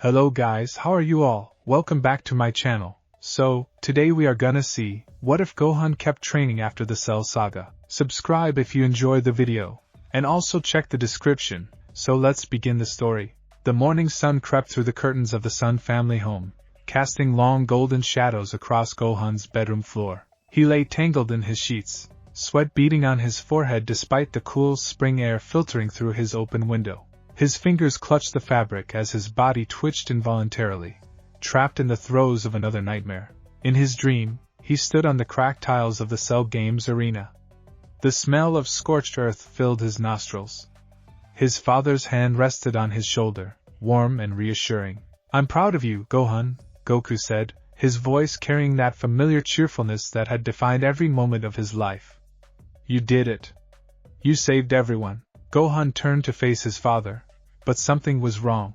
Hello guys, how are you all? Welcome back to my channel. So, today we are gonna see, what if Gohan kept training after the Cell Saga? Subscribe if you enjoyed the video. And also check the description. So let's begin the story. The morning sun crept through the curtains of the Sun family home, casting long golden shadows across Gohan's bedroom floor. He lay tangled in his sheets, sweat beading on his forehead despite the cool spring air filtering through his open window. His fingers clutched the fabric as his body twitched involuntarily, trapped in the throes of another nightmare. In his dream, he stood on the cracked tiles of the Cell Games arena. The smell of scorched earth filled his nostrils. His father's hand rested on his shoulder, warm and reassuring. "I'm proud of you, Gohan," Goku said, his voice carrying that familiar cheerfulness that had defined every moment of his life. "You did it. You saved everyone." Gohan turned to face his father, but something was wrong.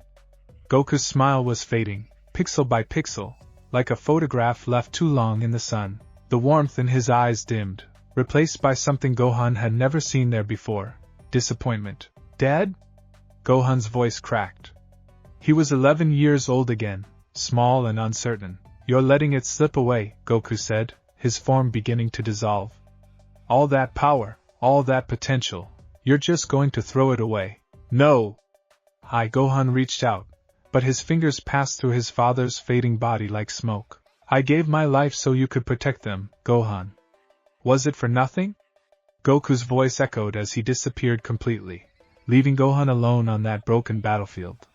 Goku's smile was fading, pixel by pixel, like a photograph left too long in the sun. The warmth in his eyes dimmed, replaced by something Gohan had never seen there before: disappointment. "Dad?" Gohan's voice cracked. He was 11 years old again, small and uncertain. "You're letting it slip away," Goku said, his form beginning to dissolve. "All that power, all that potential. You're just going to throw it away." "No!" Gohan reached out, but his fingers passed through his father's fading body like smoke. "I gave my life so you could protect them, Gohan. Was it for nothing?" Goku's voice echoed as he disappeared completely, leaving Gohan alone on that broken battlefield.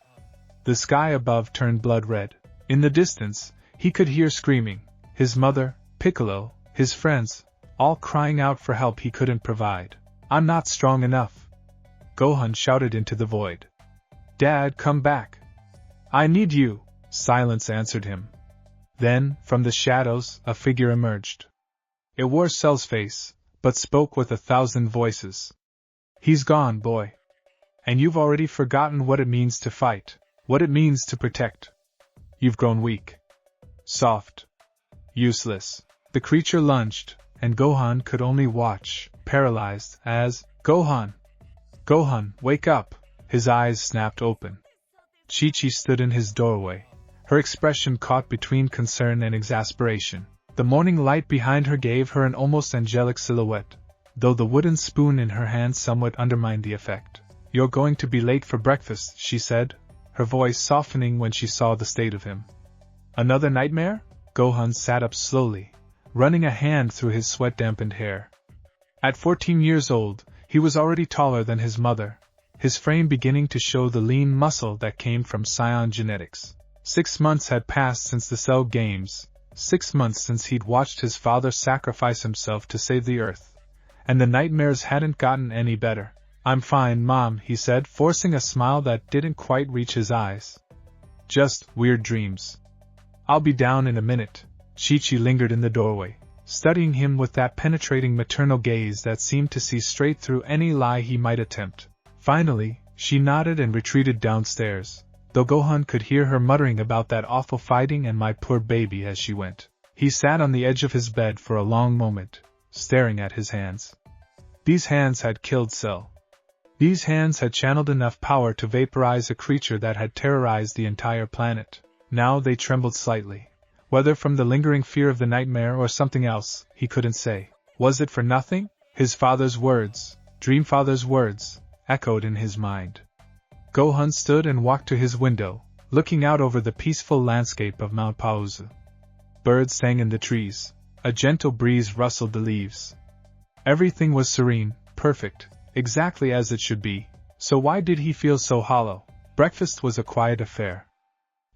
The sky above turned blood red. In the distance, he could hear screaming, his mother, Piccolo, his friends, all crying out for help he couldn't provide. "I'm not strong enough," Gohan shouted into the void. "Dad, come back. I need you," silence answered him. Then, from the shadows, a figure emerged. It wore Cell's face, but spoke with 1,000 voices. "He's gone, boy. And you've already forgotten what it means to fight, what it means to protect. You've grown weak, soft, useless." The creature lunged, and Gohan could only watch, paralyzed, as, "Gohan! Gohan, wake up!" His eyes snapped open. Chi-Chi stood in his doorway, her expression caught between concern and exasperation. The morning light behind her gave her an almost angelic silhouette, though the wooden spoon in her hand somewhat undermined the effect. "You're going to be late for breakfast," she said, her voice softening when she saw the state of him. "Another nightmare?" Gohan sat up slowly, running a hand through his sweat-dampened hair. At 14 years old, he was already taller than his mother, his frame beginning to show the lean muscle that came from Saiyan genetics. 6 months had passed since the Cell Games, 6 months since he'd watched his father sacrifice himself to save the Earth, and the nightmares hadn't gotten any better. "I'm fine, Mom," he said, forcing a smile that didn't quite reach his eyes. "Just weird dreams. I'll be down in a minute." Chi-Chi lingered in the doorway, studying him with that penetrating maternal gaze that seemed to see straight through any lie he might attempt. Finally, she nodded and retreated downstairs, though Gohan could hear her muttering about that awful fighting and "my poor baby" as she went. He sat on the edge of his bed for a long moment, staring at his hands. These hands had killed Cell. These hands had channeled enough power to vaporize a creature that had terrorized the entire planet. Now they trembled slightly. Whether from the lingering fear of the nightmare or something else, he couldn't say. Was it for nothing? His father's words, Dreamfather's words, echoed in his mind. Gohan stood and walked to his window, looking out over the peaceful landscape of Mount Pauzi. Birds sang in the trees. A gentle breeze rustled the leaves. Everything was serene, perfect, exactly as it should be. So why did he feel so hollow? Breakfast was a quiet affair.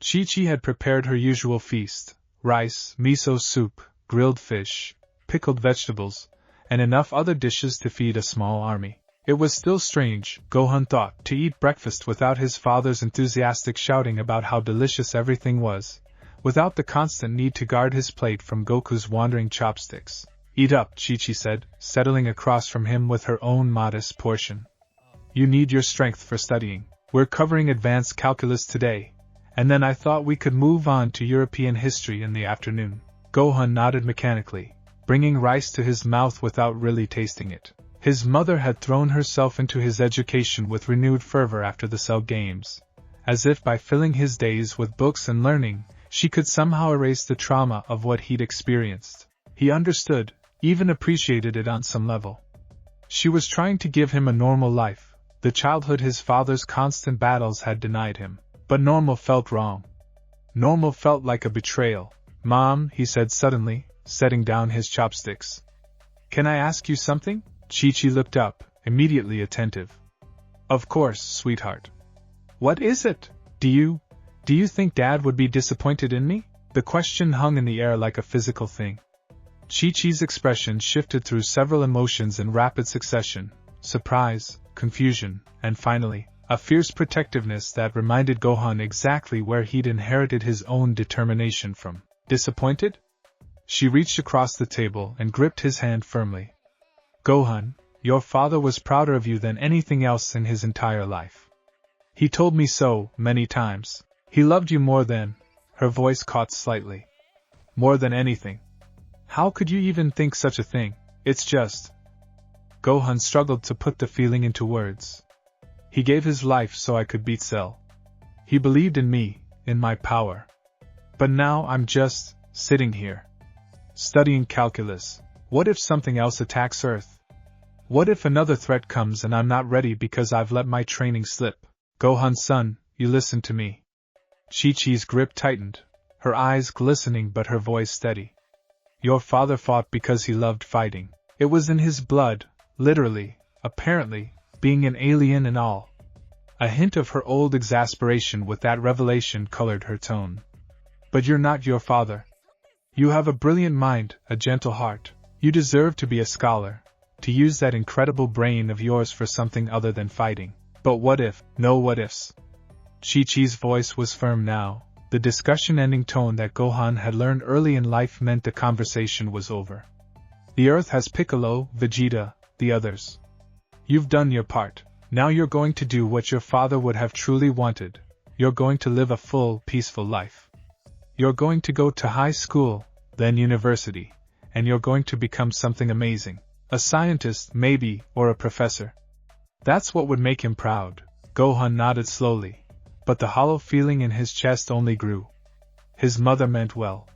Chi-Chi had prepared her usual feast: rice, miso soup, grilled fish, pickled vegetables, and enough other dishes to feed a small army. It was still strange, Gohan thought, to eat breakfast without his father's enthusiastic shouting about how delicious everything was, without the constant need to guard his plate from Goku's wandering chopsticks. "Eat up," Chi-Chi said, settling across from him with her own modest portion. "You need your strength for studying. We're covering advanced calculus today, and then I thought we could move on to European history in the afternoon." Gohan nodded mechanically, bringing rice to his mouth without really tasting it. His mother had thrown herself into his education with renewed fervor after the Cell Games, as if by filling his days with books and learning, she could somehow erase the trauma of what he'd experienced. He understood, even appreciated it on some level. She was trying to give him a normal life, the childhood his father's constant battles had denied him. But normal felt wrong. Normal felt like a betrayal. "Mom," he said suddenly, setting down his chopsticks. "Can I ask you something?" Chi-Chi looked up, immediately attentive. "Of course, sweetheart." "What is it? Do you think Dad would be disappointed in me?" The question hung in the air like a physical thing. Chi-Chi's expression shifted through several emotions in rapid succession: surprise, confusion, and finally, a fierce protectiveness that reminded Gohan exactly where he'd inherited his own determination from. "Disappointed?" She reached across the table and gripped his hand firmly. "Gohan, your father was prouder of you than anything else in his entire life. He told me so, many times. He loved you more than..." Her voice caught slightly. "More than anything. How could you even think such a thing? It's just..." Gohan struggled to put the feeling into words. "He gave his life so I could beat Cell. He believed in me, in my power. But now I'm just sitting here, studying calculus. What if something else attacks Earth? What if another threat comes and I'm not ready because I've let my training slip? Gohan-san, you listen to me." Chi-Chi's grip tightened, her eyes glistening but her voice steady. "Your father fought because he loved fighting. It was in his blood, literally, apparently, being an alien and all." A hint of her old exasperation with that revelation colored her tone. "But you're not your father. You have a brilliant mind, a gentle heart. You deserve to be a scholar, to use that incredible brain of yours for something other than fighting. But what if?" "No what ifs." Chi-Chi's voice was firm now. The discussion-ending tone that Gohan had learned early in life meant the conversation was over. "The Earth has Piccolo, Vegeta, the others. You've done your part. Now you're going to do what your father would have truly wanted. You're going to live a full, peaceful life. You're going to go to high school, then university, and you're going to become something amazing. A scientist, maybe, or a professor. That's what would make him proud." Gohan nodded slowly, but the hollow feeling in his chest only grew. His mother meant well.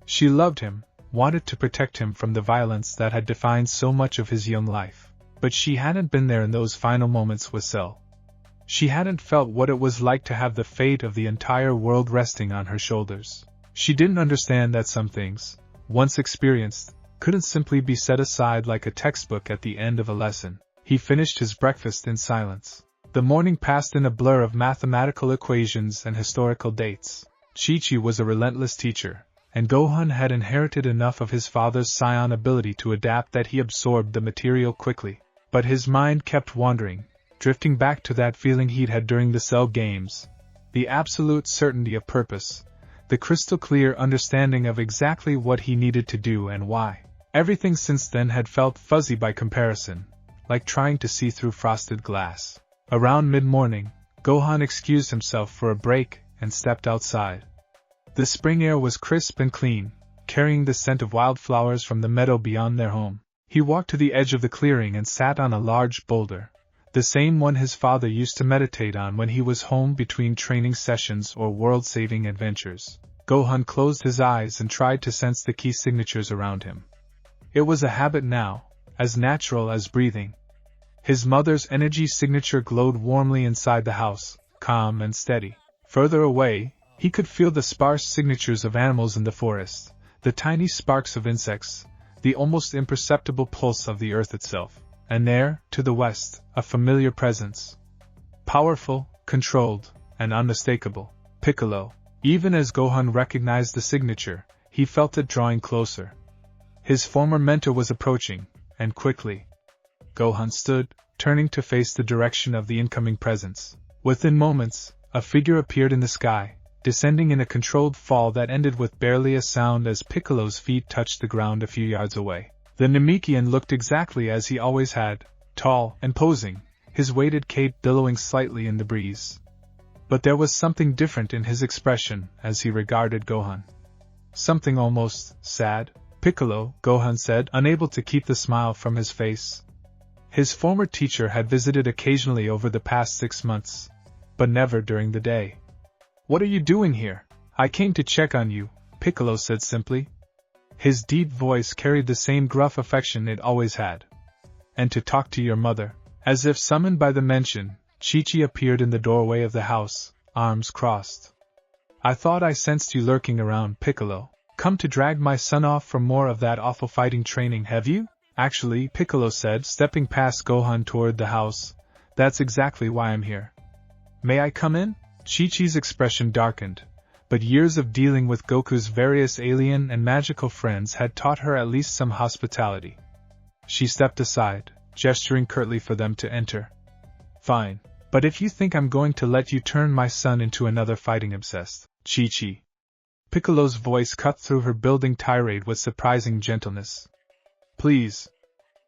She loved him, wanted to protect him from the violence that had defined so much of his young life. But she hadn't been there in those final moments with Cell. She hadn't felt what it was like to have the fate of the entire world resting on her shoulders. She didn't understand that some things, once experienced, couldn't simply be set aside like a textbook at the end of a lesson. He finished his breakfast in silence. The morning passed in a blur of mathematical equations and historical dates. Chi-Chi was a relentless teacher, and Gohan had inherited enough of his father's Saiyan ability to adapt that he absorbed the material quickly. But his mind kept wandering, drifting back to that feeling he'd had during the Cell games. The absolute certainty of purpose, the crystal-clear understanding of exactly what he needed to do and why. Everything since then had felt fuzzy by comparison, like trying to see through frosted glass. Around mid-morning, Gohan excused himself for a break and stepped outside. The spring air was crisp and clean, carrying the scent of wildflowers from the meadow beyond their home. He walked to the edge of the clearing and sat on a large boulder, the same one his father used to meditate on when he was home between training sessions or world-saving adventures. Gohan closed his eyes and tried to sense the key signatures around him. It was a habit now, as natural as breathing. His mother's energy signature glowed warmly inside the house, calm and steady. Further away, he could feel the sparse signatures of animals in the forest, the tiny sparks of insects, the almost imperceptible pulse of the earth itself. And there, to the west, a familiar presence. Powerful, controlled, and unmistakable. Piccolo. Even as Gohan recognized the signature, he felt it drawing closer. His former mentor was approaching, and quickly. Gohan stood, turning to face the direction of the incoming presence. Within moments, a figure appeared in the sky, descending in a controlled fall that ended with barely a sound as Piccolo's feet touched the ground a few yards away. The Namekian looked exactly as he always had, tall and posing, his weighted cape billowing slightly in the breeze. But there was something different in his expression as he regarded Gohan. Something almost sad. "Piccolo," Gohan said, unable to keep the smile from his face. His former teacher had visited occasionally over the past 6 months. but never during the day. What are you doing here? I came to check on you, Piccolo said simply. His deep voice carried the same gruff affection it always had. And to talk to your mother. As if summoned by the mention, Chi-Chi appeared in the doorway of the house, arms crossed. I thought I sensed you lurking around, Piccolo. Come to drag my son off for more of that awful fighting training, have you? Actually, Piccolo said, stepping past Gohan toward the house, that's exactly why I'm here. May I come in? Chi-Chi's expression darkened, but years of dealing with Goku's various alien and magical friends had taught her at least some hospitality. She stepped aside, gesturing curtly for them to enter. Fine, but if you think I'm going to let you turn my son into another fighting-obsessed, Chi-Chi. Piccolo's voice cut through her building tirade with surprising gentleness. Please.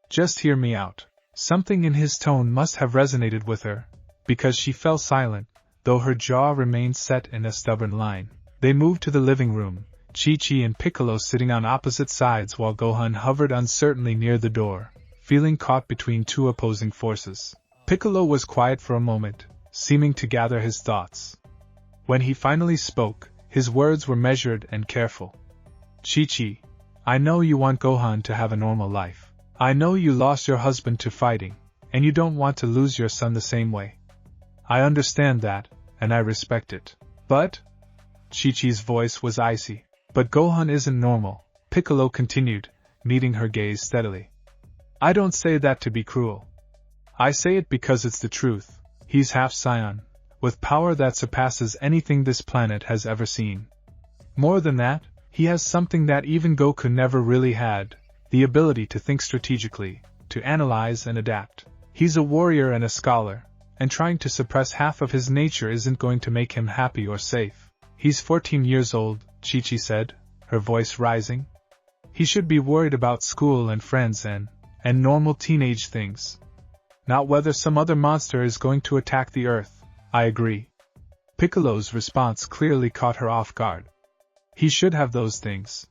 Just hear me out. Something in his tone must have resonated with her, because she fell silent, though her jaw remained set in a stubborn line. They moved to the living room, Chi-Chi and Piccolo sitting on opposite sides while Gohan hovered uncertainly near the door, feeling caught between two opposing forces. Piccolo was quiet for a moment, seeming to gather his thoughts. When he finally spoke, his words were measured and careful. Chi-Chi, I know you want Gohan to have a normal life. I know you lost your husband to fighting, and you don't want to lose your son the same way. I understand that, and I respect it. But? Chi-Chi's voice was icy. But Gohan isn't normal, Piccolo continued, meeting her gaze steadily. I don't say that to be cruel. I say it because it's the truth. He's half Saiyan, with power that surpasses anything this planet has ever seen. More than that, he has something that even Goku never really had, the ability to think strategically, to analyze and adapt. He's a warrior and a scholar, and trying to suppress half of his nature isn't going to make him happy or safe. He's 14 years old, Chi-Chi said, her voice rising. He should be worried about school and friends and normal teenage things. Not whether some other monster is going to attack the Earth. I agree. Piccolo's response clearly caught her off guard. He should have those things.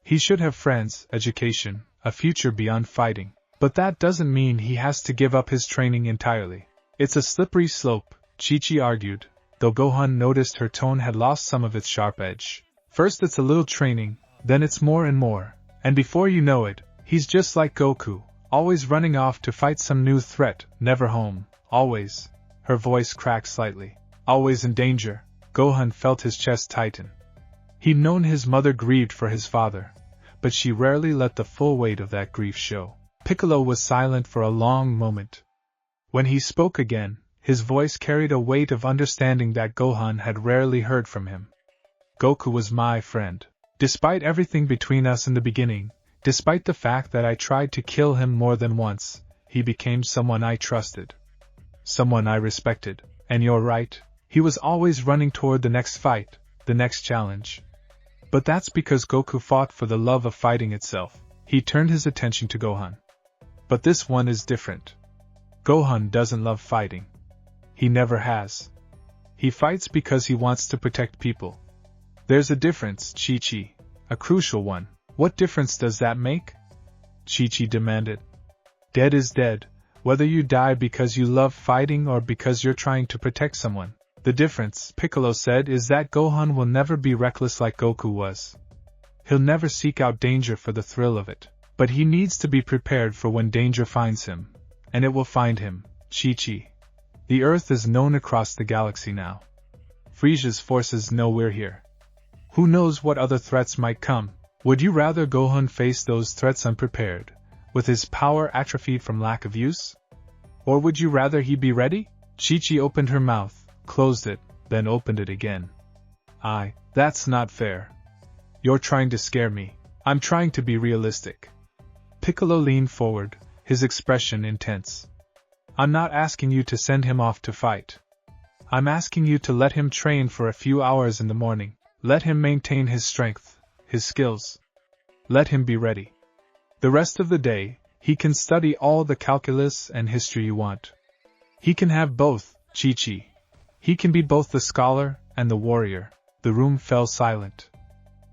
He should have friends, education, a future beyond fighting. But that doesn't mean he has to give up his training entirely. It's a slippery slope, Chi-Chi argued, though Gohan noticed her tone had lost some of its sharp edge. First it's a little training, then it's more and more, and before you know it, he's just like Goku, always running off to fight some new threat, never home, always. Her voice cracked slightly. Always in danger. Gohan felt his chest tighten. He'd known his mother grieved for his father, but she rarely let the full weight of that grief show. Piccolo was silent for a long moment. When he spoke again, his voice carried a weight of understanding that Gohan had rarely heard from him. Goku was my friend. Despite everything between us in the beginning, despite the fact that I tried to kill him more than once, he became someone I trusted. Someone I respected. And you're right, he was always running toward the next fight, the next challenge. But that's because Goku fought for the love of fighting itself. He turned his attention to Gohan. But this one is different. Gohan doesn't love fighting. He never has. He fights because he wants to protect people. There's a difference, Chi-Chi. A crucial one. What difference does that make? Chi-Chi demanded. Dead is dead, whether you die because you love fighting or because you're trying to protect someone. The difference, Piccolo said, is that Gohan will never be reckless like Goku was. He'll never seek out danger for the thrill of it. But he needs to be prepared for when danger finds him. And it will find him, Chi-Chi. The Earth is known across the galaxy now. Frisia's forces know we're here. Who knows what other threats might come? Would you rather Gohan face those threats unprepared, with his power atrophied from lack of use? Or would you rather he be ready? Chi-Chi opened her mouth, closed it, then opened it again. That's not fair. You're trying to scare me. I'm trying to be realistic. Piccolo leaned forward, his expression intense. I'm not asking you to send him off to fight. I'm asking you to let him train for a few hours in the morning. Let him maintain his strength, his skills. Let him be ready. The rest of the day, he can study all the calculus and history you want. He can have both, Chi-Chi. He can be both the scholar and the warrior. The room fell silent.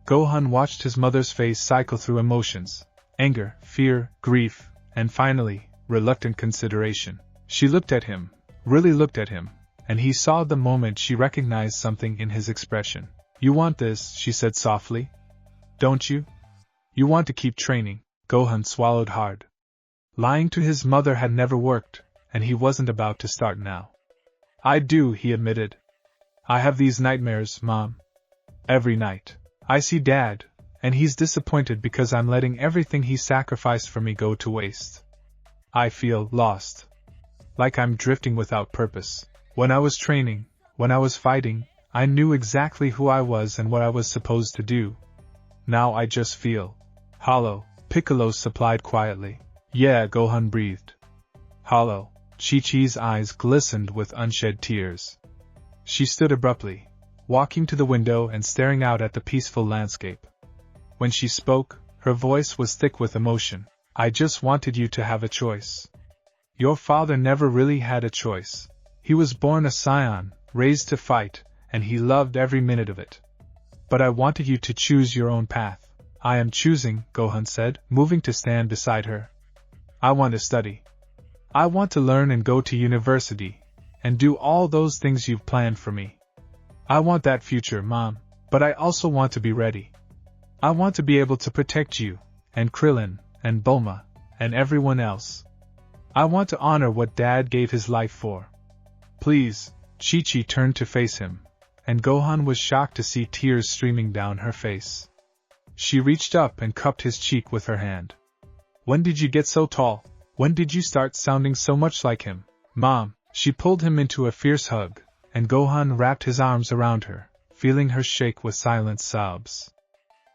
Gohan watched his mother's face cycle through emotions, anger, fear, grief, and finally, reluctant consideration. She looked at him, really looked at him, and he saw the moment she recognized something in his expression. "You want this," she said softly. "Don't you? You want to keep training." Gohan swallowed hard. Lying to his mother had never worked, and he wasn't about to start now. "I do," he admitted. "I have these nightmares, Mom. Every night. I see Dad, and he's disappointed because I'm letting everything he sacrificed for me go to waste. I feel lost. Like I'm drifting without purpose. When I was training, when I was fighting, I knew exactly who I was and what I was supposed to do. Now I just feel hollow," Piccolo supplied quietly. "Yeah," Gohan breathed. "Hollow." Chi-Chi's eyes glistened with unshed tears. She stood abruptly, walking to the window and staring out at the peaceful landscape. When she spoke, her voice was thick with emotion. "I just wanted you to have a choice. Your father never really had a choice. He was born a Saiyan, raised to fight, and he loved every minute of it. But I wanted you to choose your own path." "I am choosing," Gohan said, moving to stand beside her. "I want to study. I want to learn and go to university, and do all those things you've planned for me. I want that future, Mom, but I also want to be ready. I want to be able to protect you, and Krillin, and Bulma, and everyone else. I want to honor what Dad gave his life for. Please." Chi-Chi turned to face him, and Gohan was shocked to see tears streaming down her face. She reached up and cupped his cheek with her hand. "When did you get so tall? When did you start sounding so much like him, Mom?" She pulled him into a fierce hug, and Gohan wrapped his arms around her, feeling her shake with silent sobs.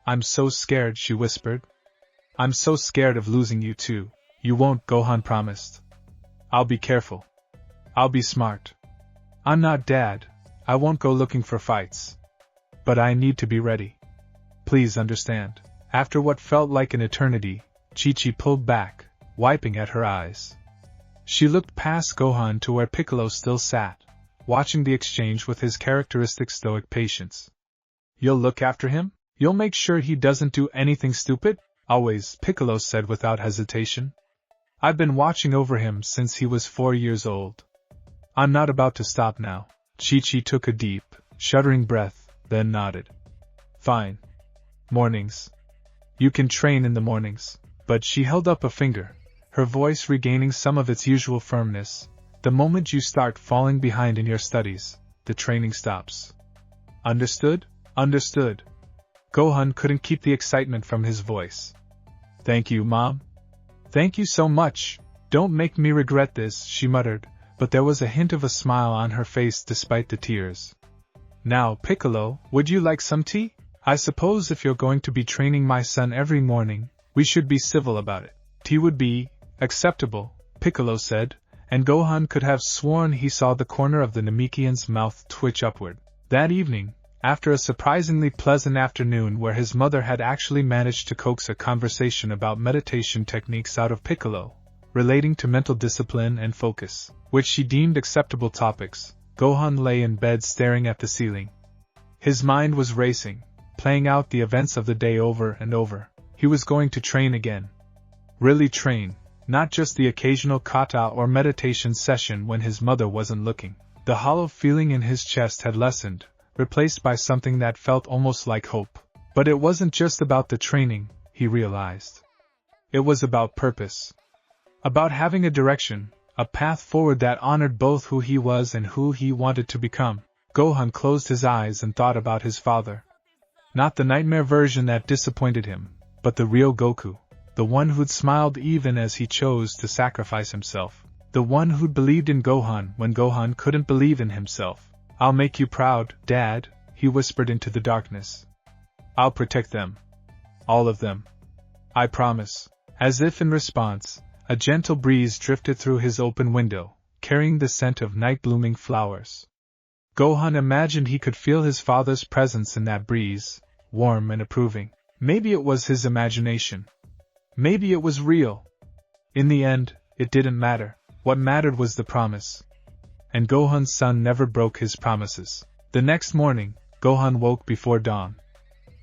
"I'm so scared," she whispered. "I'm so scared of losing you too." "You won't," Gohan promised. "I'll be careful. I'll be smart. I'm not Dad, I won't go looking for fights. But I need to be ready. Please understand." After what felt like an eternity, Chi-Chi pulled back, wiping at her eyes. She looked past Gohan to where Piccolo still sat, watching the exchange with his characteristic stoic patience. "You'll look after him? You'll make sure he doesn't do anything stupid?" "Always," Piccolo said without hesitation. "I've been watching over him since he was 4 years old. I'm not about to stop now." Chi-Chi took a deep, shuddering breath, then nodded. "Fine. Mornings. You can train in the mornings." But she held up a finger, her voice regaining some of its usual firmness. "The moment you start falling behind in your studies, the training stops. Understood?" "Understood." Gohan couldn't keep the excitement from his voice. "Thank you, Mom. Thank you so much. Don't make me regret this," she muttered, but there was a hint of a smile on her face despite the tears. "Now, Piccolo, would you like some tea? I suppose if you're going to be training my son every morning, we should be civil about it." "Tea would be acceptable," Piccolo said, and Gohan could have sworn he saw the corner of the Namekian's mouth twitch upward. That evening, after a surprisingly pleasant afternoon where his mother had actually managed to coax a conversation about meditation techniques out of Piccolo, relating to mental discipline and focus, which she deemed acceptable topics, Gohan lay in bed staring at the ceiling. His mind was racing, playing out the events of the day over and over. He was going to train again. Really train, not just the occasional kata or meditation session when his mother wasn't looking. The hollow feeling in his chest had lessened, replaced by something that felt almost like hope. But it wasn't just about the training, he realized. It was about purpose. About having a direction, a path forward that honored both who he was and who he wanted to become. Gohan closed his eyes and thought about his father. Not the nightmare version that disappointed him, but the real Goku. The one who'd smiled even as he chose to sacrifice himself. The one who'd believed in Gohan when Gohan couldn't believe in himself. "I'll make you proud, Dad," he whispered into the darkness. "I'll protect them. All of them. I promise." As if in response, a gentle breeze drifted through his open window, carrying the scent of night-blooming flowers. Gohan imagined he could feel his father's presence in that breeze, warm and approving. Maybe it was his imagination. Maybe it was real. In the end, it didn't matter. What mattered was the promise. And Gohan's son never broke his promises. The next morning, Gohan woke before dawn.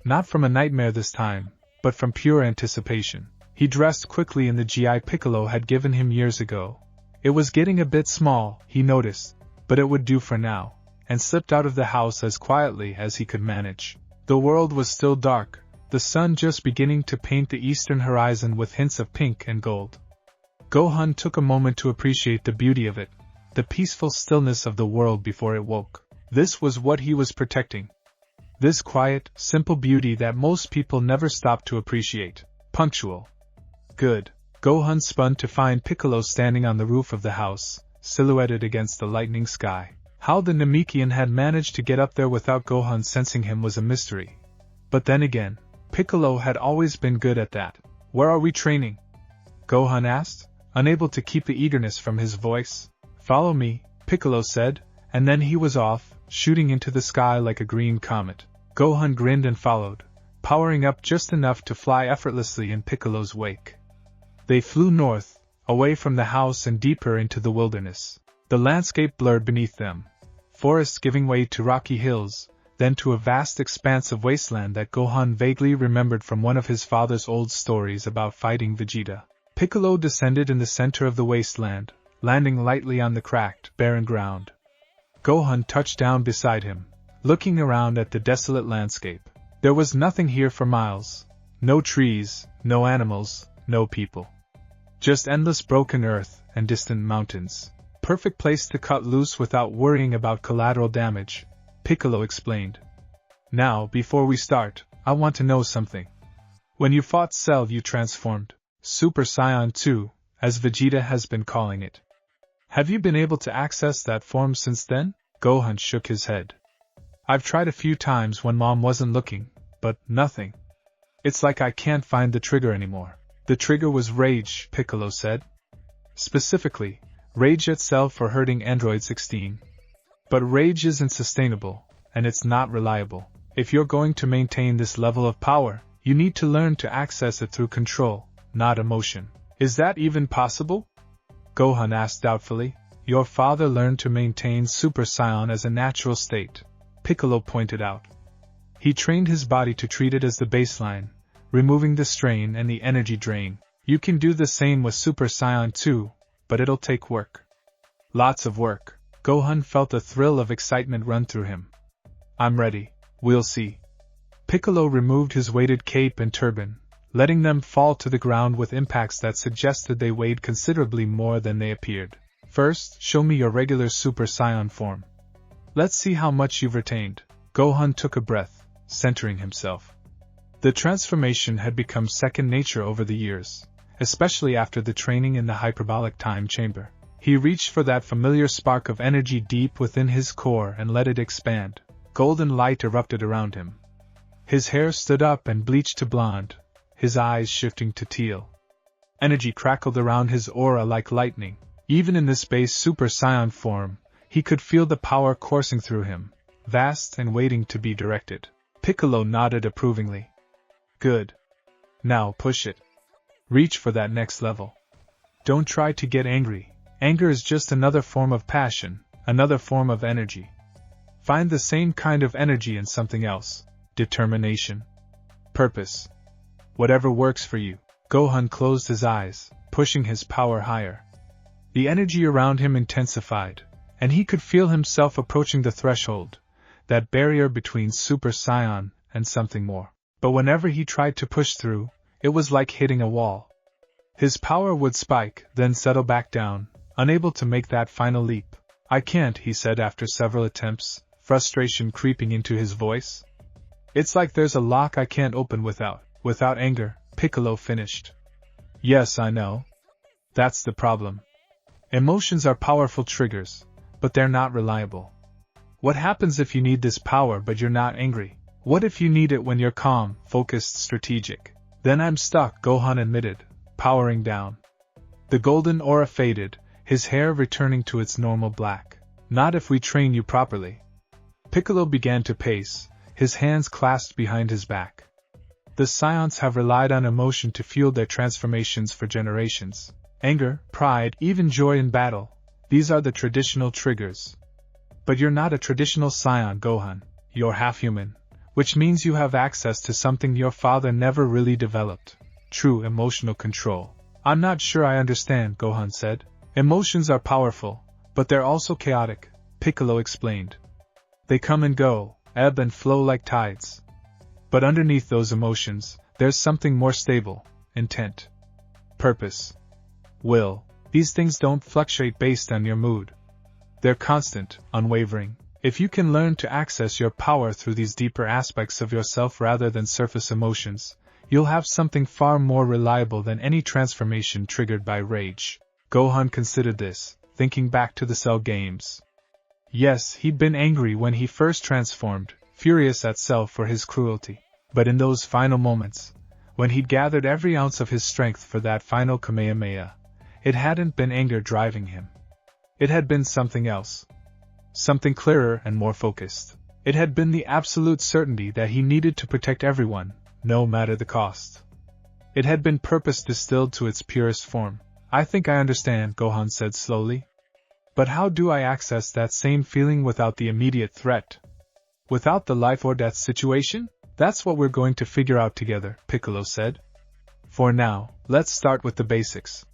Not from a nightmare this time, but from pure anticipation. He dressed quickly in the gi Piccolo had given him years ago. It was getting a bit small, he noticed, but it would do for now, and slipped out of the house as quietly as he could manage. The world was still dark, the sun just beginning to paint the eastern horizon with hints of pink and gold. Gohan took a moment to appreciate the beauty of it, the peaceful stillness of the world before it woke. This was what he was protecting. This quiet, simple beauty that most people never stop to appreciate. Punctual. Good. Gohan spun to find Piccolo standing on the roof of the house, silhouetted against the lightning sky. How the Namekian had managed to get up there without Gohan sensing him was a mystery. But then again, Piccolo had always been good at that. Where are we training? Gohan asked, unable to keep the eagerness from his voice. Follow me, Piccolo said, and then he was off, shooting into the sky like a green comet. Gohan grinned and followed, powering up just enough to fly effortlessly in Piccolo's wake. They flew north, away from the house and deeper into the wilderness. The landscape blurred beneath them, forests giving way to rocky hills, then to a vast expanse of wasteland that Gohan vaguely remembered from one of his father's old stories about fighting Vegeta. Piccolo descended in the center of the wasteland, landing lightly on the cracked, barren ground. Gohan touched down beside him, looking around at the desolate landscape. There was nothing here for miles. No trees, no animals, no people. Just endless broken earth and distant mountains. Perfect place to cut loose without worrying about collateral damage, Piccolo explained. Now, before we start, I want to know something. When you fought Cell, you transformed Super Saiyan 2, as Vegeta has been calling it. Have you been able to access that form since then? Gohan shook his head. I've tried a few times when Mom wasn't looking, but nothing. It's like I can't find the trigger anymore. The trigger was rage, Piccolo said. Specifically, rage itself for hurting Android 16. But rage isn't sustainable, and it's not reliable. If you're going to maintain this level of power, you need to learn to access it through control, not emotion. Is that even possible? Gohan asked doubtfully. Your father learned to maintain Super Saiyan as a natural state, Piccolo pointed out. He trained his body to treat it as the baseline, removing the strain and the energy drain. You can do the same with Super Saiyan 2, but it'll take work. Lots of work. Gohan felt a thrill of excitement run through him. I'm ready, we'll see. Piccolo removed his weighted cape and turban, letting them fall to the ground with impacts that suggested they weighed considerably more than they appeared. First, show me your regular Super Saiyan form. Let's see how much you've retained. Gohan took a breath, centering himself. The transformation had become second nature over the years, especially after the training in the hyperbolic time chamber. He reached for that familiar spark of energy deep within his core and let it expand. Golden light erupted around him. His hair stood up and bleached to blonde, his eyes shifting to teal. Energy crackled around his aura like lightning. Even in this base Super Saiyan form, he could feel the power coursing through him, vast and waiting to be directed. Piccolo nodded approvingly. Good. Now push it. Reach for that next level. Don't try to get angry. Anger is just another form of passion, another form of energy. Find the same kind of energy in something else. Determination. Purpose. Whatever works for you. Gohan closed his eyes, pushing his power higher. The energy around him intensified, and he could feel himself approaching the threshold, that barrier between Super Saiyan and something more. But whenever he tried to push through, it was like hitting a wall. His power would spike, then settle back down, unable to make that final leap. I can't, he said after several attempts, frustration creeping into his voice. It's like there's a lock I can't open without anger, Piccolo finished. Yes, I know. That's the problem. Emotions are powerful triggers, but they're not reliable. What happens if you need this power but you're not angry? What if you need it when you're calm, focused, strategic? Then I'm stuck, Gohan admitted, powering down. The golden aura faded, his hair returning to its normal black. Not if we train you properly. Piccolo began to pace, his hands clasped behind his back. The Saiyans have relied on emotion to fuel their transformations for generations. Anger, pride, even joy in battle. These are the traditional triggers. But you're not a traditional Saiyan, Gohan. You're half-human, which means you have access to something your father never really developed. True emotional control. I'm not sure I understand, Gohan said. Emotions are powerful, but they're also chaotic, Piccolo explained. They come and go, ebb and flow like tides. But underneath those emotions, there's something more stable: intent, purpose, will. These things don't fluctuate based on your mood. They're constant, unwavering. If you can learn to access your power through these deeper aspects of yourself rather than surface emotions, you'll have something far more reliable than any transformation triggered by rage. Gohan considered this, thinking back to the Cell games. Yes, he'd been angry when he first transformed, furious at Cell for his cruelty. But in those final moments, when he'd gathered every ounce of his strength for that final Kamehameha, it hadn't been anger driving him. It had been something else. Something clearer and more focused. It had been the absolute certainty that he needed to protect everyone, no matter the cost. It had been purpose distilled to its purest form. I think I understand, Gohan said slowly. But how do I access that same feeling without the immediate threat? Without the life or death situation? That's what we're going to figure out together, Piccolo said. For now, let's start with the basics.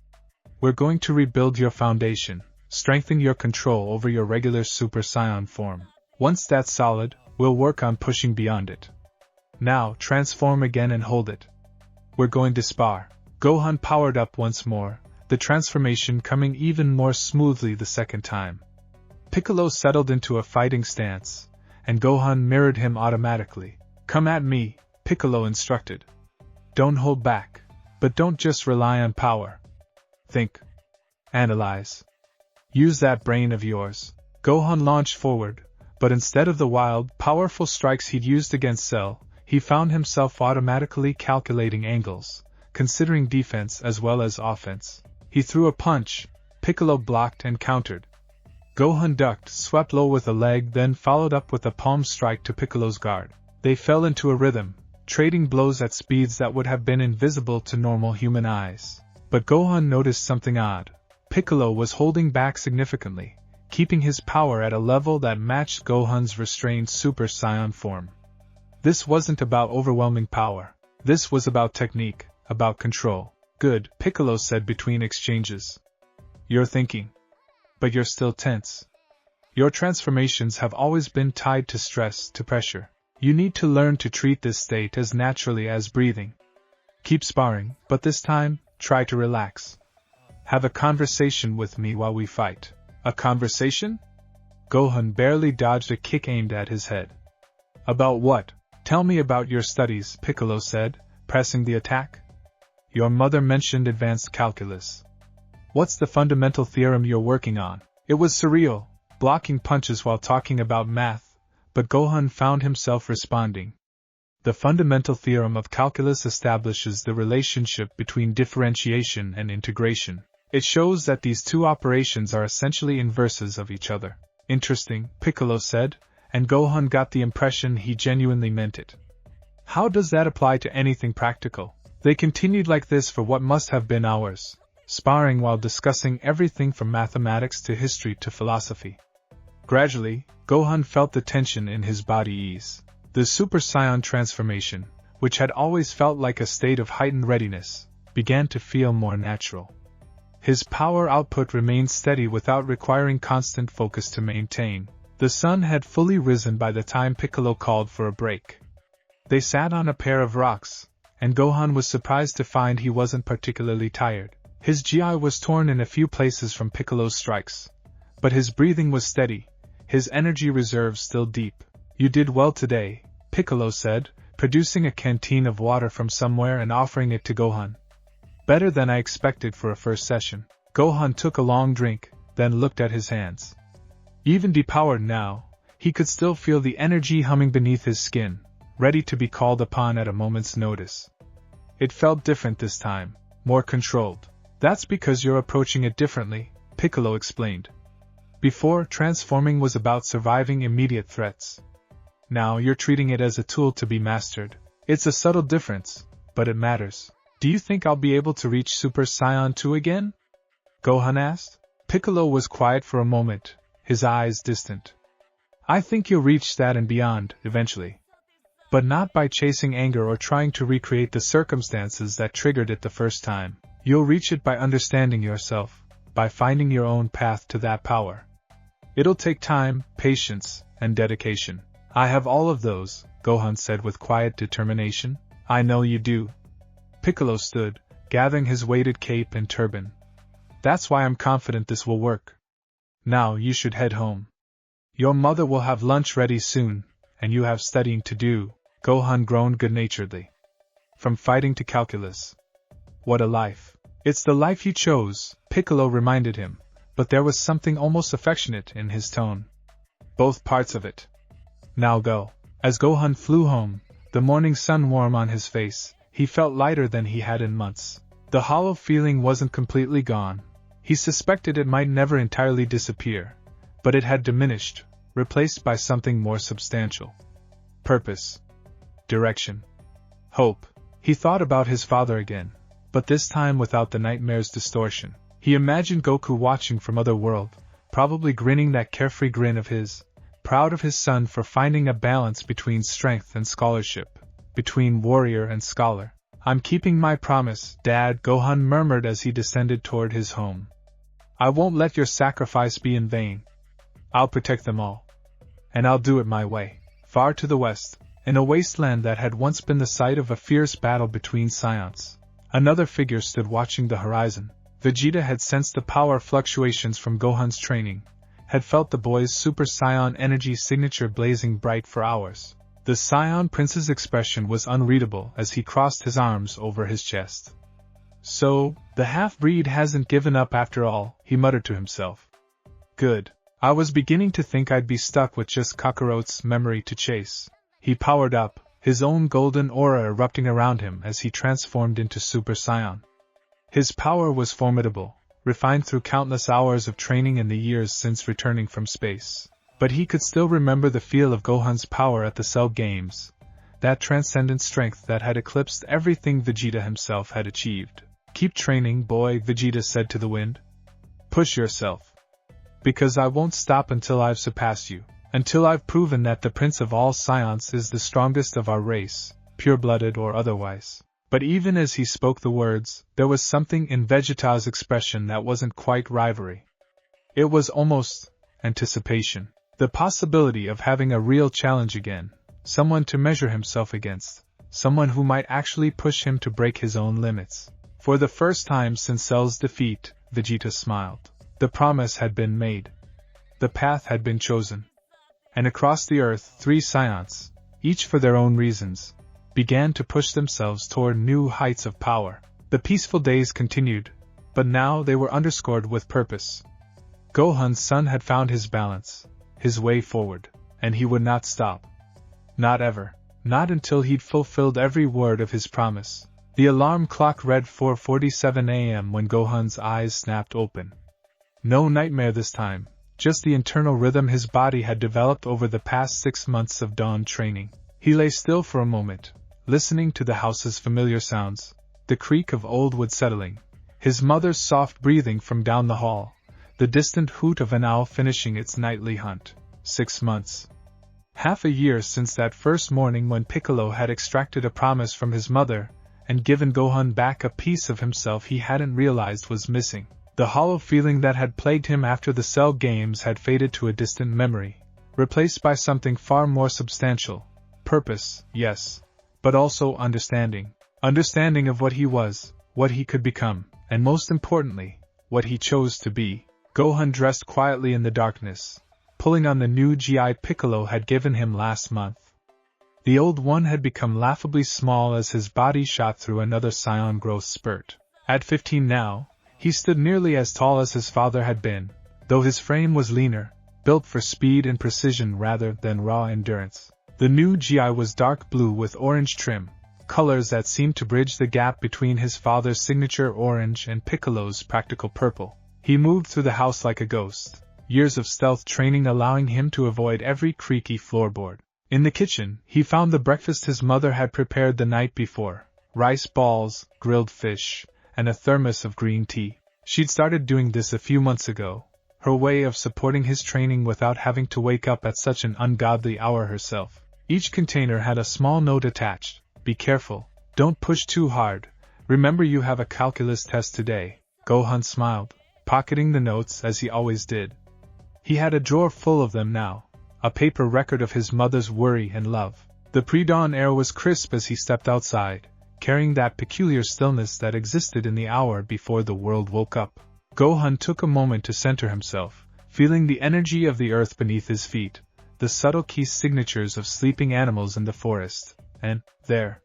We're going to rebuild your foundation, strengthen your control over your regular Super Saiyan form. Once that's solid, we'll work on pushing beyond it. Now, transform again and hold it. We're going to spar. Gohan powered up once more, the transformation coming even more smoothly the second time. Piccolo settled into a fighting stance, and Gohan mirrored him automatically. Come at me, Piccolo instructed. Don't hold back, but don't just rely on power. Think. Analyze. Use that brain of yours. Gohan launched forward, but instead of the wild, powerful strikes he'd used against Cell, he found himself automatically calculating angles, considering defense as well as offense. He threw a punch, Piccolo blocked and countered. Gohan ducked, swept low with a leg, then followed up with a palm strike to Piccolo's guard. They fell into a rhythm, trading blows at speeds that would have been invisible to normal human eyes. But Gohan noticed something odd. Piccolo was holding back significantly, keeping his power at a level that matched Gohan's restrained Super Saiyan form. This wasn't about overwhelming power. This was about technique, about control. Good, Piccolo said between exchanges. You're thinking. But you're still tense. Your transformations have always been tied to stress, to pressure. You need to learn to treat this state as naturally as breathing. Keep sparring, but this time, try to relax. Have a conversation with me while we fight. A conversation? Gohan barely dodged a kick aimed at his head. About what? Tell me about your studies, Piccolo said, pressing the attack. Your mother mentioned advanced calculus. What's the fundamental theorem you're working on? It was surreal, blocking punches while talking about math, but Gohan found himself responding. The fundamental theorem of calculus establishes the relationship between differentiation and integration. It shows that these two operations are essentially inverses of each other. Interesting, Piccolo said, and Gohan got the impression he genuinely meant it. How does that apply to anything practical? They continued like this for what must have been hours, sparring while discussing everything from mathematics to history to philosophy. Gradually, Gohan felt the tension in his body ease. The Super Saiyan transformation, which had always felt like a state of heightened readiness, began to feel more natural. His power output remained steady without requiring constant focus to maintain. The sun had fully risen by the time Piccolo called for a break. They sat on a pair of rocks, and Gohan was surprised to find he wasn't particularly tired. His GI was torn in a few places from Piccolo's strikes, but his breathing was steady, his energy reserves still deep. You did well today, Piccolo said, producing a canteen of water from somewhere and offering it to Gohan. Better than I expected for a first session. Gohan took a long drink, then looked at his hands. Even depowered now, he could still feel the energy humming beneath his skin, ready to be called upon at a moment's notice. It felt different this time, more controlled. That's because you're approaching it differently, Piccolo explained. Before, transforming was about surviving immediate threats. Now you're treating it as a tool to be mastered. It's a subtle difference, but it matters. Do you think I'll be able to reach Super Saiyan 2 again? Gohan asked. Piccolo was quiet for a moment, his eyes distant. I think you'll reach that and beyond, eventually. But not by chasing anger or trying to recreate the circumstances that triggered it the first time. You'll reach it by understanding yourself, by finding your own path to that power. It'll take time, patience, and dedication. I have all of those, Gohan said with quiet determination. I know you do. Piccolo stood, gathering his weighted cape and turban. That's why I'm confident this will work. Now you should head home. Your mother will have lunch ready soon, and you have studying to do, Gohan groaned good-naturedly. From fighting to calculus. What a life. It's the life you chose, Piccolo reminded him, but there was something almost affectionate in his tone. Both parts of it. Now go. As Gohan flew home, the morning sun warm on his face, he felt lighter than he had in months. The hollow feeling wasn't completely gone. He suspected it might never entirely disappear, but it had diminished, replaced by something more substantial. Purpose. Direction. Hope. He thought about his father again, but this time without the nightmare's distortion. He imagined Goku watching from other world, probably grinning that carefree grin of his, proud of his son for finding a balance between strength and scholarship, between warrior and scholar. I'm keeping my promise, Dad, Gohan murmured as he descended toward his home. I won't let your sacrifice be in vain. I'll protect them all. And I'll do it my way. Far to the west, in a wasteland that had once been the site of a fierce battle between Saiyans, another figure stood watching the horizon. Vegeta had sensed the power fluctuations from Gohan's training, had felt the boy's Super Saiyan energy signature blazing bright for hours. The Saiyan Prince's expression was unreadable as he crossed his arms over his chest. So, the half-breed hasn't given up after all, he muttered to himself. Good. I was beginning to think I'd be stuck with just Kakarot's memory to chase. He powered up, his own golden aura erupting around him as he transformed into Super Saiyan. His power was formidable, refined through countless hours of training in the years since returning from space. But he could still remember the feel of Gohan's power at the Cell Games, that transcendent strength that had eclipsed everything Vegeta himself had achieved. Keep training, boy, Vegeta said to the wind. Push yourself. Because I won't stop until I've surpassed you, until I've proven that the Prince of all Saiyans is the strongest of our race, pure-blooded or otherwise. But even as he spoke the words, there was something in Vegeta's expression that wasn't quite rivalry. It was almost anticipation. The possibility of having a real challenge again, someone to measure himself against, someone who might actually push him to break his own limits. For the first time since Cell's defeat, Vegeta smiled. The promise had been made. The path had been chosen. And across the earth, 3 Saiyans, each for their own reasons, began to push themselves toward new heights of power. The peaceful days continued, but now they were underscored with purpose. Gohan's son had found his balance, his way forward, and he would not stop. Not ever, not until he'd fulfilled every word of his promise. The alarm clock read 4:47 a.m. when Gohan's eyes snapped open. No nightmare this time, just the internal rhythm his body had developed over the past 6 months of dawn training. He lay still for a moment, listening to the house's familiar sounds, the creak of old wood settling, his mother's soft breathing from down the hall, the distant hoot of an owl finishing its nightly hunt. 6 months. Half a year since that first morning when Piccolo had extracted a promise from his mother, and given Gohan back a piece of himself he hadn't realized was missing. The hollow feeling that had plagued him after the Cell Games had faded to a distant memory, replaced by something far more substantial. Purpose, yes, but also understanding. Understanding of what he was, what he could become, and most importantly, what he chose to be. Gohan dressed quietly in the darkness, pulling on the new GI Piccolo had given him last month. The old one had become laughably small as his body shot through another Saiyan growth spurt. At 15 now, he stood nearly as tall as his father had been, though his frame was leaner, built for speed and precision rather than raw endurance. The new GI was dark blue with orange trim, colors that seemed to bridge the gap between his father's signature orange and Piccolo's practical purple. He moved through the house like a ghost, years of stealth training allowing him to avoid every creaky floorboard. In the kitchen, he found the breakfast his mother had prepared the night before, rice balls, grilled fish, and a thermos of green tea. She'd started doing this a few months ago, her way of supporting his training without having to wake up at such an ungodly hour herself. Each container had a small note attached. Be careful, don't push too hard, remember you have a calculus test today. Gohan smiled, pocketing the notes as he always did. He had a drawer full of them now, a paper record of his mother's worry and love. The pre-dawn air was crisp as he stepped outside, carrying that peculiar stillness that existed in the hour before the world woke up. Gohan took a moment to center himself, feeling the energy of the earth beneath his feet, the subtle key signatures of sleeping animals in the forest, and, there,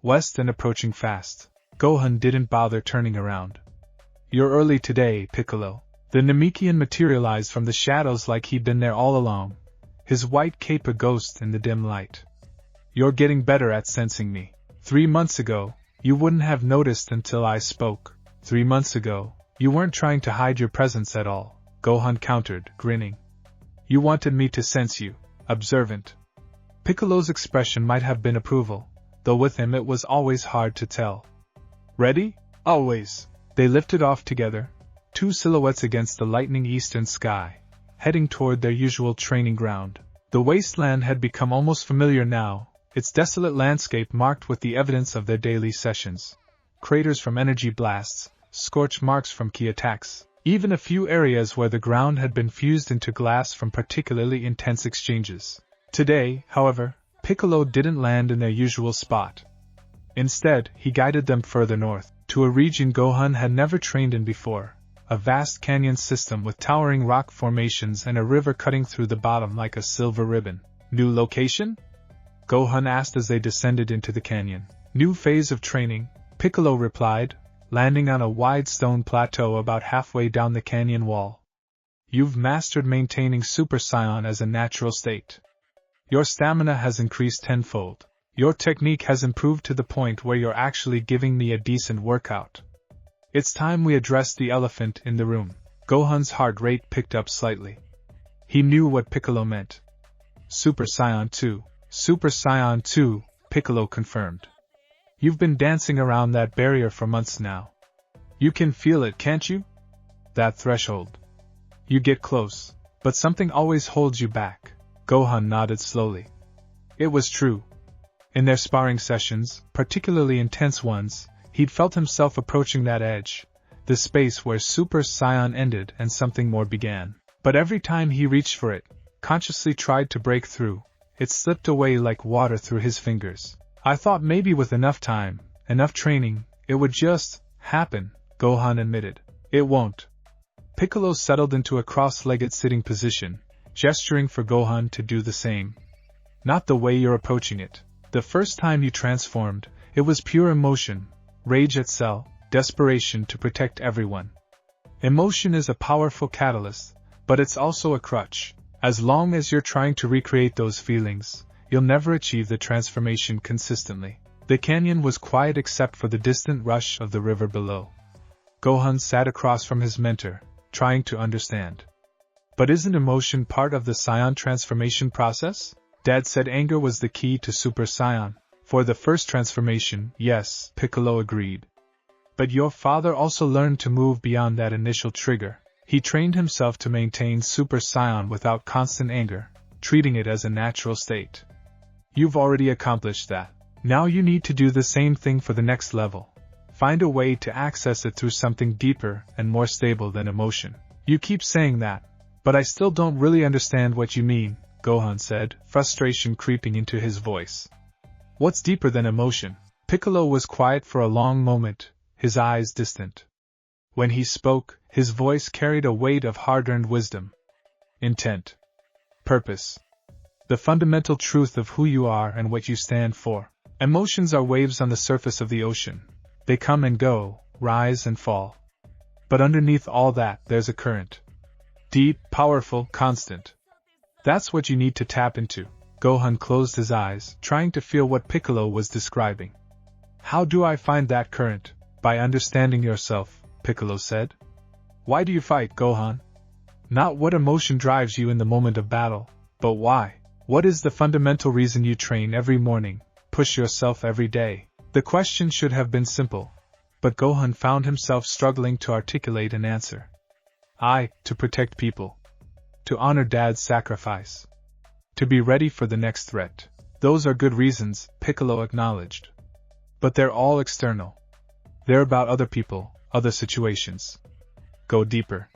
west and approaching fast. Gohan didn't bother turning around. "You're early today, Piccolo." The Namekian materialized from the shadows like he'd been there all along, his white cape a ghost in the dim light. "You're getting better at sensing me. 3 months ago, you wouldn't have noticed until I spoke. 3 months ago, you weren't trying to hide your presence at all," Gohan countered, grinning. "You wanted me to sense you, observant." Piccolo's expression might have been approval, though with him it was always hard to tell. "Ready?" "Always." They lifted off together, two silhouettes against the lightening eastern sky, heading toward their usual training ground. The wasteland had become almost familiar now, its desolate landscape marked with the evidence of their daily sessions. Craters from energy blasts, scorch marks from key attacks, even a few areas where the ground had been fused into glass from particularly intense exchanges. Today, however, Piccolo didn't land in their usual spot. Instead, he guided them further north, to a region Gohan had never trained in before, a vast canyon system with towering rock formations and a river cutting through the bottom like a silver ribbon. "New location?" Gohan asked as they descended into the canyon. "New phase of training," Piccolo replied, landing on a wide stone plateau about halfway down the canyon wall. "You've mastered maintaining Super Saiyan as a natural state. Your stamina has increased tenfold. Your technique has improved to the point where you're actually giving me a decent workout. It's time we addressed the elephant in the room." Gohan's heart rate picked up slightly. He knew what Piccolo meant. "Super Saiyan 2. Super Saiyan 2, Piccolo confirmed. "You've been dancing around that barrier for months now. You can feel it, can't you? That threshold. You get close, but something always holds you back." Gohan nodded slowly. It was true. In their sparring sessions, particularly intense ones, he'd felt himself approaching that edge, the space where Super Saiyan ended and something more began. But every time he reached for it, consciously tried to break through, it slipped away like water through his fingers. "I thought maybe with enough time, enough training, it would just happen," Gohan admitted. "It won't." Piccolo settled into a cross-legged sitting position, gesturing for Gohan to do the same. "Not the way you're approaching it. The first time you transformed, it was pure emotion, rage at Cell, desperation to protect everyone. Emotion is a powerful catalyst, but it's also a crutch. As long as you're trying to recreate those feelings, you'll never achieve the transformation consistently." The canyon was quiet except for the distant rush of the river below. Gohan sat across from his mentor, trying to understand. "But isn't emotion part of the Saiyan transformation process?" Dad said anger was the key to Super Saiyan. "For the first transformation, yes," Piccolo agreed. "But your father also learned to move beyond that initial trigger. He trained himself to maintain Super Saiyan without constant anger, treating it as a natural state. You've already accomplished that. Now you need to do the same thing for the next level. Find a way to access it through something deeper and more stable than emotion." "You keep saying that, but I still don't really understand what you mean," Gohan said, frustration creeping into his voice. "What's deeper than emotion?" Piccolo was quiet for a long moment, his eyes distant. When he spoke, his voice carried a weight of hard-earned wisdom. "Intent. Purpose. The fundamental truth of who you are and what you stand for. Emotions are waves on the surface of the ocean. They come and go, rise and fall. But underneath all that, there's a current. Deep, powerful, constant. That's what you need to tap into." Gohan closed his eyes, trying to feel what Piccolo was describing. "How do I find that current?" "By understanding yourself," Piccolo said. "Why do you fight, Gohan? Not what emotion drives you in the moment of battle, but why? What is the fundamental reason you train every morning, push yourself every day?" The question should have been simple, but Gohan found himself struggling to articulate an answer. To protect people. To honor Dad's sacrifice. To be ready for the next threat. Those are good reasons, Piccolo acknowledged. But they're all external. They're about other people, other situations. Go deeper.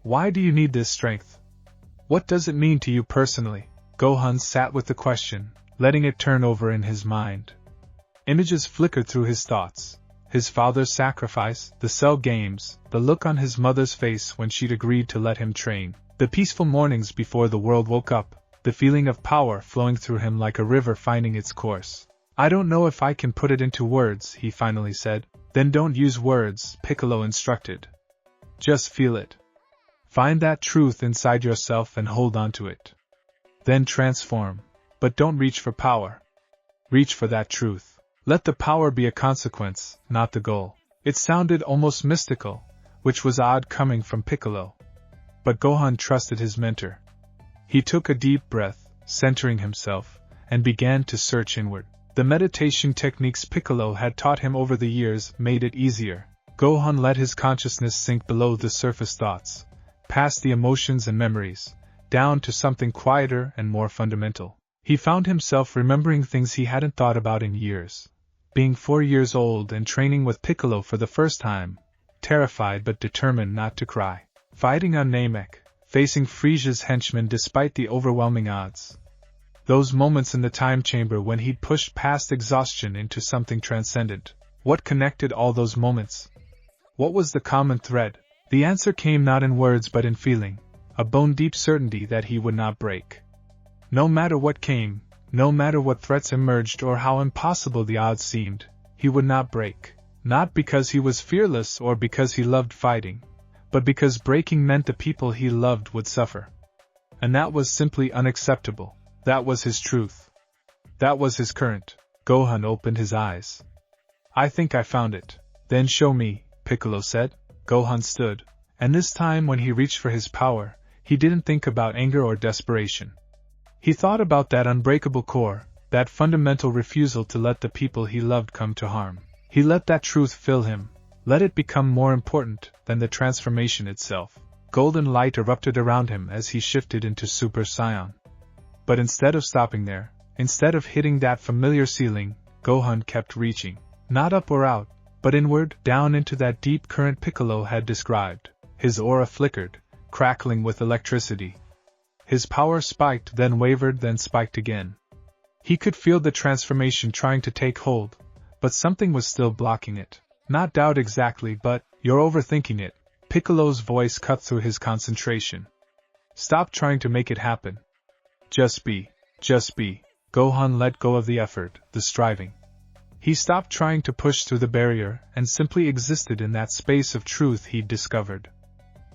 Why do you need this strength? What does it mean to you personally? Gohan sat with the question, letting it turn over in his mind. Images flickered through his thoughts. His father's sacrifice, the Cell games, the look on his mother's face when she'd agreed to let him train, the peaceful mornings before the world woke up, the feeling of power flowing through him like a river finding its course. I don't know if I can put it into words, he finally said. Then don't use words, Piccolo instructed. Just feel it. Find that truth inside yourself and hold on to it. Then transform. But don't reach for power. Reach for that truth. Let the power be a consequence, not the goal. It sounded almost mystical, which was odd coming from Piccolo. But Gohan trusted his mentor. He took a deep breath, centering himself, and began to search inward. The meditation techniques Piccolo had taught him over the years made it easier. Gohan let his consciousness sink below the surface thoughts, past the emotions and memories, down to something quieter and more fundamental. He found himself remembering things he hadn't thought about in years. Being 4 years old and training with Piccolo for the first time, terrified but determined not to cry. Fighting on Namek, facing Frieza's henchmen despite the overwhelming odds. Those moments in the time chamber when he'd pushed past exhaustion into something transcendent. What connected all those moments? What was the common thread? The answer came not in words but in feeling, a bone-deep certainty that he would not break. No matter what came, no matter what threats emerged or how impossible the odds seemed, he would not break. Not because he was fearless or because he loved fighting, but because breaking meant the people he loved would suffer. And that was simply unacceptable. That was his truth. That was his current. Gohan opened his eyes. I think I found it. Then show me, Piccolo said. Gohan stood, and this time when he reached for his power, he didn't think about anger or desperation. He thought about that unbreakable core, that fundamental refusal to let the people he loved come to harm. He let that truth fill him, let it become more important than the transformation itself. Golden light erupted around him as he shifted into Super Saiyan. But instead of stopping there, instead of hitting that familiar ceiling, Gohan kept reaching. Not up or out, but inward, down into that deep current Piccolo had described. His aura flickered, crackling with electricity. His power spiked, then wavered, then spiked again. He could feel the transformation trying to take hold, but something was still blocking it. Not doubt exactly, but, you're overthinking it. Piccolo's voice cut through his concentration. Stop trying to make it happen. Just be. Just be. Gohan let go of the effort, the striving. He stopped trying to push through the barrier and simply existed in that space of truth he'd discovered.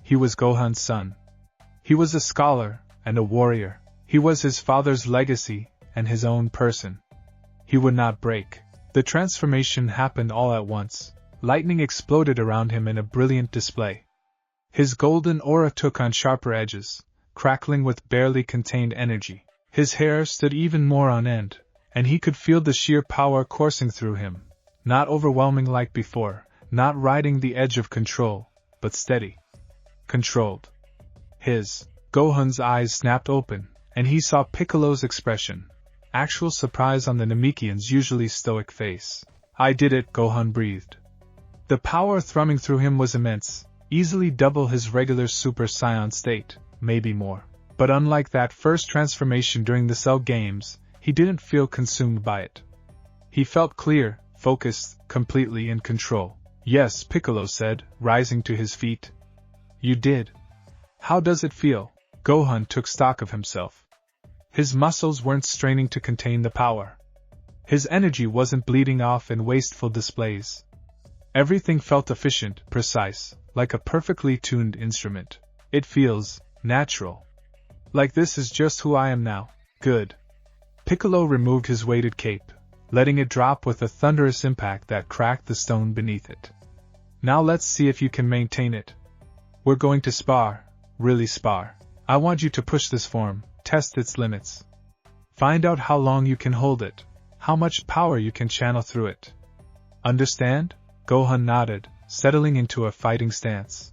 He was Gohan's son. He was a scholar and a warrior. He was his father's legacy and his own person. He would not break. The transformation happened all at once. Lightning exploded around him in a brilliant display. His golden aura took on sharper edges, crackling with barely contained energy. His hair stood even more on end, and he could feel the sheer power coursing through him, not overwhelming like before, not riding the edge of control, but steady. Controlled. Gohan's eyes snapped open, and he saw Piccolo's expression, actual surprise on the Namekian's usually stoic face. I did it, Gohan breathed. The power thrumming through him was immense, easily double his regular Super Saiyan state, maybe more. But unlike that first transformation during the Cell games, he didn't feel consumed by it. He felt clear, focused, completely in control. Yes, Piccolo said, rising to his feet. You did. How does it feel? Gohan took stock of himself. His muscles weren't straining to contain the power. His energy wasn't bleeding off in wasteful displays. Everything felt efficient, precise, like a perfectly tuned instrument. It feels natural. Like this is just who I am now. Good. Piccolo removed his weighted cape, letting it drop with a thunderous impact that cracked the stone beneath it. Now let's see if you can maintain it. We're going to spar, really spar. I want you to push this form, test its limits. Find out how long you can hold it, how much power you can channel through it. Understand? Gohan nodded, settling into a fighting stance.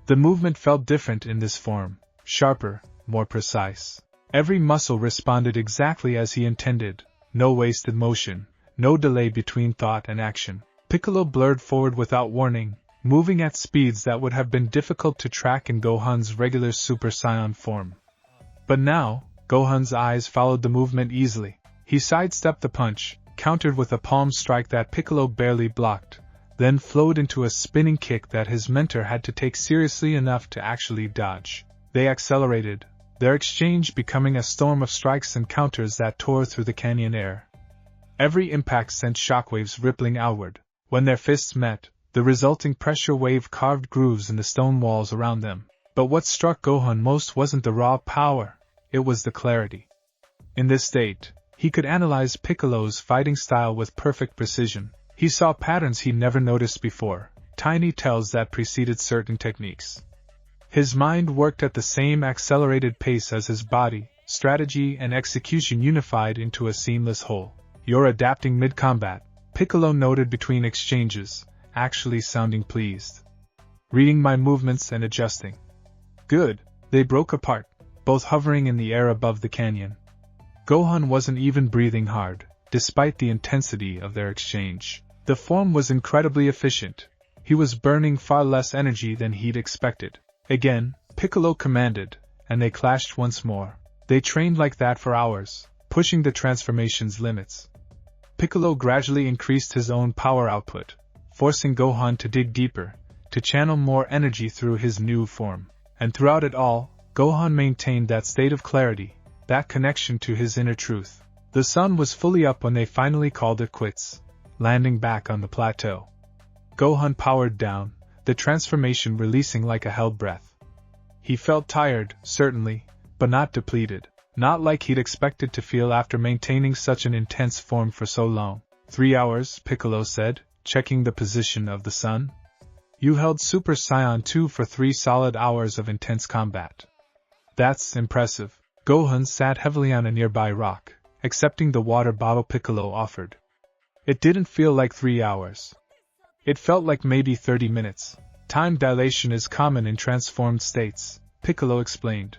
The movement felt different in this form, sharper, more precise. Every muscle responded exactly as he intended, no wasted motion, no delay between thought and action. Piccolo blurred forward without warning, moving at speeds that would have been difficult to track in Gohan's regular Super Saiyan form. But now, Gohan's eyes followed the movement easily. He sidestepped the punch, countered with a palm strike that Piccolo barely blocked, then flowed into a spinning kick that his mentor had to take seriously enough to actually dodge. They accelerated, their exchange becoming a storm of strikes and counters that tore through the canyon air. Every impact sent shockwaves rippling outward. When their fists met, the resulting pressure wave carved grooves in the stone walls around them. But what struck Gohan most wasn't the raw power, it was the clarity. In this state, he could analyze Piccolo's fighting style with perfect precision. He saw patterns he'd never noticed before, tiny tells that preceded certain techniques. His mind worked at the same accelerated pace as his body, strategy and execution unified into a seamless whole. "You're adapting mid-combat," Piccolo noted between exchanges, actually sounding pleased. "Reading my movements and adjusting." "Good." They broke apart, both hovering in the air above the canyon. Gohan wasn't even breathing hard, despite the intensity of their exchange. The form was incredibly efficient. He was burning far less energy than he'd expected. Again, Piccolo commanded, and they clashed once more. They trained like that for hours, pushing the transformation's limits. Piccolo gradually increased his own power output, forcing Gohan to dig deeper, to channel more energy through his new form. And throughout it all, Gohan maintained that state of clarity, that connection to his inner truth. The sun was fully up when they finally called it quits, landing back on the plateau. Gohan powered down, the transformation releasing like a held breath. He felt tired, certainly, but not depleted. Not like he'd expected to feel after maintaining such an intense form for so long. 3 hours, Piccolo said, checking the position of the sun. "You held Super Saiyan 2 for 3 solid hours of intense combat." "That's impressive." Gohan sat heavily on a nearby rock, accepting the water bottle Piccolo offered. "It didn't feel like 3 hours. It felt like maybe 30 minutes. Time dilation is common in transformed states," Piccolo explained.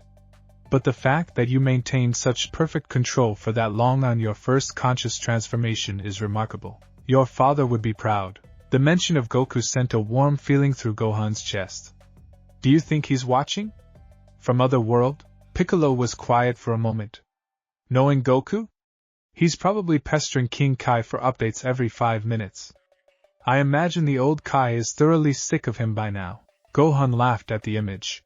"But the fact that you maintained such perfect control for that long on your first conscious transformation is remarkable. Your father would be proud." The mention of Goku sent a warm feeling through Gohan's chest. "Do you think he's watching? From other world?" Piccolo was quiet for a moment. "Knowing Goku? He's probably pestering King Kai for updates every 5 minutes. I imagine the old Kai is thoroughly sick of him by now." Gohan laughed at the image.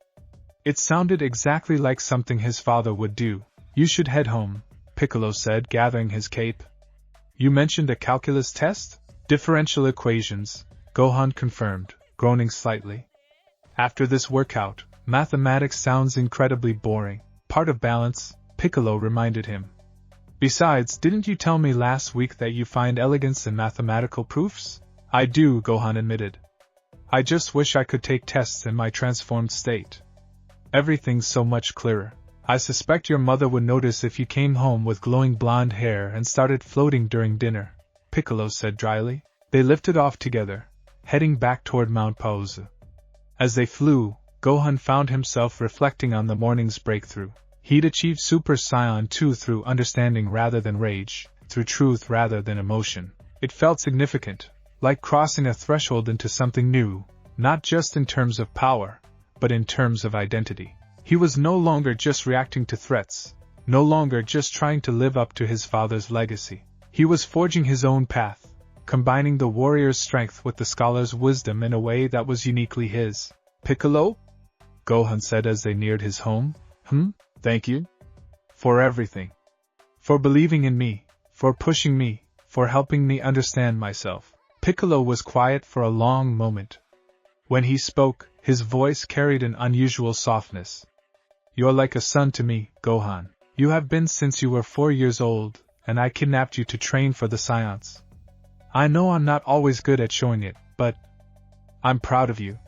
It sounded exactly like something his father would do. "You should head home," Piccolo said, gathering his cape. "You mentioned a calculus test?" "Differential equations," Gohan confirmed, groaning slightly. "After this workout, mathematics sounds incredibly boring." "Part of balance," Piccolo reminded him. "Besides, didn't you tell me last week that you find elegance in mathematical proofs?" "I do," Gohan admitted. "I just wish I could take tests in my transformed state. Everything's so much clearer." "I suspect your mother would notice if you came home with glowing blonde hair and started floating during dinner," Piccolo said dryly. They lifted off together, heading back toward Mount Pause. As they flew, Gohan found himself reflecting on the morning's breakthrough. He'd achieved Super Saiyan 2 through understanding rather than rage, through truth rather than emotion. It felt significant, like crossing a threshold into something new, not just in terms of power, but in terms of identity. He was no longer just reacting to threats, no longer just trying to live up to his father's legacy. He was forging his own path, combining the warrior's strength with the scholar's wisdom in a way that was uniquely his. "Piccolo?" Gohan said as they neared his home. Thank you. For everything. For believing in me, for pushing me, for helping me understand myself." Piccolo was quiet for a long moment. When he spoke, his voice carried an unusual softness. "You're like a son to me, Gohan. You have been since you were 4 years old, and I kidnapped you to train for the Saiyans. I know I'm not always good at showing it, but I'm proud of you.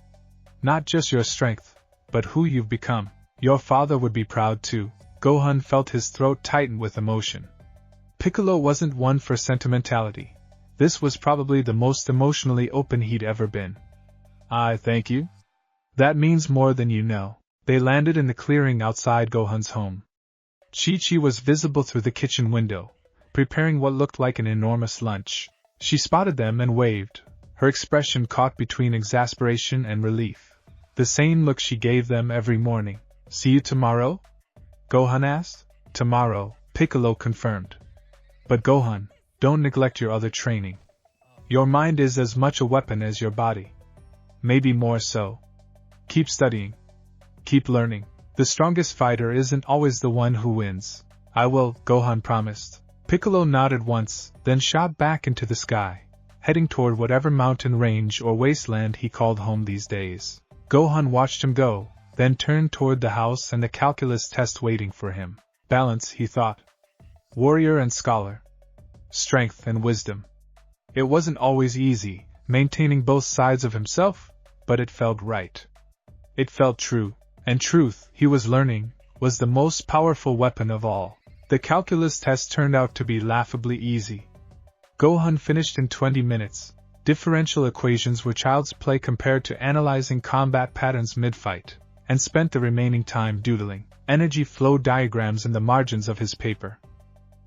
Not just your strength, but who you've become. Your father would be proud too." Gohan felt his throat tighten with emotion. Piccolo wasn't one for sentimentality. This was probably the most emotionally open he'd ever been. "I thank you. That means more than you know." They landed in the clearing outside Gohan's home. Chi-Chi was visible through the kitchen window, preparing what looked like an enormous lunch. She spotted them and waved, her expression caught between exasperation and relief. The same look she gave them every morning. "See you tomorrow?" Gohan asked. Tomorrow, Piccolo confirmed. But Gohan, don't neglect your other training. Your mind is as much a weapon as your body. Maybe more so. Keep studying. Keep learning. The strongest fighter isn't always the one who wins. I will, Gohan promised. Piccolo nodded once, then shot back into the sky, heading toward whatever mountain range or wasteland he called home these days. Gohan watched him go, then turned toward the house and the calculus test waiting for him. Balance, he thought. Warrior and scholar. Strength and wisdom. It wasn't always easy, maintaining both sides of himself, but it felt right. It felt true, and truth, he was learning, was the most powerful weapon of all. The calculus test turned out to be laughably easy. Gohan finished in 20 minutes. Differential equations were child's play compared to analyzing combat patterns mid-fight, and spent the remaining time doodling energy flow diagrams in the margins of his paper.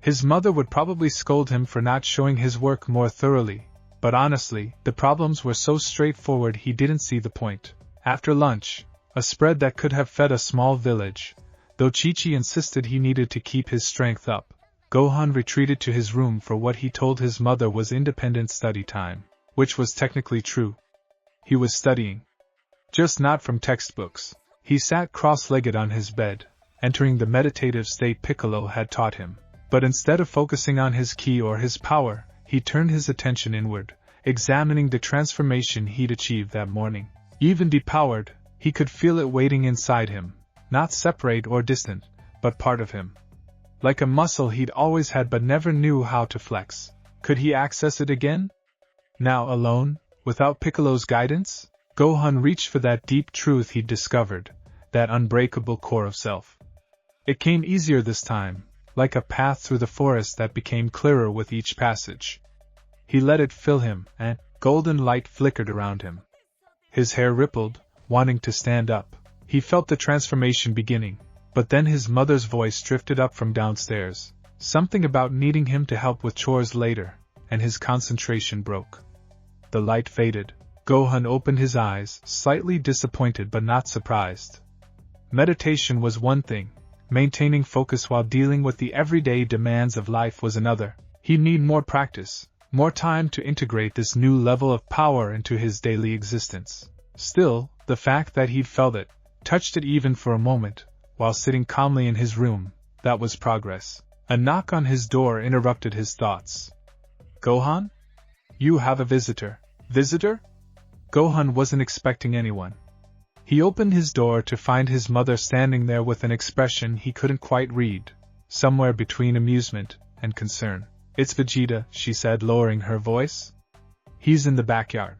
His mother would probably scold him for not showing his work more thoroughly, but honestly, the problems were so straightforward he didn't see the point. After lunch, a spread that could have fed a small village, though Chi-Chi insisted he needed to keep his strength up, Gohan retreated to his room for what he told his mother was independent study time, which was technically true. He was studying. Just not from textbooks. He sat cross-legged on his bed, entering the meditative state Piccolo had taught him. But instead of focusing on his ki or his power, he turned his attention inward, examining the transformation he'd achieved that morning. Even depowered, he could feel it waiting inside him, not separate or distant, but part of him. Like a muscle he'd always had but never knew how to flex. Could he access it again? Now alone, without Piccolo's guidance? Gohan reached for that deep truth he'd discovered, that unbreakable core of self. It came easier this time, like a path through the forest that became clearer with each passage. He let it fill him, and golden light flickered around him. His hair rippled, wanting to stand up. He felt the transformation beginning, but then his mother's voice drifted up from downstairs, something about needing him to help with chores later, and his concentration broke. The light faded. Gohan opened his eyes, slightly disappointed but not surprised. Meditation was one thing, maintaining focus while dealing with the everyday demands of life was another. He'd need more practice, more time to integrate this new level of power into his daily existence. Still, the fact that he'd felt it, touched it even for a moment, while sitting calmly in his room, that was progress. A knock on his door interrupted his thoughts. Gohan? You have a visitor. Visitor? Gohan wasn't expecting anyone. He opened his door to find his mother standing there with an expression he couldn't quite read, somewhere between amusement and concern. It's Vegeta, she said, lowering her voice. He's in the backyard.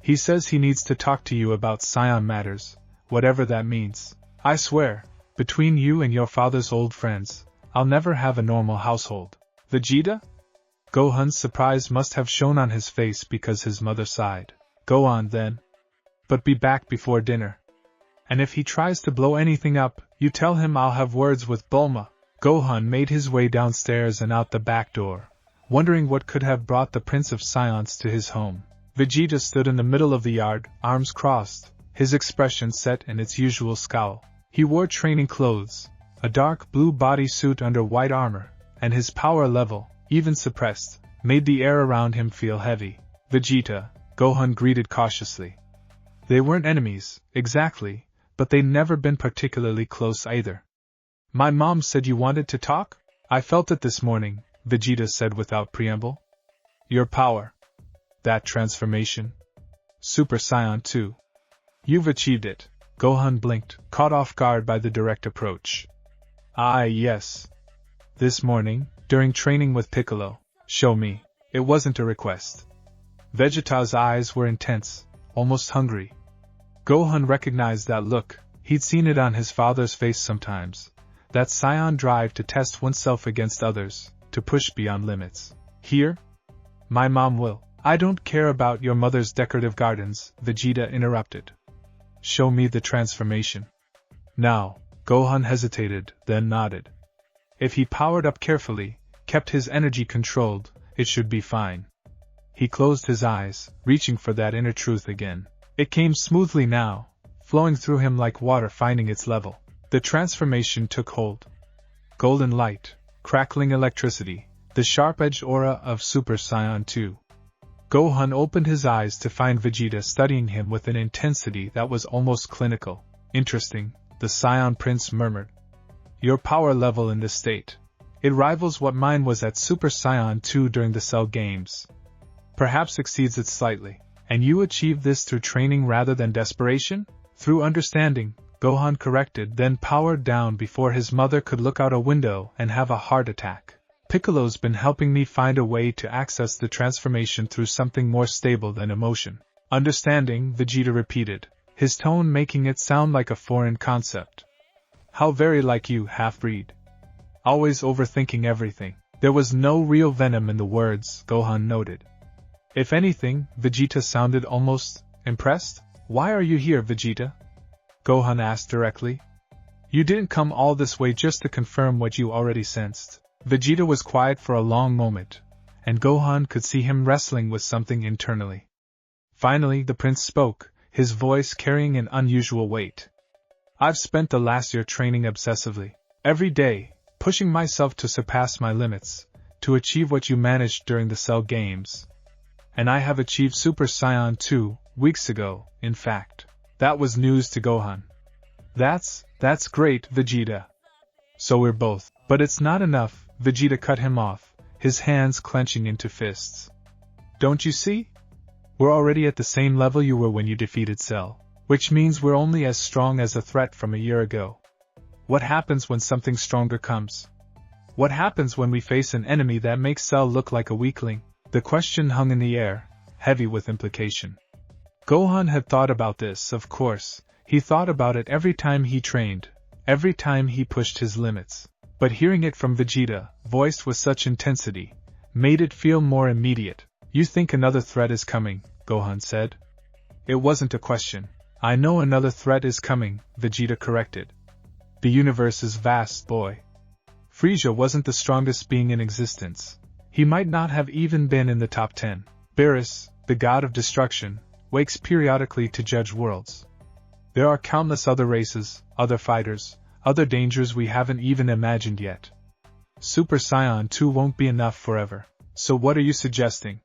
He says he needs to talk to you about Saiyan matters, whatever that means. I swear, between you and your father's old friends, I'll never have a normal household. Vegeta? Gohan's surprise must have shown on his face because his mother sighed. Go on then. But be back before dinner. And if he tries to blow anything up, you tell him I'll have words with Bulma. Gohan made his way downstairs and out the back door, wondering what could have brought the Prince of Saiyans to his home. Vegeta stood in the middle of the yard, arms crossed, his expression set in its usual scowl. He wore training clothes, a dark blue bodysuit under white armor, and his power level, even suppressed, made the air around him feel heavy. Vegeta, Gohan greeted cautiously. They weren't enemies, exactly, but they'd never been particularly close either. My mom said you wanted to talk? I felt it this morning, Vegeta said without preamble. Your power. That transformation. Super Saiyan 2. You've achieved it. Gohan blinked, caught off guard by the direct approach. Ah, yes. This morning, during training with Piccolo. Show me. It wasn't a request. Vegeta's eyes were intense, almost hungry. Gohan recognized that look. He'd seen it on his father's face sometimes. That Saiyan drive to test oneself against others, to push beyond limits. Here? My mom will. I don't care about your mother's decorative gardens, Vegeta interrupted. Show me the transformation. Now, Gohan hesitated, then nodded. If he powered up carefully, kept his energy controlled, it should be fine. He closed his eyes, reaching for that inner truth again. It came smoothly now, flowing through him like water finding its level. The transformation took hold. Golden light, crackling electricity, the sharp-edged aura of Super Saiyan 2. Gohan opened his eyes to find Vegeta studying him with an intensity that was almost clinical. Interesting, the Saiyan Prince murmured. Your power level in this state. It rivals what mine was at Super Saiyan 2 during the Cell games. Perhaps exceeds it slightly. And you achieved this through training rather than desperation? Through understanding, Gohan corrected, then powered down before his mother could look out a window and have a heart attack. Piccolo's been helping me find a way to access the transformation through something more stable than emotion. Understanding, Vegeta repeated, his tone making it sound like a foreign concept. How very like you, half-breed. Always overthinking everything. There was no real venom in the words, Gohan noted. If anything, Vegeta sounded almost impressed. Why are you here, Vegeta? Gohan asked directly. You didn't come all this way just to confirm what you already sensed. Vegeta was quiet for a long moment, and Gohan could see him wrestling with something internally. Finally, the prince spoke, his voice carrying an unusual weight. I've spent the last year training obsessively, every day, pushing myself to surpass my limits, to achieve what you managed during the Cell games. And I have achieved Super Saiyan 2, weeks ago, in fact. That was news to Gohan. That's great, Vegeta. So we're both. But it's not enough, Vegeta cut him off, his hands clenching into fists. Don't you see? We're already at the same level you were when you defeated Cell, which means we're only as strong as a threat from a year ago. What happens when something stronger comes? What happens when we face an enemy that makes Cell look like a weakling? The question hung in the air, heavy with implication. Gohan had thought about this, of course. He thought about it every time he trained, every time he pushed his limits. But hearing it from Vegeta, voiced with such intensity, made it feel more immediate. You think another threat is coming, Gohan said. It wasn't a question. I know another threat is coming, Vegeta corrected. The universe is vast, boy. Frieza wasn't the strongest being in existence. He might not have even been in the top 10. Beerus, the god of destruction, wakes periodically to judge worlds. There are countless other races, other fighters, other dangers we haven't even imagined yet. Super Saiyan 2 won't be enough forever. So what are you suggesting?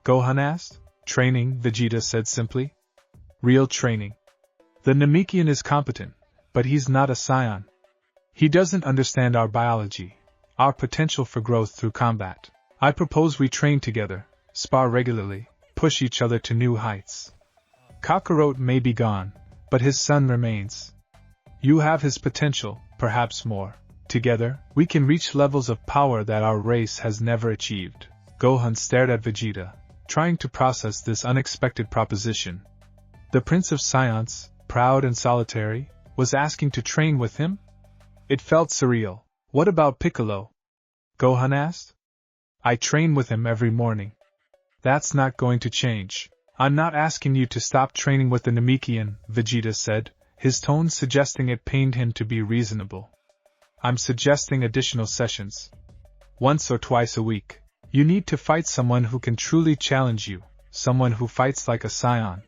Gohan asked. Training, Vegeta said simply. Real training. The Namekian is competent, but he's not a Saiyan. He doesn't understand our biology, our potential for growth through combat. I propose we train together, spar regularly, push each other to new heights. Kakarot may be gone, but his son remains. You have his potential, perhaps more. Together, we can reach levels of power that our race has never achieved. Gohan stared at Vegeta, trying to process this unexpected proposition. The Prince of Science, proud and solitary, was asking to train with him? It felt surreal. What about Piccolo? Gohan asked. I train with him every morning. That's not going to change. I'm not asking you to stop training with the Namekian, Vegeta said, his tone suggesting it pained him to be reasonable. I'm suggesting additional sessions. Once or twice a week. You need to fight someone who can truly challenge you, someone who fights like a Saiyan.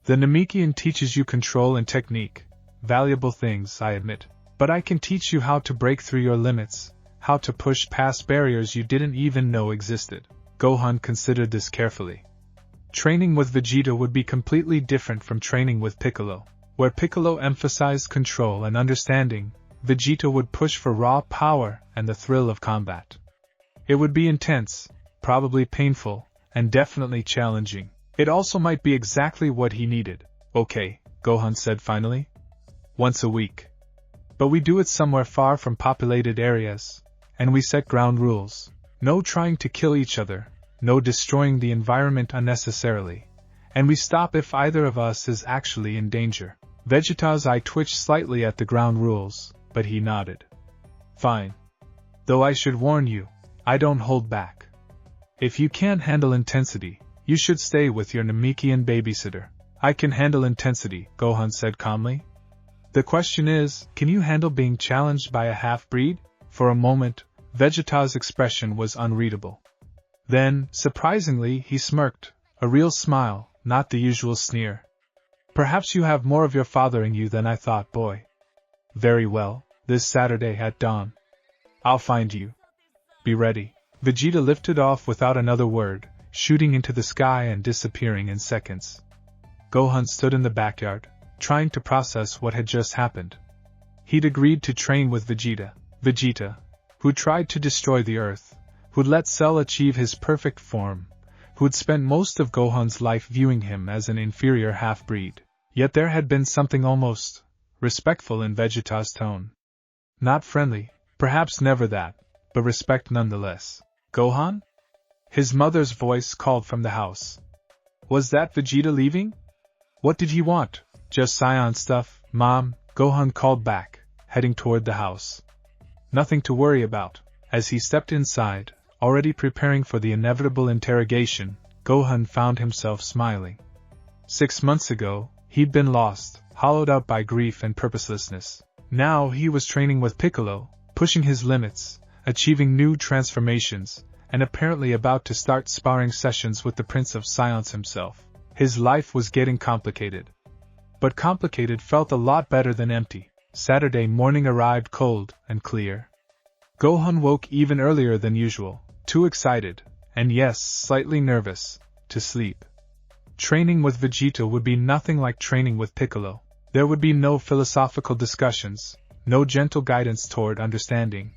The Namekian teaches you control and technique, valuable things, I admit, but I can teach you how to break through your limits, how to push past barriers you didn't even know existed. Gohan considered this carefully. Training with Vegeta would be completely different from training with Piccolo. Where Piccolo emphasized control and understanding, Vegeta would push for raw power and the thrill of combat. It would be intense, probably painful, and definitely challenging. It also might be exactly what he needed. Okay, Gohan said finally. Once a week. But we do it somewhere far from populated areas, and we set ground rules. No trying to kill each other, no destroying the environment unnecessarily, and we stop if either of us is actually in danger. Vegeta's eye twitched slightly at the ground rules, but he nodded. Fine. Though I should warn you, I don't hold back. If you can't handle intensity, you should stay with your Namekian babysitter. I can handle intensity, Gohan said calmly. The question is, can you handle being challenged by a half-breed? For a moment, Vegeta's expression was unreadable. Then, surprisingly, he smirked, a real smile, not the usual sneer. Perhaps you have more of your father in you than I thought, boy. Very well, this Saturday at dawn. I'll find you. Be ready. Vegeta lifted off without another word, shooting into the sky and disappearing in seconds. Gohan stood in the backyard, trying to process what had just happened. He'd agreed to train with Vegeta, who'd tried to destroy the Earth, who'd let Cell achieve his perfect form, who'd spent most of Gohan's life viewing him as an inferior half-breed. Yet there had been something almost respectful in Vegeta's tone. Not friendly, perhaps never that, but respect nonetheless. Gohan? His mother's voice called from the house. Was that Vegeta leaving? What did he want? Just Saiyan stuff, Mom, Gohan called back, heading toward the house. Nothing to worry about. As he stepped inside, already preparing for the inevitable interrogation, Gohan found himself smiling. 6 months ago, he'd been lost, hollowed out by grief and purposelessness. Now he was training with Piccolo, pushing his limits, achieving new transformations, and apparently about to start sparring sessions with the Prince of Science himself. His life was getting complicated. But complicated felt a lot better than empty. Saturday morning arrived cold and clear. Gohan woke even earlier than usual, too excited, and yes, slightly nervous, to sleep. Training with Vegeta would be nothing like training with Piccolo. There would be no philosophical discussions, no gentle guidance toward understanding.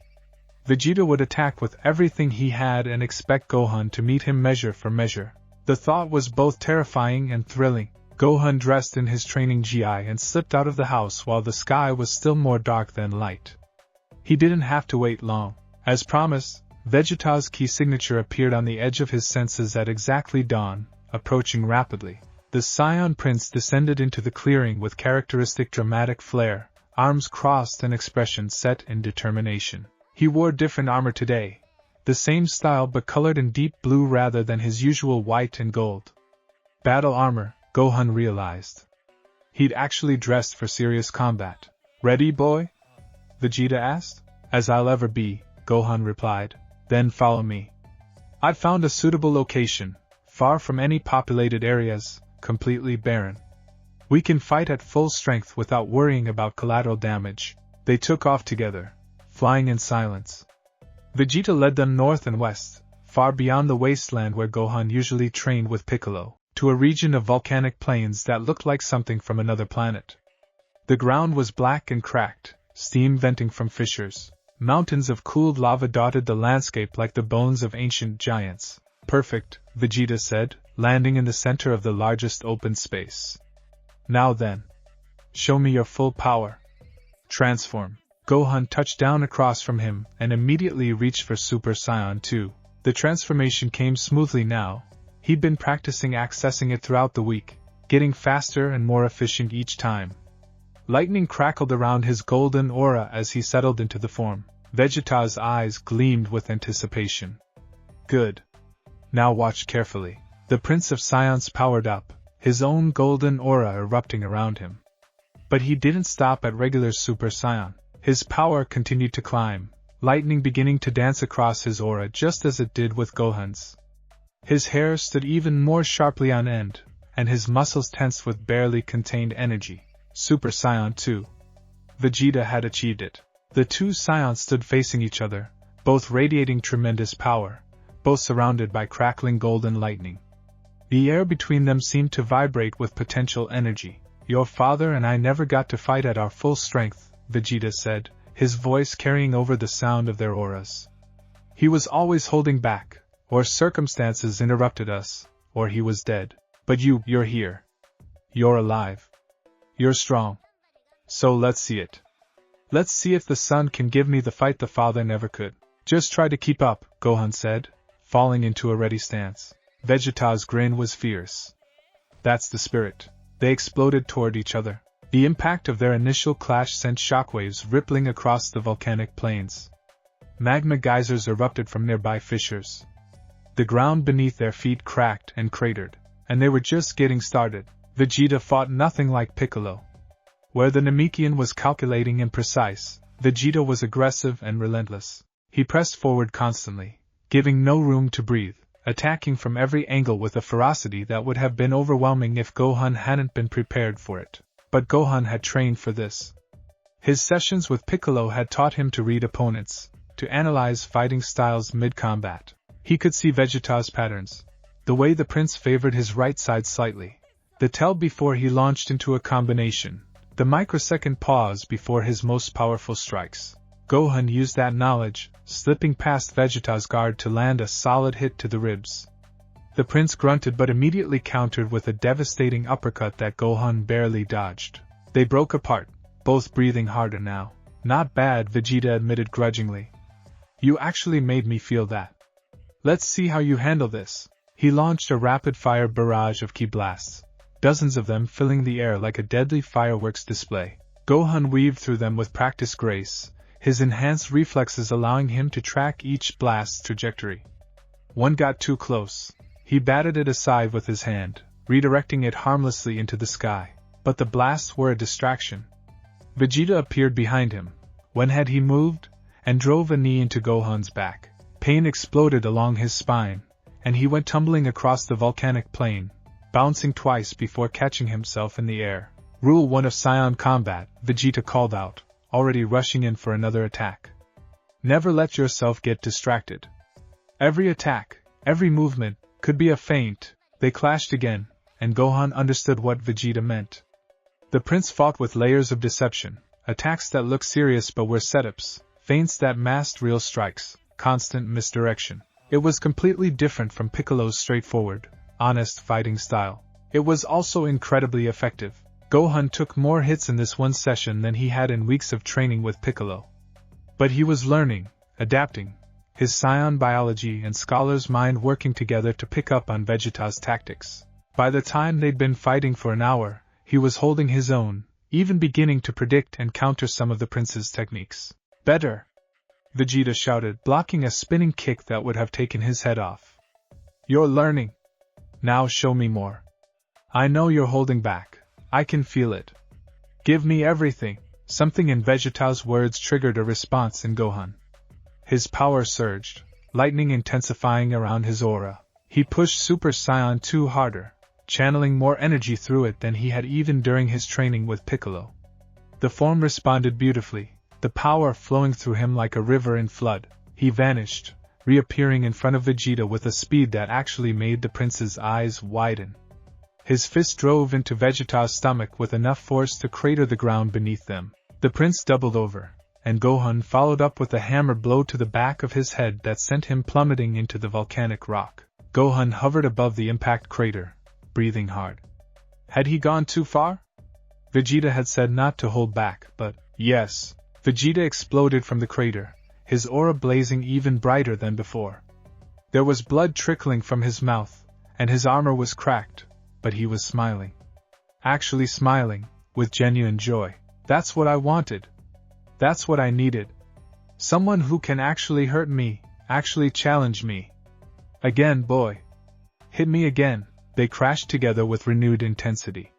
Vegeta would attack with everything he had and expect Gohan to meet him measure for measure. The thought was both terrifying and thrilling. Gohan dressed in his training gi and slipped out of the house while the sky was still more dark than light. He didn't have to wait long. As promised, Vegeta's key signature appeared on the edge of his senses at exactly dawn, approaching rapidly. The Saiyan Prince descended into the clearing with characteristic dramatic flair, arms crossed and expression set in determination. He wore different armor today, the same style but colored in deep blue rather than his usual white and gold. Battle armor, Gohan realized. He'd actually dressed for serious combat. Ready, boy? Vegeta asked. As I'll ever be, Gohan replied. Then follow me. I'd found a suitable location, far from any populated areas, completely barren. We can fight at full strength without worrying about collateral damage. They took off together, flying in silence. Vegeta led them north and west, far beyond the wasteland where Gohan usually trained with Piccolo, to a region of volcanic plains that looked like something from another planet. The ground was black and cracked, steam venting from fissures. Mountains of cooled lava dotted the landscape like the bones of ancient giants. Perfect, Vegeta said, landing in the center of the largest open space. Now then. Show me your full power. Transform. Gohan touched down across from him and immediately reached for Super Saiyan 2. The transformation came smoothly now. He'd been practicing accessing it throughout the week, getting faster and more efficient each time. Lightning crackled around his golden aura as he settled into the form. Vegeta's eyes gleamed with anticipation. Good. Now watch carefully. The Prince of Science powered up, his own golden aura erupting around him. But he didn't stop at regular Super Saiyan. His power continued to climb, lightning beginning to dance across his aura just as it did with Gohan's. His hair stood even more sharply on end, and his muscles tensed with barely contained energy. Super Saiyan 2. Vegeta had achieved it. The two Saiyans stood facing each other, both radiating tremendous power, both surrounded by crackling golden lightning. The air between them seemed to vibrate with potential energy. Your father and I never got to fight at our full strength, Vegeta said, his voice carrying over the sound of their auras. He was always holding back, or circumstances interrupted us, or he was dead. But you're here. You're alive. You're strong. So let's see it. Let's see if the son can give me the fight the father never could. Just try to keep up, Gohan said, falling into a ready stance. Vegeta's grin was fierce. That's the spirit. They exploded toward each other. The impact of their initial clash sent shockwaves rippling across the volcanic plains. Magma geysers erupted from nearby fissures. The ground beneath their feet cracked and cratered, and they were just getting started. Vegeta fought nothing like Piccolo. Where the Namekian was calculating and precise, Vegeta was aggressive and relentless. He pressed forward constantly, giving no room to breathe, attacking from every angle with a ferocity that would have been overwhelming if Gohan hadn't been prepared for it. But Gohan had trained for this. His sessions with Piccolo had taught him to read opponents, to analyze fighting styles mid-combat. He could see Vegeta's patterns, the way the prince favored his right side slightly, the tell before he launched into a combination, the microsecond pause before his most powerful strikes. Gohan used that knowledge, slipping past Vegeta's guard to land a solid hit to the ribs. The prince grunted but immediately countered with a devastating uppercut that Gohan barely dodged. They broke apart, both breathing harder now. Not bad, Vegeta admitted grudgingly. You actually made me feel that. Let's see how you handle this. He launched a rapid-fire barrage of ki blasts, dozens of them filling the air like a deadly fireworks display. Gohan weaved through them with practiced grace, his enhanced reflexes allowing him to track each blast's trajectory. One got too close. He batted it aside with his hand, redirecting it harmlessly into the sky. But the blasts were a distraction. Vegeta appeared behind him. When had he moved? And drove a knee into Gohan's back. Pain exploded along his spine, and he went tumbling across the volcanic plain, bouncing twice before catching himself in the air. Rule 1 of Saiyan combat, Vegeta called out, already rushing in for another attack. Never let yourself get distracted. Every attack, every movement, could be a feint. They clashed again, and Gohan understood what Vegeta meant. The prince fought with layers of deception, attacks that looked serious but were setups, feints that masked real strikes, constant misdirection. It was completely different from Piccolo's straightforward, honest fighting style. It was also incredibly effective. Gohan took more hits in this one session than he had in weeks of training with Piccolo. But he was learning, adapting, his Saiyan biology and scholar's mind working together to pick up on Vegeta's tactics. By the time they'd been fighting for an hour, he was holding his own, even beginning to predict and counter some of the prince's techniques. Better! Vegeta shouted, blocking a spinning kick that would have taken his head off. You're learning. Now show me more. I know you're holding back. I can feel it. Give me everything. Something in Vegeta's words triggered a response in Gohan. His power surged, lightning intensifying around his aura. He pushed Super Saiyan 2 harder, channeling more energy through it than he had even during his training with Piccolo. The form responded beautifully, the power flowing through him like a river in flood. He vanished, reappearing in front of Vegeta with a speed that actually made the prince's eyes widen. His fist drove into Vegeta's stomach with enough force to crater the ground beneath them. The prince doubled over, and Gohan followed up with a hammer blow to the back of his head that sent him plummeting into the volcanic rock. Gohan hovered above the impact crater, breathing hard. Had he gone too far? Vegeta had said not to hold back, but, yes. Vegeta exploded from the crater, his aura blazing even brighter than before. There was blood trickling from his mouth, and his armor was cracked, but he was smiling. Actually smiling, with genuine joy. That's what I wanted. That's what I needed. Someone who can actually hurt me, actually challenge me. Again, boy. Hit me again. They crashed together with renewed intensity.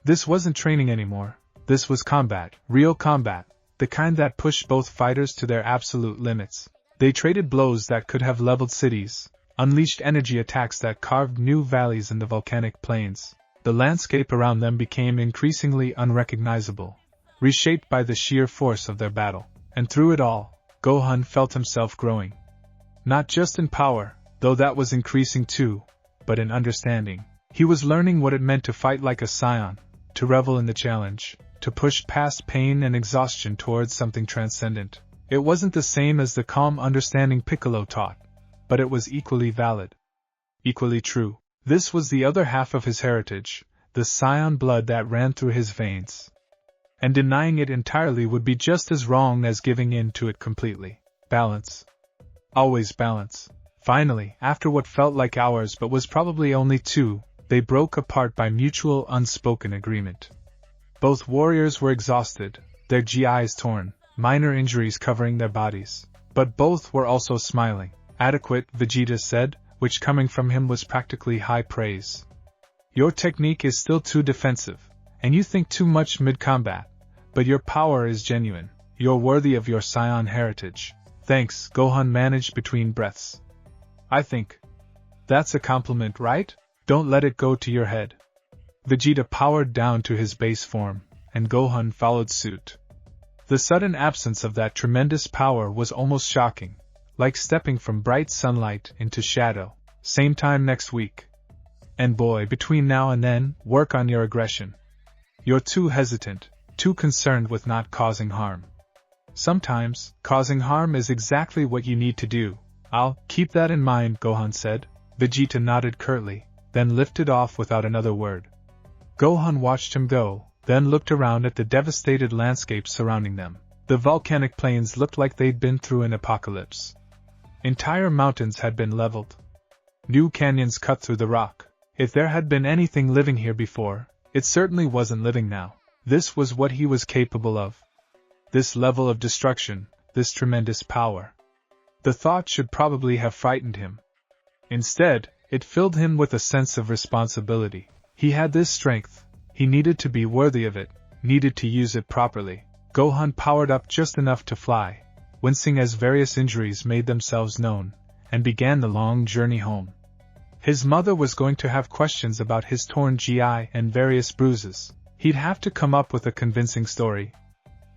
This wasn't training anymore. This was combat, real combat, the kind that pushed both fighters to their absolute limits. They traded blows that could have leveled cities, unleashed energy attacks that carved new valleys in the volcanic plains. The landscape around them became increasingly unrecognizable, reshaped by the sheer force of their battle. And through it all, Gohan felt himself growing. Not just in power, though that was increasing too, but in understanding. He was learning what it meant to fight like a Saiyan, to revel in the challenge, to push past pain and exhaustion towards something transcendent. It wasn't the same as the calm understanding Piccolo taught, but it was equally valid. Equally true. This was the other half of his heritage, the Saiyan blood that ran through his veins. And denying it entirely would be just as wrong as giving in to it completely. Balance. Always balance. Finally, after what felt like hours but was probably only 2, they broke apart by mutual unspoken agreement. Both warriors were exhausted, their GIs torn, minor injuries covering their bodies. But both were also smiling. Adequate, Vegeta said, which coming from him was practically high praise. Your technique is still too defensive, and you think too much mid-combat, but your power is genuine. You're worthy of your Saiyan heritage. Thanks, Gohan managed between breaths. I think. That's a compliment, right? Don't let it go to your head. Vegeta powered down to his base form, and Gohan followed suit. The sudden absence of that tremendous power was almost shocking, like stepping from bright sunlight into shadow. Same time next week. And boy, between now and then, work on your aggression. You're too hesitant, too concerned with not causing harm. Sometimes, causing harm is exactly what you need to do. I'll keep that in mind, Gohan said. Vegeta nodded curtly, then lifted off without another word. Gohan watched him go, then looked around at the devastated landscape surrounding them. The volcanic plains looked like they'd been through an apocalypse. Entire mountains had been leveled. New canyons cut through the rock. If there had been anything living here before, it certainly wasn't living now. This was what he was capable of. This level of destruction, this tremendous power. The thought should probably have frightened him. Instead, it filled him with a sense of responsibility. He had this strength. He needed to be worthy of it, needed to use it properly. Gohan powered up just enough to fly, wincing as various injuries made themselves known, and began the long journey home. His mother was going to have questions about his torn GI and various bruises. He'd have to come up with a convincing story.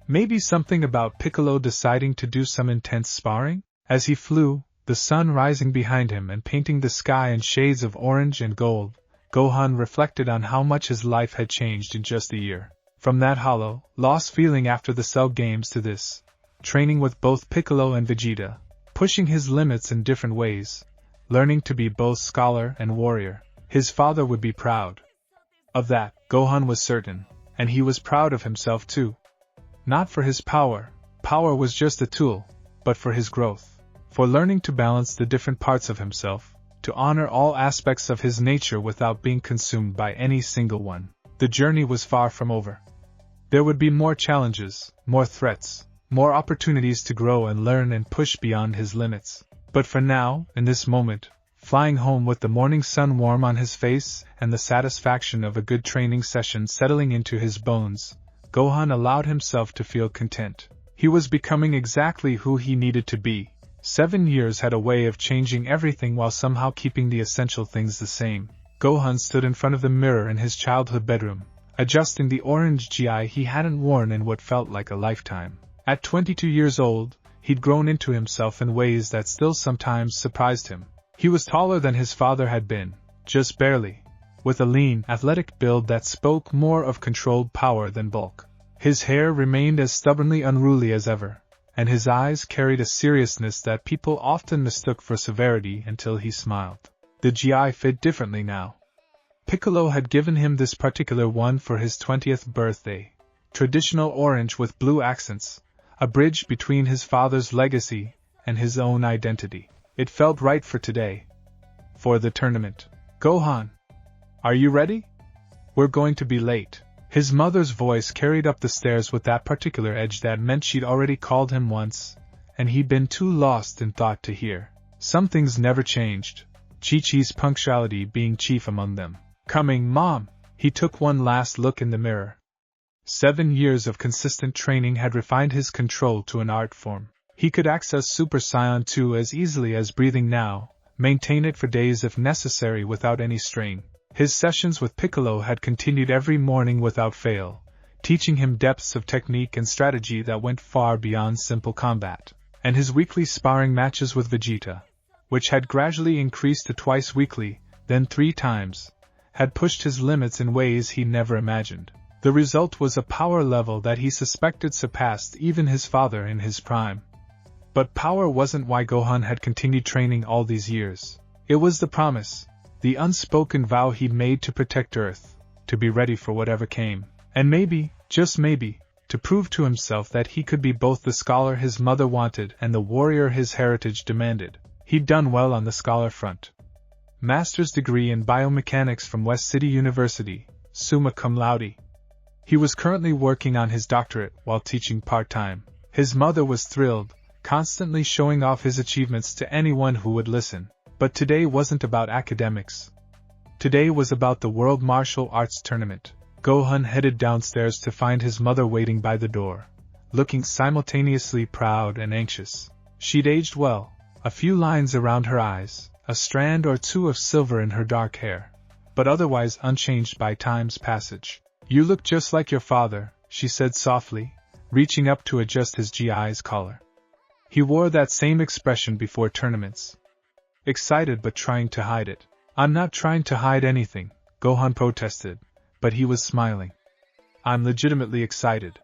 Maybe something about Piccolo deciding to do some intense sparring? As he flew, the sun rising behind him and painting the sky in shades of orange and gold, Gohan reflected on how much his life had changed in just a year. From that hollow, lost feeling after the Cell Games to this, training with both Piccolo and Vegeta, pushing his limits in different ways, learning to be both scholar and warrior. His father would be proud. Of that, Gohan was certain, and he was proud of himself too. Not for his power was just a tool, but for his growth, for learning to balance the different parts of himself, to honor all aspects of his nature without being consumed by any single one. The journey was far from over. There would be more challenges, more threats, more opportunities to grow and learn and push beyond his limits. But for now, in this moment, flying home with the morning sun warm on his face and the satisfaction of a good training session settling into his bones, Gohan allowed himself to feel content. He was becoming exactly who he needed to be. 7 years had a way of changing everything while somehow keeping the essential things the same. Gohan stood in front of the mirror in his childhood bedroom, adjusting the orange GI he hadn't worn in what felt like a lifetime. At 22 years old, he'd grown into himself in ways that still sometimes surprised him. He was taller than his father had been, just barely, with a lean, athletic build that spoke more of controlled power than bulk. His hair remained as stubbornly unruly as ever, and his eyes carried a seriousness that people often mistook for severity until he smiled. The GI fit differently now. Piccolo had given him this particular one for his 20th birthday, traditional orange with blue accents, a bridge between his father's legacy and his own identity. It felt right for today. For the tournament. Gohan, are you ready? We're going to be late. His mother's voice carried up the stairs with that particular edge that meant she'd already called him once, and he'd been too lost in thought to hear. Some things never changed, Chi-Chi's punctuality being chief among them. Coming, Mom! He took one last look in the mirror. 7 years of consistent training had refined his control to an art form. He could access Super Saiyan 2 as easily as breathing now, maintain it for days if necessary without any strain. His sessions with Piccolo had continued every morning without fail, teaching him depths of technique and strategy that went far beyond simple combat. And his weekly sparring matches with Vegeta, which had gradually increased to twice weekly, then 3 times, had pushed his limits in ways he never imagined. The result was a power level that he suspected surpassed even his father in his prime. But power wasn't why Gohan had continued training all these years. It was the promise, the unspoken vow he'd made to protect Earth, to be ready for whatever came, and maybe, just maybe, to prove to himself that he could be both the scholar his mother wanted and the warrior his heritage demanded. He'd done well on the scholar front. Master's degree in biomechanics from West City University, summa cum laude. He was currently working on his doctorate while teaching part-time. His mother was thrilled, constantly showing off his achievements to anyone who would listen. But today wasn't about academics. Today was about the World Martial Arts Tournament. Gohan headed downstairs to find his mother waiting by the door, looking simultaneously proud and anxious. She'd aged well, a few lines around her eyes, a strand or two of silver in her dark hair, but otherwise unchanged by time's passage. You look just like your father, she said softly, reaching up to adjust his GI's collar. He wore that same expression before tournaments. Excited but trying to hide it. I'm not trying to hide anything, Gohan protested, but he was smiling. I'm legitimately excited.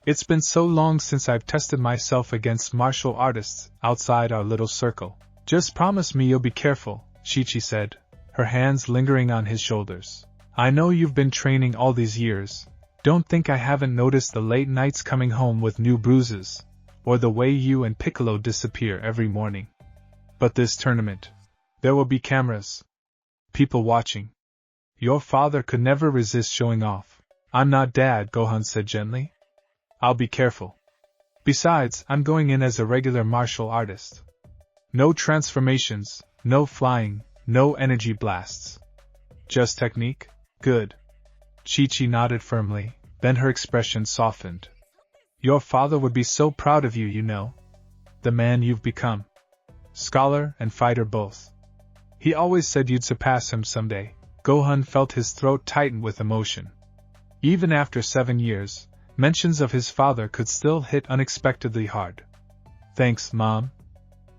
It's been so long since I've tested myself against martial artists outside our little circle. Just promise me you'll be careful, Chi-Chi said, her hands lingering on his shoulders. I know you've been training all these years. Don't think I haven't noticed the late nights coming home with new bruises, or the way you and Piccolo disappear every morning. But this tournament, there will be cameras. People watching. Your father could never resist showing off. I'm not Dad, Gohan said gently. I'll be careful. Besides, I'm going in as a regular martial artist. No transformations, no flying, no energy blasts. Just technique? Good. Chi-Chi nodded firmly, then her expression softened. Your father would be so proud of you, you know. The man you've become. Scholar and fighter both. He always said you'd surpass him someday. Gohan felt his throat tighten with emotion. Even after 7 years, mentions of his father could still hit unexpectedly hard. Thanks, Mom.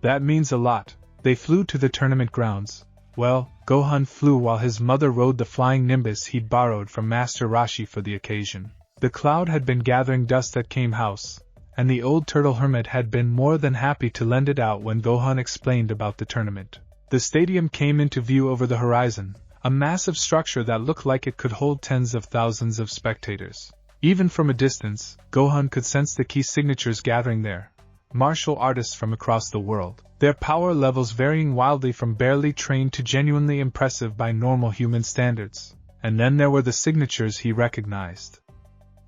That means a lot. They flew to the tournament grounds. Well, Gohan flew while his mother rode the flying Nimbus he'd borrowed from Master Roshi for the occasion. The cloud had been gathering dust at Kame House, and the old turtle hermit had been more than happy to lend it out when Gohan explained about the tournament. The stadium came into view over the horizon, a massive structure that looked like it could hold tens of thousands of spectators. Even from a distance, Gohan could sense the key signatures gathering there. Martial artists from across the world, their power levels varying wildly from barely trained to genuinely impressive by normal human standards. And then there were the signatures he recognized.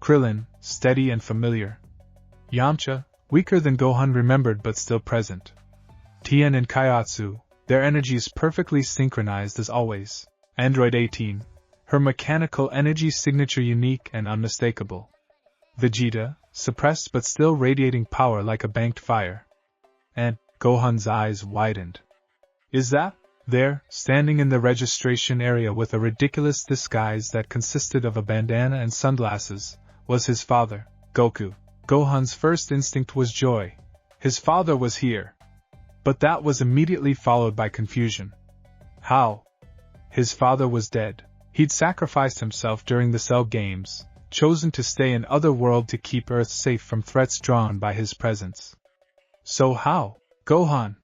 Krillin, steady and familiar. Yamcha, weaker than Gohan remembered but still present. Tien and Kaiatsu, their energies perfectly synchronized as always. Android 18, her mechanical energy signature unique and unmistakable. Vegeta, suppressed but still radiating power like a banked fire. And Gohan's eyes widened. Is that, there, standing in the registration area with a ridiculous disguise that consisted of a bandana and sunglasses, was his father, Goku. Gohan's first instinct was joy. His father was here. But that was immediately followed by confusion. How? His father was dead. He'd sacrificed himself during the Cell Games, chosen to stay in Otherworld to keep Earth safe from threats drawn by his presence. So how? Gohan!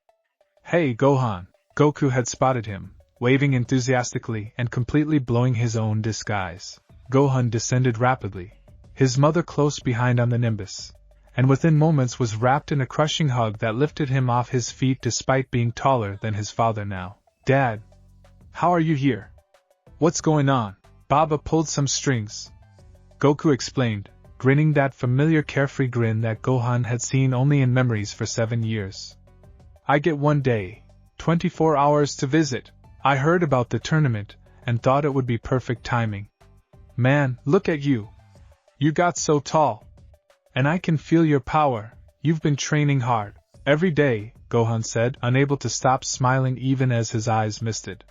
Hey, Gohan! Goku had spotted him, waving enthusiastically and completely blowing his own disguise. Gohan descended rapidly, his mother close behind on the Nimbus, and within moments was wrapped in a crushing hug that lifted him off his feet despite being taller than his father now. Dad! How are you here? What's going on? Baba pulled some strings. Goku explained, grinning that familiar carefree grin that Gohan had seen only in memories for 7 years. I get 1 day, 24 hours to visit. I heard about the tournament, and thought it would be perfect timing. Man, look at you. You got so tall. And I can feel your power. You've been training hard. Every day, Gohan said, unable to stop smiling even as his eyes misted.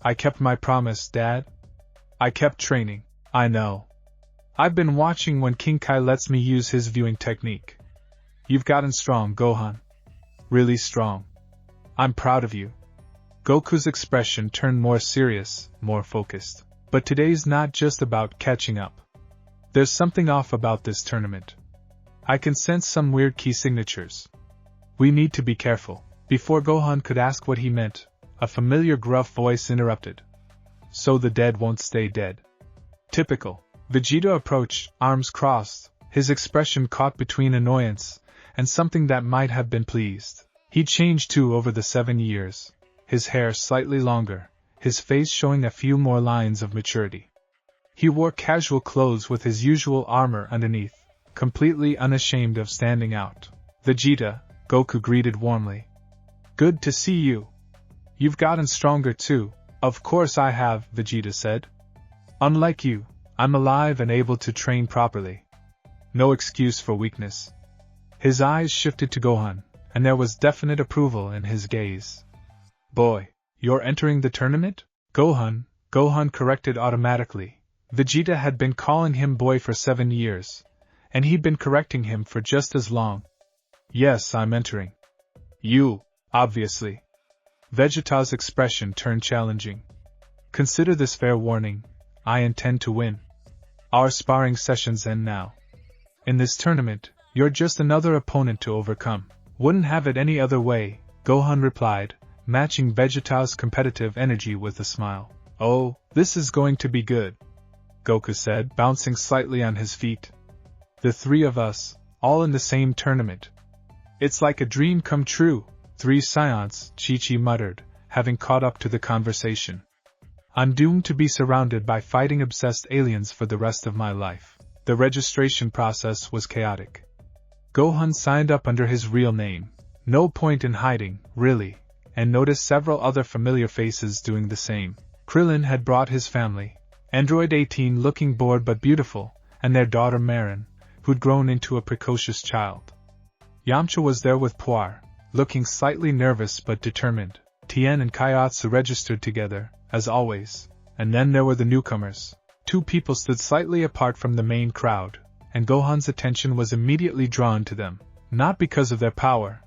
I kept my promise, Dad. I kept training. I know. I've been watching when King Kai lets me use his viewing technique. You've gotten strong, Gohan. Really strong. I'm proud of you. Goku's expression turned more serious, more focused. But today's not just about catching up. There's something off about this tournament. I can sense some weird key signatures. We need to be careful. Before Gohan could ask what he meant, a familiar gruff voice interrupted. So the dead won't stay dead. Typical. Vegeta approached, arms crossed, his expression caught between annoyance and something that might have been pleased. He'd changed too over the 7 years, his hair slightly longer, his face showing a few more lines of maturity. He wore casual clothes with his usual armor underneath, completely unashamed of standing out. Vegeta, Goku greeted warmly. Good to see you. You've gotten stronger too. Of course I have, Vegeta said. Unlike you, I'm alive and able to train properly. No excuse for weakness. His eyes shifted to Gohan, and there was definite approval in his gaze. Boy, you're entering the tournament? Gohan corrected automatically. Vegeta had been calling him boy for 7 years, and he'd been correcting him for just as long. Yes, I'm entering. You, obviously. Vegeta's expression turned challenging. Consider this fair warning. I intend to win. Our sparring sessions end now. In this tournament, you're just another opponent to overcome. Wouldn't have it any other way, Gohan replied, matching Vegeta's competitive energy with a smile. Oh, this is going to be good, Goku said, bouncing slightly on his feet. The three of us, all in the same tournament. It's like a dream come true, 3 Saiyans, Chi-Chi muttered, having caught up to the conversation. I'm doomed to be surrounded by fighting-obsessed aliens for the rest of my life. The registration process was chaotic. Gohan signed up under his real name. No point in hiding, really, and noticed several other familiar faces doing the same. Krillin had brought his family, Android 18 looking bored but beautiful, and their daughter Marin, who'd grown into a precocious child. Yamcha was there with Puar, looking slightly nervous but determined. Tien and Kaiatsu registered together, as always, and then there were the newcomers. 2 people stood slightly apart from the main crowd, and Gohan's attention was immediately drawn to them, not because of their power,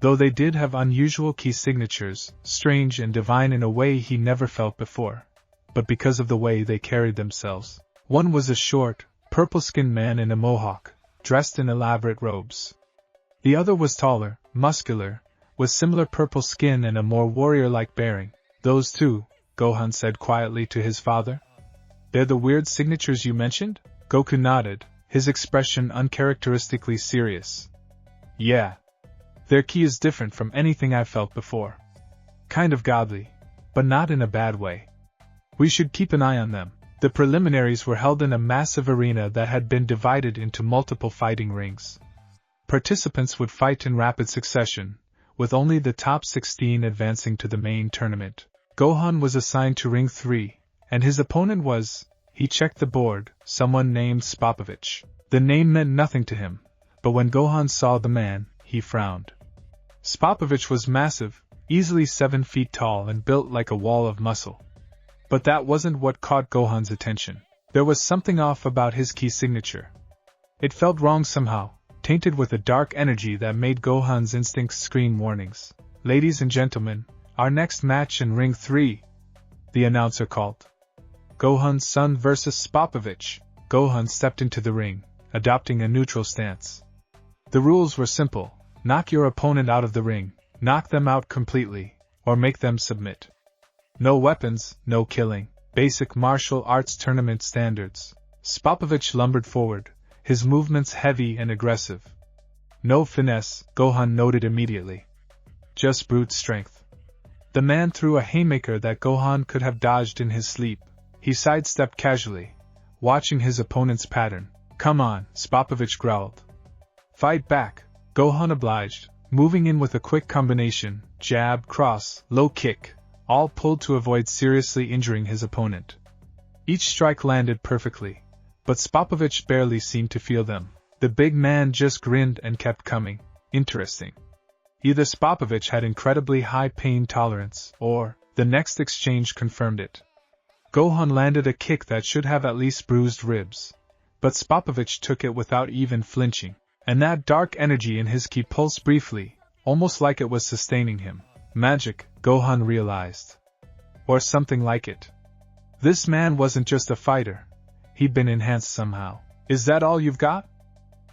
though they did have unusual key signatures, strange and divine in a way he never felt before, but because of the way they carried themselves. One was a short, purple-skinned man in a mohawk, dressed in elaborate robes. The other was taller, muscular, with similar purple skin and a more warrior-like bearing. Those 2, Gohan said quietly to his father. They're the weird signatures you mentioned? Goku nodded, his expression uncharacteristically serious. Yeah. Their key is different from anything I've felt before. Kind of godly, but not in a bad way. We should keep an eye on them. The preliminaries were held in a massive arena that had been divided into multiple fighting rings. Participants would fight in rapid succession, with only the top 16 advancing to the main tournament. Gohan was assigned to Ring 3, and his opponent was, he checked the board, someone named Spopovich. The name meant nothing to him, but when Gohan saw the man, he frowned. Spopovich was massive, easily 7 feet tall and built like a wall of muscle. But that wasn't what caught Gohan's attention. There was something off about his key signature. It felt wrong somehow, tainted with a dark energy that made Gohan's instincts scream warnings. Ladies and gentlemen, our next match in Ring 3, the announcer called. Gohan's son versus Spopovich. Gohan stepped into the ring, adopting a neutral stance. The rules were simple: knock your opponent out of the ring, knock them out completely, or make them submit. No weapons, no killing. Basic martial arts tournament standards. Spopovich lumbered forward, his movements heavy and aggressive. No finesse, Gohan noted immediately. Just brute strength. The man threw a haymaker that Gohan could have dodged in his sleep. He sidestepped casually, watching his opponent's pattern. Come on, Spopovich growled. Fight back, Gohan obliged, moving in with a quick combination, jab, cross, low kick, all pulled to avoid seriously injuring his opponent. Each strike landed perfectly, but Spopovich barely seemed to feel them. The big man just grinned and kept coming. Interesting. Either Spopovich had incredibly high pain tolerance, or the next exchange confirmed it. Gohan landed a kick that should have at least bruised ribs, but Spopovich took it without even flinching, and that dark energy in his ki pulsed briefly, almost like it was sustaining him. Magic, Gohan realized. Or something like it. This man wasn't just a fighter. He'd been enhanced somehow. Is that all you've got?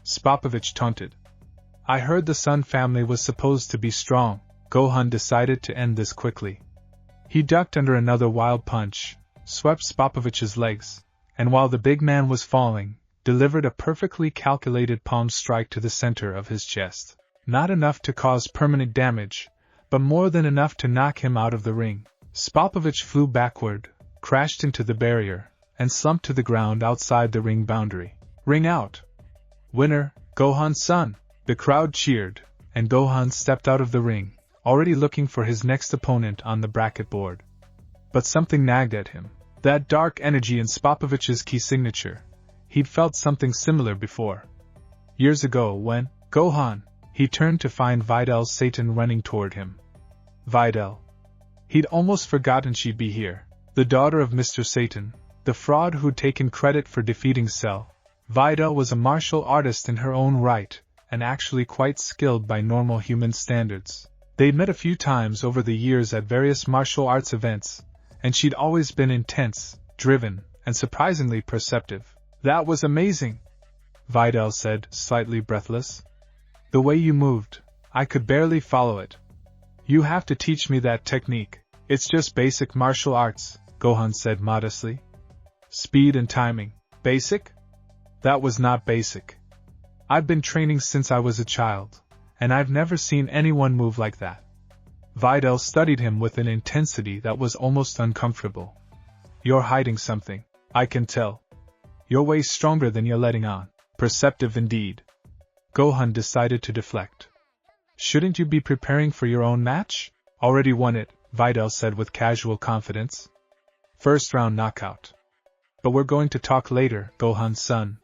Spopovich taunted. I heard the Sun family was supposed to be strong. Gohan decided to end this quickly. He ducked under another wild punch, swept Spopovich's legs, and while the big man was falling, delivered a perfectly calculated palm strike to the center of his chest. Not enough to cause permanent damage, but more than enough to knock him out of the ring. Spopovich flew backward, crashed into the barrier, and slumped to the ground outside the ring boundary. Ring out. Winner, Gohan's son. The crowd cheered, and Gohan stepped out of the ring, already looking for his next opponent on the bracket board. But something nagged at him. That dark energy in Spopovich's key signature. He'd felt something similar before. Years ago when, Gohan, he turned to find Videl Satan running toward him. Videl. He'd almost forgotten she'd be here. The daughter of Mr. Satan, the fraud who'd taken credit for defeating Cell. Vida was a martial artist in her own right, and actually quite skilled by normal human standards. They'd met a few times over the years at various martial arts events, and she'd always been intense, driven, and surprisingly perceptive. "That was amazing," Vidal said, slightly breathless. "The way you moved, I could barely follow it." "You have to teach me that technique. It's just basic martial arts," Gohan said modestly. "Speed and timing. Basic? That was not basic. I've been training since I was a child, and I've never seen anyone move like that." Vidal studied him with an intensity that was almost uncomfortable. "You're hiding something, I can tell. You're way stronger than you're letting on." "Perceptive indeed." Gohan decided to deflect. "Shouldn't you be preparing for your own match?" "Already won it," Vidal said with casual confidence. "First round knockout." "But we're going to talk later, Gohan's son.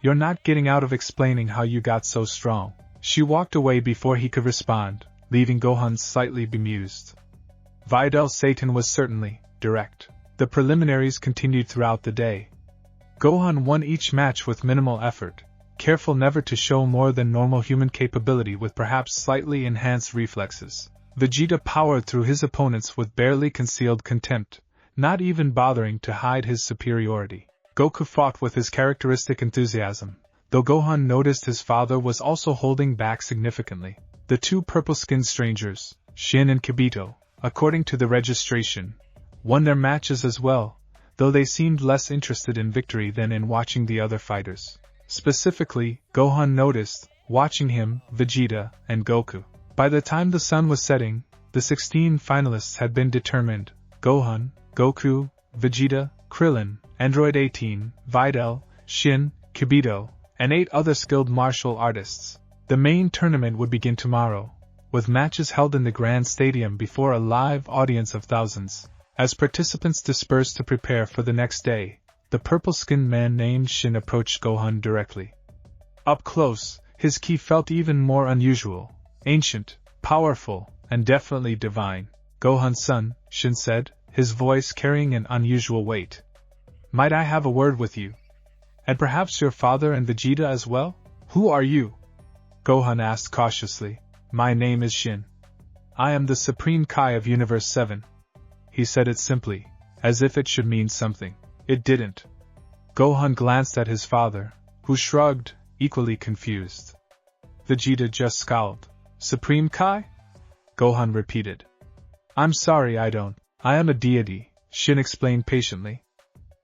You're not getting out of explaining how you got so strong." She walked away before he could respond, leaving Gohan slightly bemused. Vidal Satan was certainly direct. The preliminaries continued throughout the day. Gohan won each match with minimal effort, careful never to show more than normal human capability with perhaps slightly enhanced reflexes. Vegeta powered through his opponents with barely concealed contempt, not even bothering to hide his superiority. Goku fought with his characteristic enthusiasm, though Gohan noticed his father was also holding back significantly. The two purple-skinned strangers, Shin and Kibito, according to the registration, won their matches as well, though they seemed less interested in victory than in watching the other fighters. Specifically, Gohan noticed, watching him, Vegeta, and Goku. By the time the sun was setting, the 16 finalists had been determined: Gohan, Goku, Vegeta, Krillin, Android 18, Vidal, Shin, Kibito, and 8 other skilled martial artists. The main tournament would begin tomorrow, with matches held in the Grand Stadium before a live audience of thousands. As participants dispersed to prepare for the next day, the purple-skinned man named Shin approached Gohan directly. Up close, his ki felt even more unusual, ancient, powerful, and definitely divine. "Gohan's son," Shin said, his voice carrying an unusual weight. "Might I have a word with you? And perhaps your father and Vegeta as well?" "Who are you?" Gohan asked cautiously. "My name is Shin. I am the Supreme Kai of Universe 7. He said it simply, as if it should mean something. It didn't. Gohan glanced at his father, who shrugged, equally confused. Vegeta just scowled. "Supreme Kai?" Gohan repeated. "I'm sorry, I am a deity," Shin explained patiently.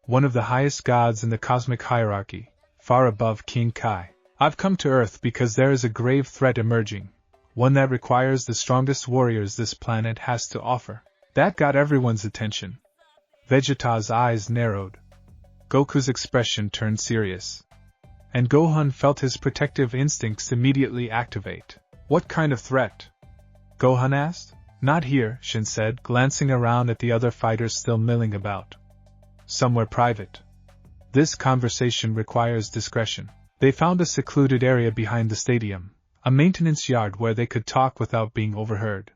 "One of the highest gods in the cosmic hierarchy, far above King Kai. I've come to Earth because there is a grave threat emerging, one that requires the strongest warriors this planet has to offer." That got everyone's attention. Vegeta's eyes narrowed. Goku's expression turned serious. And Gohan felt his protective instincts immediately activate. "What kind of threat?" Gohan asked. "Not here," Shin said, glancing around at the other fighters still milling about. "Somewhere private. This conversation requires discretion." They found a secluded area behind the stadium, a maintenance yard where they could talk without being overheard.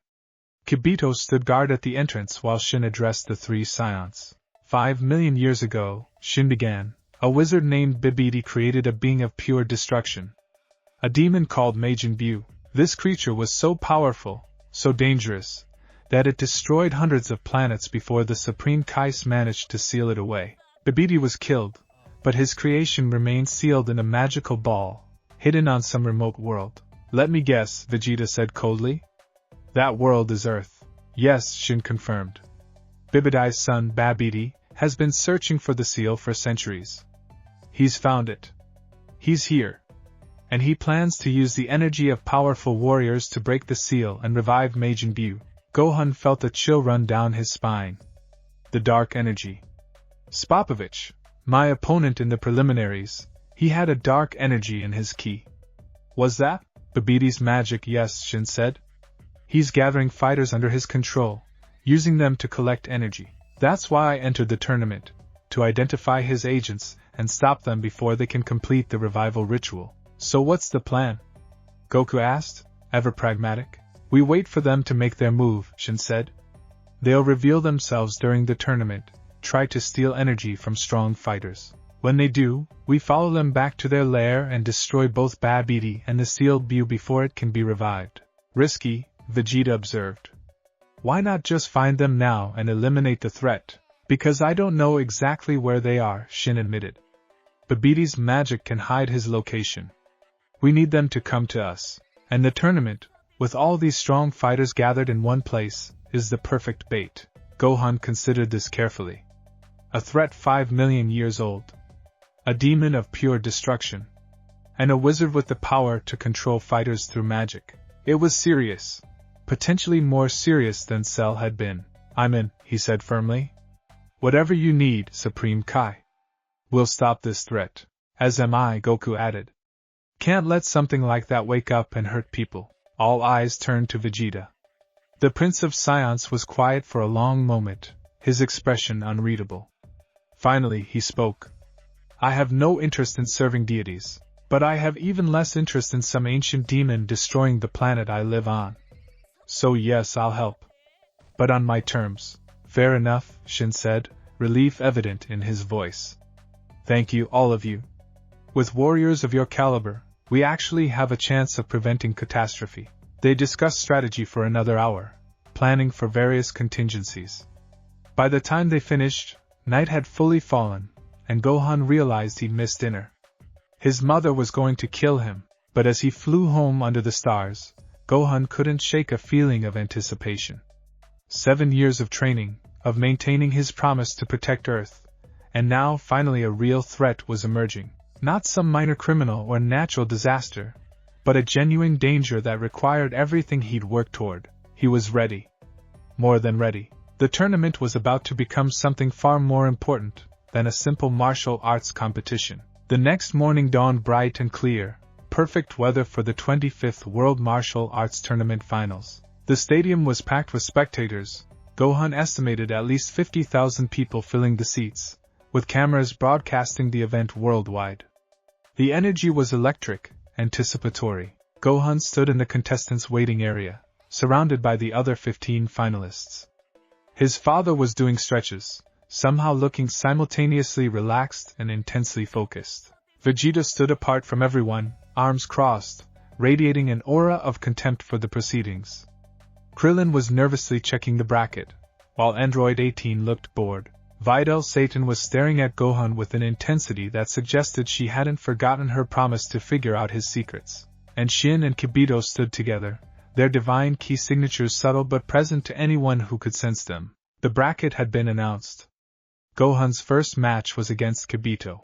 Kibito stood guard at the entrance while Shin addressed the 3 Saiyans. 5 million years ago, Shin began, a wizard named Bibidi created a being of pure destruction. A demon called Majin Buu. This creature was so powerful, so dangerous, that it destroyed hundreds of planets before the Supreme Kais managed to seal it away. Bibidi was killed, but his creation remained sealed in a magical ball, hidden on some remote world. "Let me guess," Vegeta said coldly. "That world is Earth." "Yes," Shin confirmed. "Bibidi's son, Babidi, has been searching for the seal for centuries. He's found it. He's here. And he plans to use the energy of powerful warriors to break the seal and revive Majin Buu." Gohan felt a chill run down his spine. The dark energy. "Spopovich, my opponent in the preliminaries, he had a dark energy in his ki." "Was that Bibidi's magic?" "Yes," Shin said. "He's gathering fighters under his control, using them to collect energy. That's why I entered the tournament, to identify his agents and stop them before they can complete the revival ritual." "So what's the plan?" Goku asked, ever pragmatic. "We wait for them to make their move," Shin said. "They'll reveal themselves during the tournament, try to steal energy from strong fighters. When they do, we follow them back to their lair and destroy both Babidi and the sealed Bu before it can be revived. Risky, Vegeta observed. Why not just find them now and eliminate the threat? Because I don't know exactly where they are, Shin admitted. Babidi's magic can hide his location. We need them to come to us. And the tournament, with all these strong fighters gathered in one place, is the perfect bait. Gohan considered this carefully. A threat 5 million years old. A demon of pure destruction. And a wizard with the power to control fighters through magic. It was serious. Potentially more serious than Cell had been. I'm in, he said firmly. Whatever you need, Supreme Kai. We'll stop this threat. As am I, Goku added. Can't let something like that wake up and hurt people. All eyes turned to Vegeta. The Prince of Science was quiet for a long moment, his expression unreadable. Finally, he spoke. I have no interest in serving deities, but I have even less interest in some ancient demon destroying the planet I live on. So yes, I'll help. But on my terms. Fair enough, Shin said, relief evident in his voice. Thank you, all of you. With warriors of your caliber, we actually have a chance of preventing catastrophe. They discussed strategy for another hour, planning for various contingencies. By the time they finished, night had fully fallen, and Gohan realized he'd missed dinner. His mother was going to kill him, but as he flew home under the stars, Gohan couldn't shake a feeling of anticipation. 7 years of training, of maintaining his promise to protect Earth, and now finally a real threat was emerging. Not some minor criminal or natural disaster, but a genuine danger that required everything he'd worked toward. He was ready. More than ready. The tournament was about to become something far more important than a simple martial arts competition. The next morning dawned bright and clear, perfect weather for the 25th World Martial Arts Tournament Finals. The stadium was packed with spectators. Gohan estimated at least 50,000 people filling the seats, with cameras broadcasting the event worldwide. The energy was electric, anticipatory. Gohan stood in the contestants' waiting area, surrounded by the other 15 finalists. His father was doing stretches, somehow looking simultaneously relaxed and intensely focused. Vegeta stood apart from everyone, arms crossed, radiating an aura of contempt for the proceedings. Krillin was nervously checking the bracket, while Android 18 looked bored. Videl Satan was staring at Gohan with an intensity that suggested she hadn't forgotten her promise to figure out his secrets. And Shin and Kibito stood together, their divine key signatures subtle but present to anyone who could sense them. The bracket had been announced. Gohan's first match was against Kibito.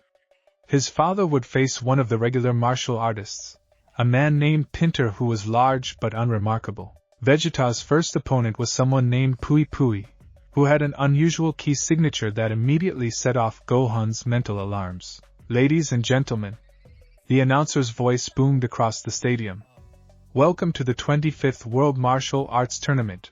His father would face one of the regular martial artists, a man named Pinter who was large but unremarkable. Vegeta's first opponent was someone named Pui Pui, who had an unusual key signature that immediately set off Gohan's mental alarms. Ladies and gentlemen, the announcer's voice boomed across the stadium. Welcome to the 25th World Martial Arts Tournament.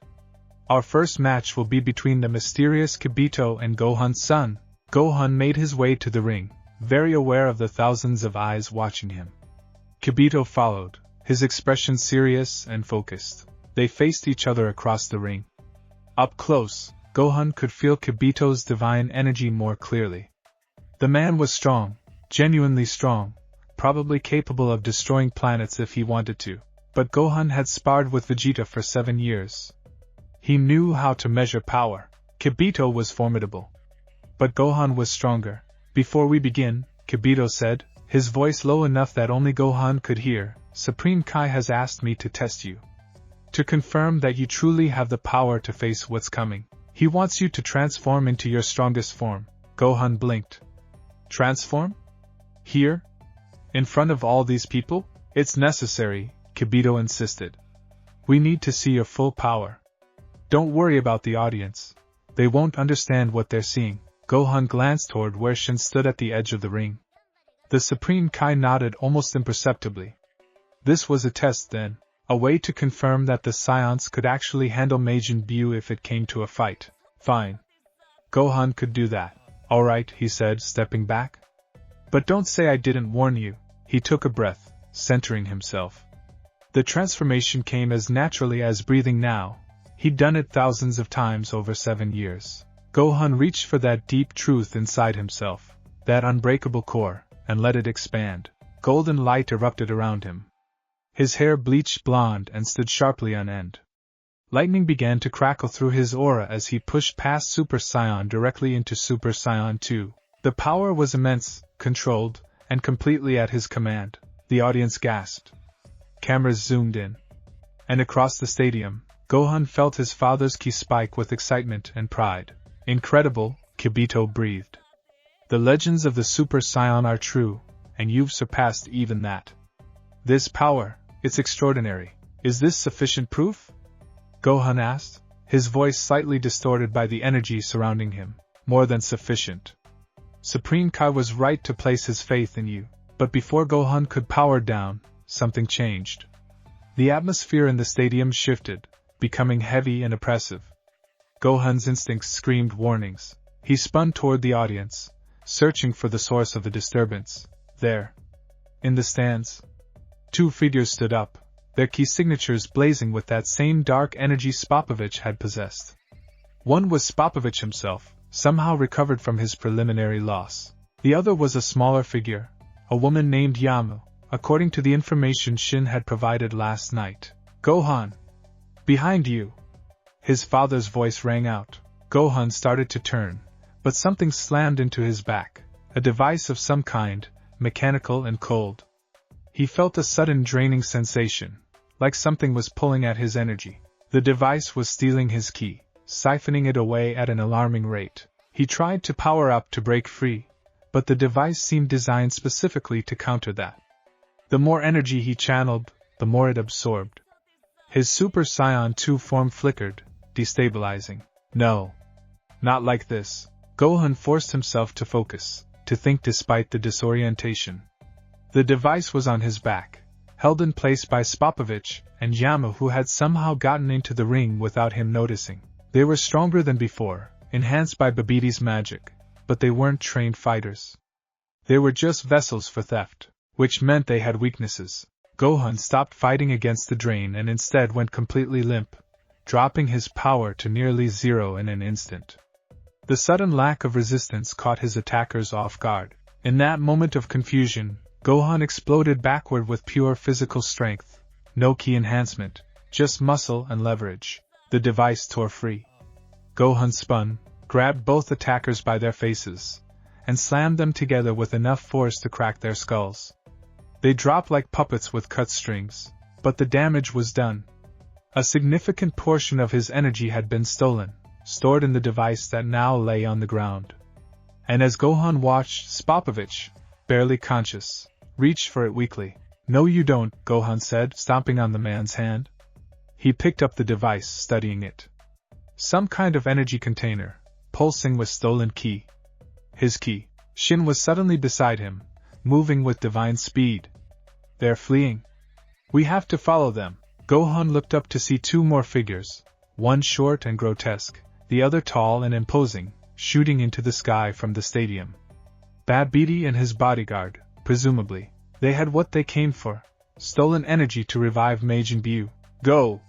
Our first match will be between the mysterious Kibito and Gohan's son. Gohan made his way to the ring, very aware of the thousands of eyes watching him. Kibito followed, his expression serious and focused. They faced each other across the ring. Up close, Gohan could feel Kibito's divine energy more clearly. The man was strong, genuinely strong, probably capable of destroying planets if he wanted to. But Gohan had sparred with Vegeta for 7 years. He knew how to measure power. Kibito was formidable. But Gohan was stronger. Before we begin, Kibito said, his voice low enough that only Gohan could hear, Supreme Kai has asked me to test you. To confirm that you truly have the power to face what's coming. He wants you to transform into your strongest form. Gohan blinked. Transform? Here? In front of all these people? It's necessary, Kibito insisted. We need to see your full power. Don't worry about the audience. They won't understand what they're seeing. Gohan glanced toward where Shin stood at the edge of the ring. The Supreme Kai nodded almost imperceptibly. This was a test then. A way to confirm that the Saiyans could actually handle Majin Buu if it came to a fight. Fine. Gohan could do that. Alright, he said, stepping back. But don't say I didn't warn you. He took a breath, centering himself. The transformation came as naturally as breathing now. He'd done it thousands of times over 7 years. Gohan reached for that deep truth inside himself. that unbreakable core, and let it expand. Golden light erupted around him. His hair bleached blonde and stood sharply on end. Lightning began to crackle through his aura as he pushed past Super Saiyan directly into Super Saiyan 2. The power was immense, controlled, and completely at his command. The audience gasped. Cameras zoomed in. And across the stadium, Gohan felt his father's ki spike with excitement and pride. Incredible, Kibito breathed. The legends of the Super Saiyan are true, and you've surpassed even that. This power, it's extraordinary. Is this sufficient proof? Gohan asked, his voice slightly distorted by the energy surrounding him. More than sufficient. Supreme Kai was right to place his faith in you, but before Gohan could power down, something changed. The atmosphere in the stadium shifted, becoming heavy and oppressive. Gohan's instincts screamed warnings. He spun toward the audience, searching for the source of the disturbance. There, in the stands, two figures stood up, their key signatures blazing with that same dark energy Spopovich had possessed. One was Spopovich himself, somehow recovered from his preliminary loss. The other was a smaller figure, a woman named Yamu, according to the information Shin had provided last night. Gohan! Behind you! His father's voice rang out. Gohan started to turn, but something slammed into his back, a device of some kind, mechanical and cold. He felt a sudden draining sensation, like something was pulling at his energy. The device was stealing his ki, siphoning it away at an alarming rate. He tried to power up to break free, but the device seemed designed specifically to counter that. The more energy he channeled, the more it absorbed. His Super Saiyan 2 form flickered, destabilizing. No. Not like this. Gohan forced himself to focus, to think despite the disorientation. The device was on his back, held in place by Spopovich and Yamu, who had somehow gotten into the ring without him noticing. They were stronger than before, enhanced by Babiti's magic, but they weren't trained fighters. They were just vessels for theft, which meant they had weaknesses. Gohan stopped fighting against the drain and instead went completely limp, dropping his power to nearly zero in an instant. The sudden lack of resistance caught his attackers off guard. In that moment of confusion, Gohan exploded backward with pure physical strength. No ki enhancement, just muscle and leverage. The device tore free. Gohan spun, grabbed both attackers by their faces, and slammed them together with enough force to crack their skulls. They dropped like puppets with cut strings, but the damage was done. A significant portion of his energy had been stolen, stored in the device that now lay on the ground. And as Gohan watched, Spopovich, barely conscious, reached for it weakly. No you don't, Gohan said, stomping on the man's hand. He picked up the device, studying it. Some kind of energy container, pulsing with stolen ki. His ki. Shin was suddenly beside him, moving with divine speed. They're fleeing. We have to follow them. Gohan looked up to see two more figures, one short and grotesque, the other tall and imposing, shooting into the sky from the stadium. Babidi and his bodyguard, presumably. They had what they came for, stolen energy to revive Majin Buu. Go!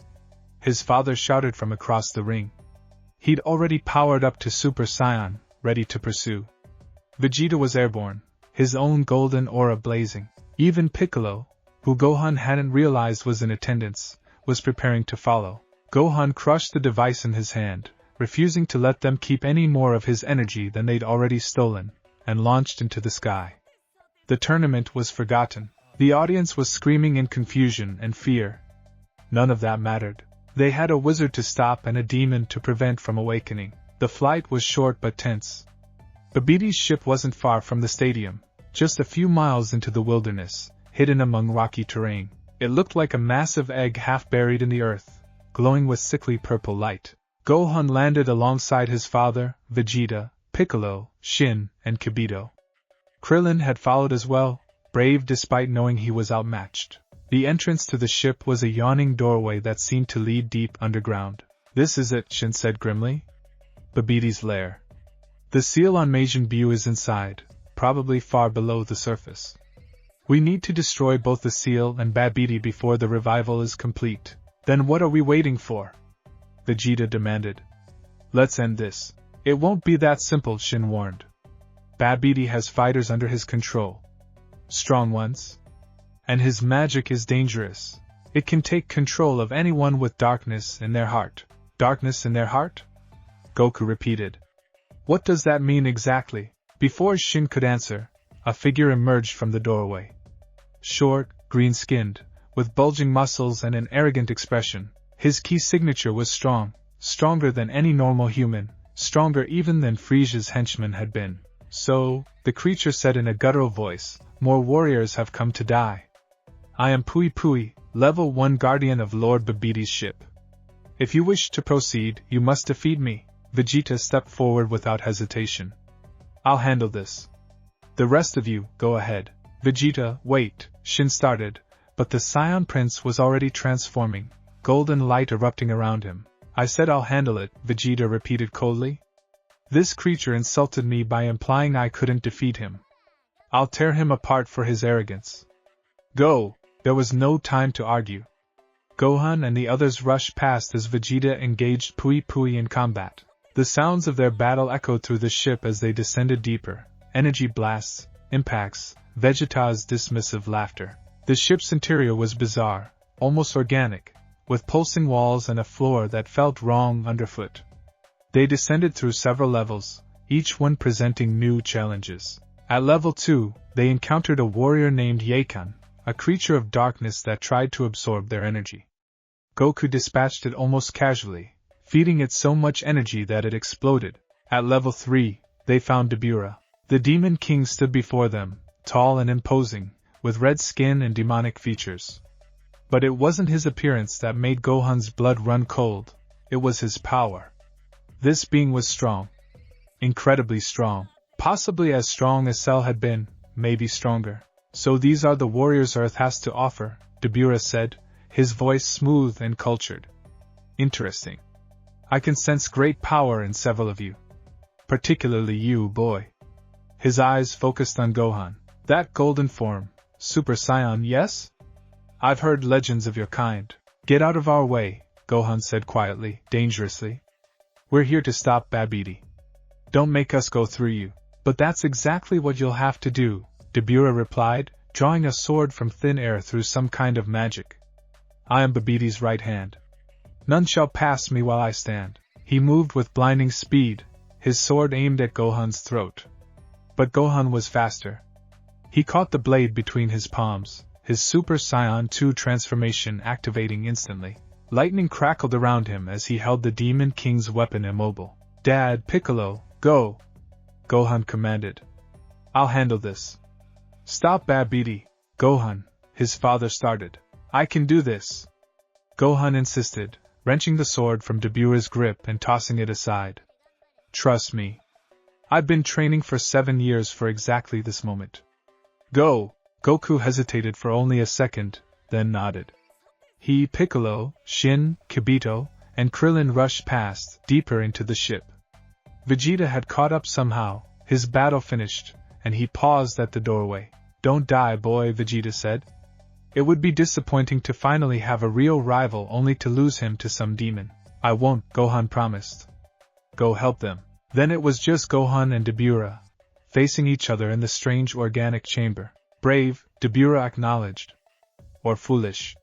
His father shouted from across the ring. He'd already powered up to Super Saiyan, ready to pursue. Vegeta was airborne, his own golden aura blazing. Even Piccolo, who Gohan hadn't realized was in attendance, was preparing to follow. Gohan crushed the device in his hand, refusing to let them keep any more of his energy than they'd already stolen, and launched into the sky. The tournament was forgotten. The audience was screaming in confusion and fear. None of that mattered. They had a wizard to stop and a demon to prevent from awakening. The flight was short but tense. Babiti's ship wasn't far from the stadium, just a few miles into the wilderness, hidden among rocky terrain. It looked like a massive egg half buried in the earth, glowing with sickly purple light. Gohan landed alongside his father, Vegeta, Piccolo, Shin, and Kibito. Krillin had followed as well, brave despite knowing he was outmatched. The entrance to the ship was a yawning doorway that seemed to lead deep underground. This is it, Shin said grimly. Babiti's lair. The seal on Majin Buu is inside, probably far below the surface. We need to destroy both the seal and Babidi before the revival is complete. Then what are we waiting for? Vegeta demanded. Let's end this. It won't be that simple, Shin warned. Babidi has fighters under his control. Strong ones. And his magic is dangerous. It can take control of anyone with darkness in their heart. Darkness in their heart? Goku repeated. What does that mean exactly? Before Shin could answer, a figure emerged from the doorway. Short, green-skinned, with bulging muscles and an arrogant expression, his key signature was strong, stronger than any normal human, stronger even than Frisia's henchman had been. So, the creature said in a guttural voice, more warriors have come to die. I am Pui Pui, level 1 guardian of Lord Babidi's ship. If you wish to proceed, you must defeat me. Vegeta stepped forward without hesitation. I'll handle this. The rest of you, go ahead. Vegeta, wait, Shin started, but the Saiyan Prince was already transforming, golden light erupting around him. I said I'll handle it, Vegeta repeated coldly. This creature insulted me by implying I couldn't defeat him. I'll tear him apart for his arrogance. Go! There was no time to argue. Gohan and the others rushed past as Vegeta engaged Pui Pui in combat. The sounds of their battle echoed through the ship as they descended deeper. Energy blasts, impacts, Vegeta's dismissive laughter. The ship's interior was bizarre, almost organic, with pulsing walls and a floor that felt wrong underfoot. They descended through several levels, each one presenting new challenges. At level 2, they encountered a warrior named Yakan, a creature of darkness that tried to absorb their energy. Goku dispatched it almost casually, feeding it so much energy that it exploded. At level 3, they found Dabura. The Demon King stood before them, tall and imposing, with red skin and demonic features. But it wasn't his appearance that made Gohan's blood run cold, it was his power. This being was strong. Incredibly strong. Possibly as strong as Cell had been, maybe stronger. So these are the warriors Earth has to offer, Dabura said, his voice smooth and cultured. Interesting. I can sense great power in several of you. Particularly you, boy. His eyes focused on Gohan. That golden form, Super Saiyan, yes? I've heard legends of your kind. Get out of our way, Gohan said quietly, dangerously. We're here to stop Babidi. Don't make us go through you. But that's exactly what you'll have to do, Dabura replied, drawing a sword from thin air through some kind of magic. I am Babidi's right hand. None shall pass me while I stand. He moved with blinding speed, his sword aimed at Gohan's throat. But Gohan was faster. He caught the blade between his palms, his Super Saiyan 2 transformation activating instantly. Lightning crackled around him as he held the Demon King's weapon immobile. Dad, Piccolo, go! Gohan commanded. I'll handle this. Stop Babidi, Gohan, his father started. I can do this. Gohan insisted, wrenching the sword from Dabura's grip and tossing it aside. Trust me. I've been training for 7 years for exactly this moment. Go! Goku hesitated for only a second, then nodded. He, Piccolo, Shin, Kibito, and Krillin rushed past, deeper into the ship. Vegeta had caught up somehow, his battle finished, and he paused at the doorway. Don't die, boy, Vegeta said. It would be disappointing to finally have a real rival only to lose him to some demon. I won't, Gohan promised. Go help them. Then it was just Gohan and Dabura, facing each other in the strange organic chamber. Brave, Dabura acknowledged. Or foolish.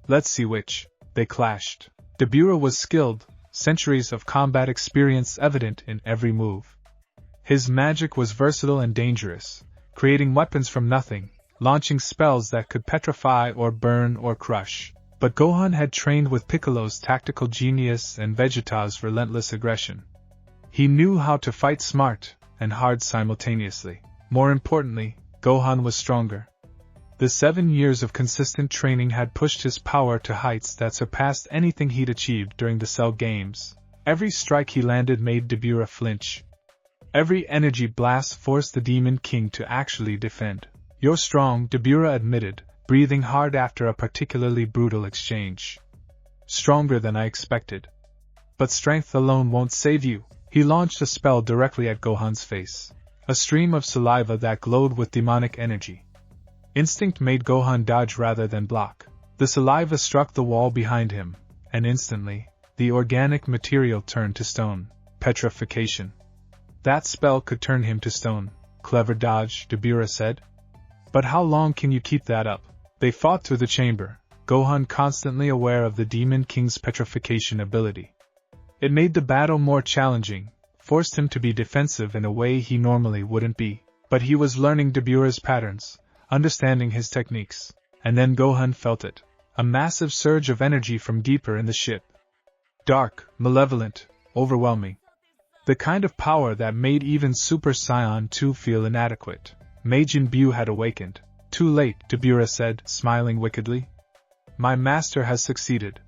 Let's see which. They clashed. Dabura was skilled, centuries of combat experience evident in every move. His magic was versatile and dangerous, creating weapons from nothing, launching spells that could petrify or burn or crush. But Gohan had trained with Piccolo's tactical genius and Vegeta's relentless aggression. He knew how to fight smart and hard simultaneously. More importantly, Gohan was stronger. The 7 years of consistent training had pushed his power to heights that surpassed anything he'd achieved during the Cell Games. Every strike he landed made Dabura flinch. Every energy blast forced the Demon King to actually defend. You're strong, Dabura admitted, breathing hard after a particularly brutal exchange. Stronger than I expected. But strength alone won't save you. He launched a spell directly at Gohan's face. A stream of saliva that glowed with demonic energy. Instinct made Gohan dodge rather than block. The saliva struck the wall behind him, and instantly, the organic material turned to stone. Petrification. That spell could turn him to stone. Clever dodge, Dabura said. But how long can you keep that up? They fought through the chamber, Gohan constantly aware of the Demon King's petrification ability. It made the battle more challenging, forced him to be defensive in a way he normally wouldn't be, but he was learning Dabura's patterns, understanding his techniques, and then Gohan felt it, a massive surge of energy from deeper in the ship. Dark, malevolent, overwhelming. The kind of power that made even Super Saiyan 2 feel inadequate. Majin Buu had awakened. Too late, Dabura said, smiling wickedly. My master has succeeded.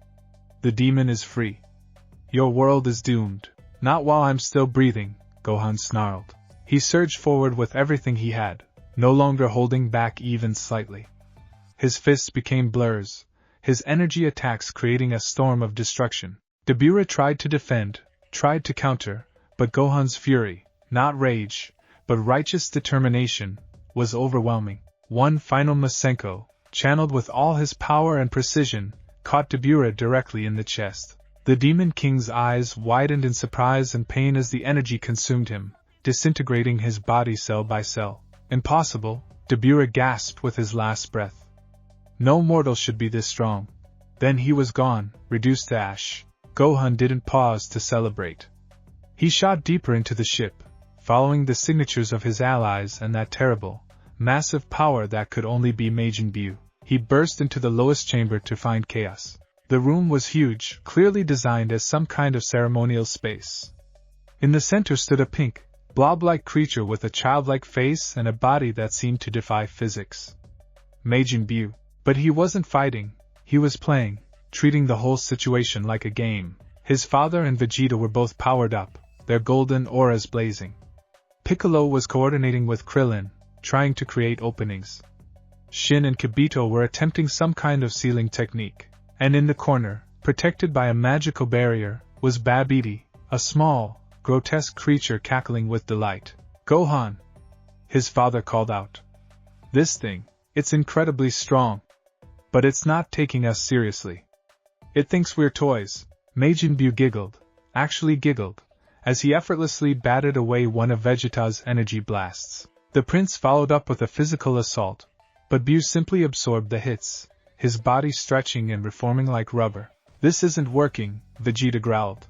The demon is free. Your world is doomed. Not while I'm still breathing, Gohan snarled. He surged forward with everything he had, no longer holding back even slightly. His fists became blurs, his energy attacks creating a storm of destruction. Dabura tried to defend, tried to counter, but Gohan's fury, not rage, but righteous determination, was overwhelming. One final Masenko, channeled with all his power and precision, caught Dabura directly in the chest. The Demon King's eyes widened in surprise and pain as the energy consumed him, disintegrating his body cell by cell. Impossible, Dabura gasped with his last breath. No mortal should be this strong. Then he was gone, reduced to ash. Gohan didn't pause to celebrate. He shot deeper into the ship, following the signatures of his allies and that terrible, massive power that could only be Majin Buu. He burst into the lowest chamber to find chaos. The room was huge, clearly designed as some kind of ceremonial space. In the center stood a pink, blob-like creature with a childlike face and a body that seemed to defy physics. Majin Buu. But he wasn't fighting, he was playing, treating the whole situation like a game. His father and Vegeta were both powered up, their golden auras blazing. Piccolo was coordinating with Krillin, trying to create openings. Shin and Kibito were attempting some kind of sealing technique. And in the corner, protected by a magical barrier, was Babidi, a small, grotesque creature cackling with delight. Gohan! His father called out. This thing, it's incredibly strong. But it's not taking us seriously. It thinks we're toys. Majin Buu giggled, actually giggled, as he effortlessly batted away one of Vegeta's energy blasts. The prince followed up with a physical assault, but Buu simply absorbed the hits, his body stretching and reforming like rubber. This isn't working, Vegeta growled.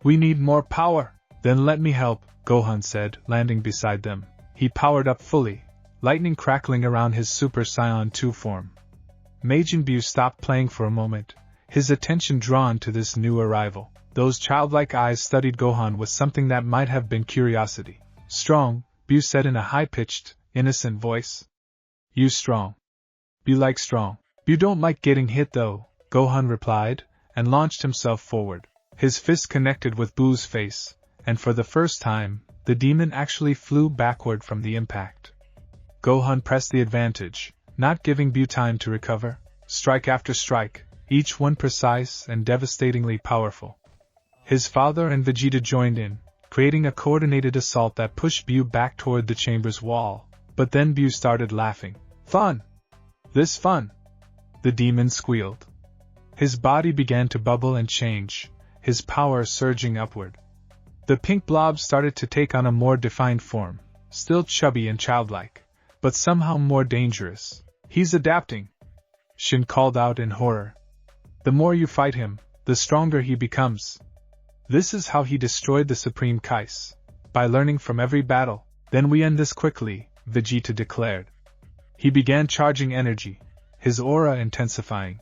We need more power. Then let me help, Gohan said, landing beside them. He powered up fully, lightning crackling around his Super Saiyan 2 form. Majin Buu stopped playing for a moment, his attention drawn to this new arrival. Those childlike eyes studied Gohan with something that might have been curiosity. Strong, Buu said in a high-pitched, innocent voice. You strong. Buu like strong. Buu don't like getting hit though, Gohan replied, and launched himself forward. His fist connected with Buu's face, and for the first time, the demon actually flew backward from the impact. Gohan pressed the advantage, not giving Buu time to recover. Strike after strike, each one precise and devastatingly powerful. His father and Vegeta joined in, creating a coordinated assault that pushed Buu back toward the chamber's wall. But then Buu started laughing. Fun! This fun! The demon squealed. His body began to bubble and change, his power surging upward. The pink blob started to take on a more defined form, still chubby and childlike, but somehow more dangerous. He's adapting, Shin called out in horror. The more you fight him, the stronger he becomes. This is how he destroyed the Supreme Kais, by learning from every battle. Then we end this quickly, Vegeta declared. He began charging energy, his aura intensifying.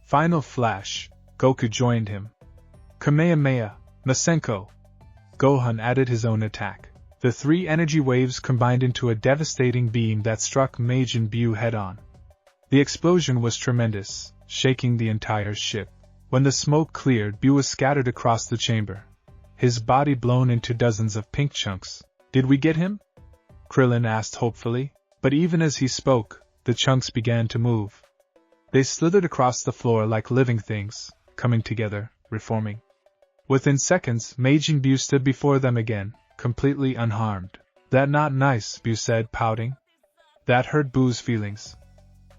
Final flash, Goku joined him. Kamehameha, Masenko. Gohan added his own attack. The three energy waves combined into a devastating beam that struck Majin Buu head-on. The explosion was tremendous, shaking the entire ship. When the smoke cleared, Buu was scattered across the chamber, his body blown into dozens of pink chunks. Did we get him? Krillin asked hopefully, but even as he spoke, the chunks began to move. They slithered across the floor like living things, coming together, reforming. Within seconds, Majin Buu stood before them again, completely unharmed. That not nice, Buu said, pouting. That hurt Buu's feelings.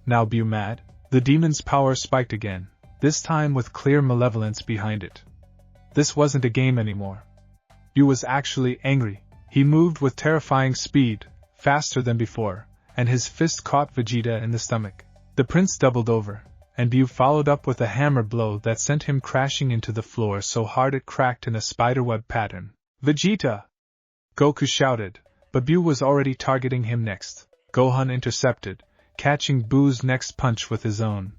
Now Buu mad? The demon's power spiked again, this time with clear malevolence behind it. This wasn't a game anymore. Buu was actually angry. He moved with terrifying speed, faster than before, and his fist caught Vegeta in the stomach. The prince doubled over, and Bu followed up with a hammer blow that sent him crashing into the floor so hard it cracked in a spiderweb pattern. Vegeta! Goku shouted, but Bu was already targeting him next. Gohan intercepted, catching Bu's next punch with his own.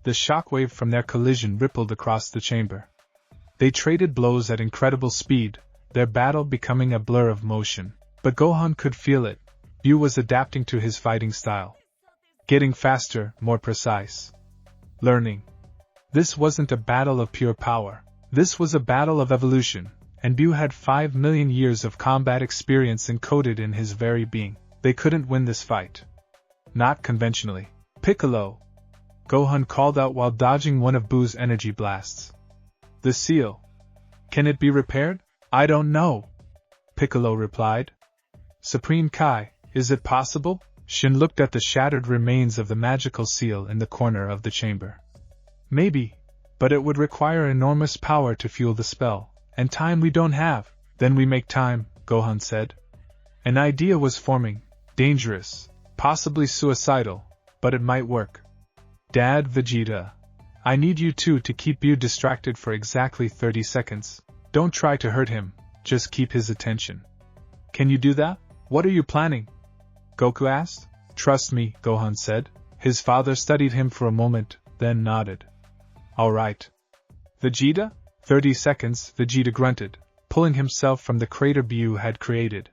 The shockwave from their collision rippled across the chamber. They traded blows at incredible speed, their battle becoming a blur of motion. But Gohan could feel it. Bu was adapting to his fighting style. Getting faster, more precise. Learning. This wasn't a battle of pure power. This was a battle of evolution, and Bu had 5 million years of combat experience encoded in his very being. They couldn't win this fight. Not conventionally. Piccolo! Gohan called out while dodging one of Bu's energy blasts. The seal. Can it be repaired? I don't know. Piccolo replied. Supreme Kai, is it possible? Shin looked at the shattered remains of the magical seal in the corner of the chamber. Maybe, but it would require enormous power to fuel the spell, and time we don't have. Then we make time, Gohan said. An idea was forming, dangerous, possibly suicidal, but it might work. Dad, Vegeta. I need you two to keep you distracted for exactly 30 seconds. Don't try to hurt him, just keep his attention. Can you do that? What are you planning? Goku asked. Trust me, Gohan said. His father studied him for a moment, then nodded. All right. Vegeta? 30 seconds, Vegeta grunted, pulling himself from the crater Bu had created.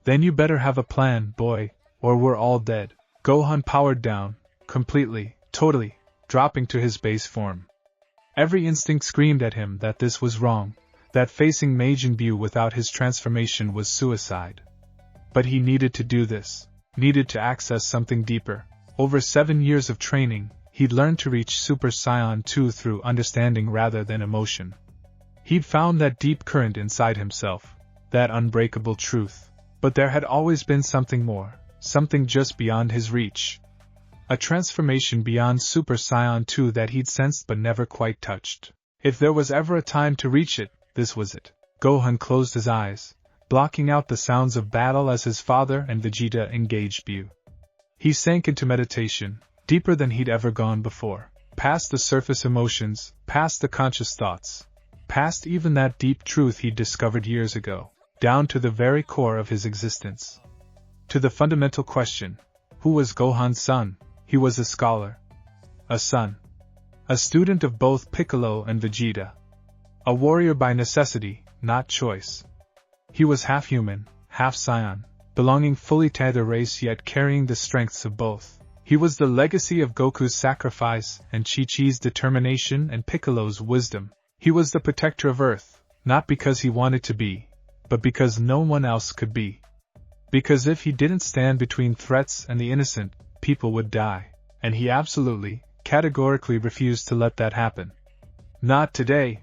Then you better have a plan, boy, or we're all dead. Gohan powered down, completely, totally, dropping to his base form. Every instinct screamed at him that this was wrong, that facing Majin Bu without his transformation was suicide. But he needed to do this, needed to access something deeper. Over 7 years of training, he'd learned to reach Super Saiyan 2 through understanding rather than emotion. He'd found that deep current inside himself, that unbreakable truth. But there had always been something more, something just beyond his reach. A transformation beyond Super Saiyan 2 that he'd sensed but never quite touched. If there was ever a time to reach it, this was it. Gohan closed his eyes, blocking out the sounds of battle as his father and Vegeta engaged Bu. He sank into meditation, deeper than he'd ever gone before, past the surface emotions, past the conscious thoughts, past even that deep truth he'd discovered years ago, down to the very core of his existence. To the fundamental question, who was Gohan's son? He was a scholar. A son. A student of both Piccolo and Vegeta. A warrior by necessity, not choice. He was half human, half Saiyan, belonging fully to either race yet carrying the strengths of both. He was the legacy of Goku's sacrifice and Chi-Chi's determination and Piccolo's wisdom. He was the protector of Earth, not because he wanted to be, but because no one else could be. Because if he didn't stand between threats and the innocent, people would die, and he absolutely, categorically refused to let that happen. Not today.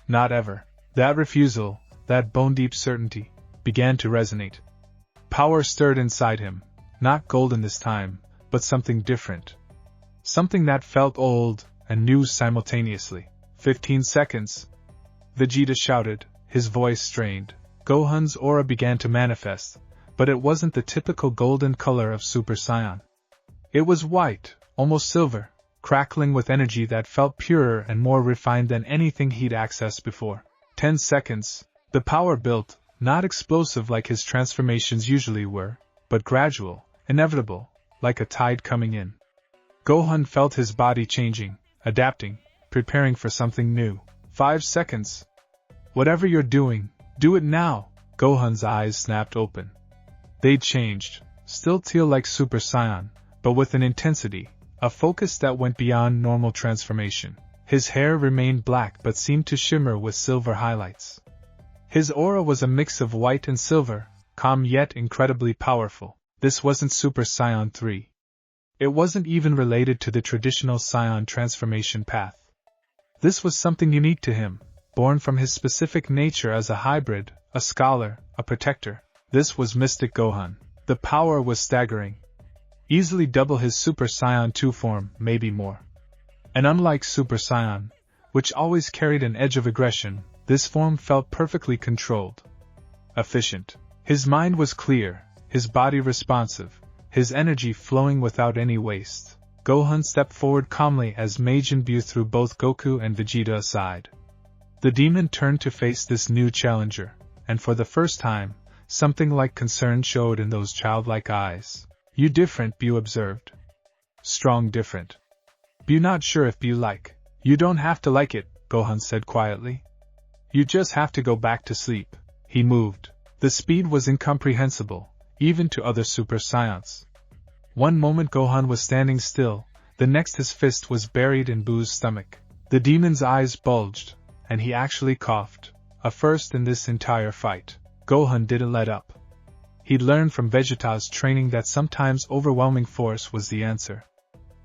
Not ever. That refusal, that bone-deep certainty, began to resonate. Power stirred inside him, not golden this time, but something different. Something that felt old and new simultaneously. 15 seconds. Vegeta shouted, his voice strained. Gohan's aura began to manifest, but it wasn't the typical golden color of Super Saiyan. It was white, almost silver, crackling with energy that felt purer and more refined than anything he'd accessed before. 10 seconds. The power built, not explosive like his transformations usually were, but gradual, inevitable, like a tide coming in. Gohan felt his body changing, adapting, preparing for something new. 5 seconds. Whatever you're doing, do it now. Gohan's eyes snapped open. They'd changed, still teal like Super Saiyan, but with an intensity, a focus that went beyond normal transformation. His hair remained black but seemed to shimmer with silver highlights. His aura was a mix of white and silver, calm yet incredibly powerful. This wasn't Super Saiyan 3. It wasn't even related to the traditional Saiyan transformation path. This was something unique to him, born from his specific nature as a hybrid, a scholar, a protector. This was Mystic Gohan. The power was staggering. Easily double his Super Saiyan 2 form, maybe more. And unlike Super Saiyan, which always carried an edge of aggression, this form felt perfectly controlled. Efficient. His mind was clear, his body responsive, his energy flowing without any waste. Gohan stepped forward calmly as Majin Buu threw both Goku and Vegeta aside. The demon turned to face this new challenger, and for the first time, something like concern showed in those childlike eyes. "You different," Buu observed. "Strong different." "Buu not sure if Buu like." "You don't have to like it," Gohan said quietly. "You just have to go back to sleep." He moved. The speed was incomprehensible, even to other Super Saiyans. One moment Gohan was standing still, the next his fist was buried in Buu's stomach. The demon's eyes bulged, and he actually coughed, a first in this entire fight. Gohan didn't let up. He'd learned from Vegeta's training that sometimes overwhelming force was the answer.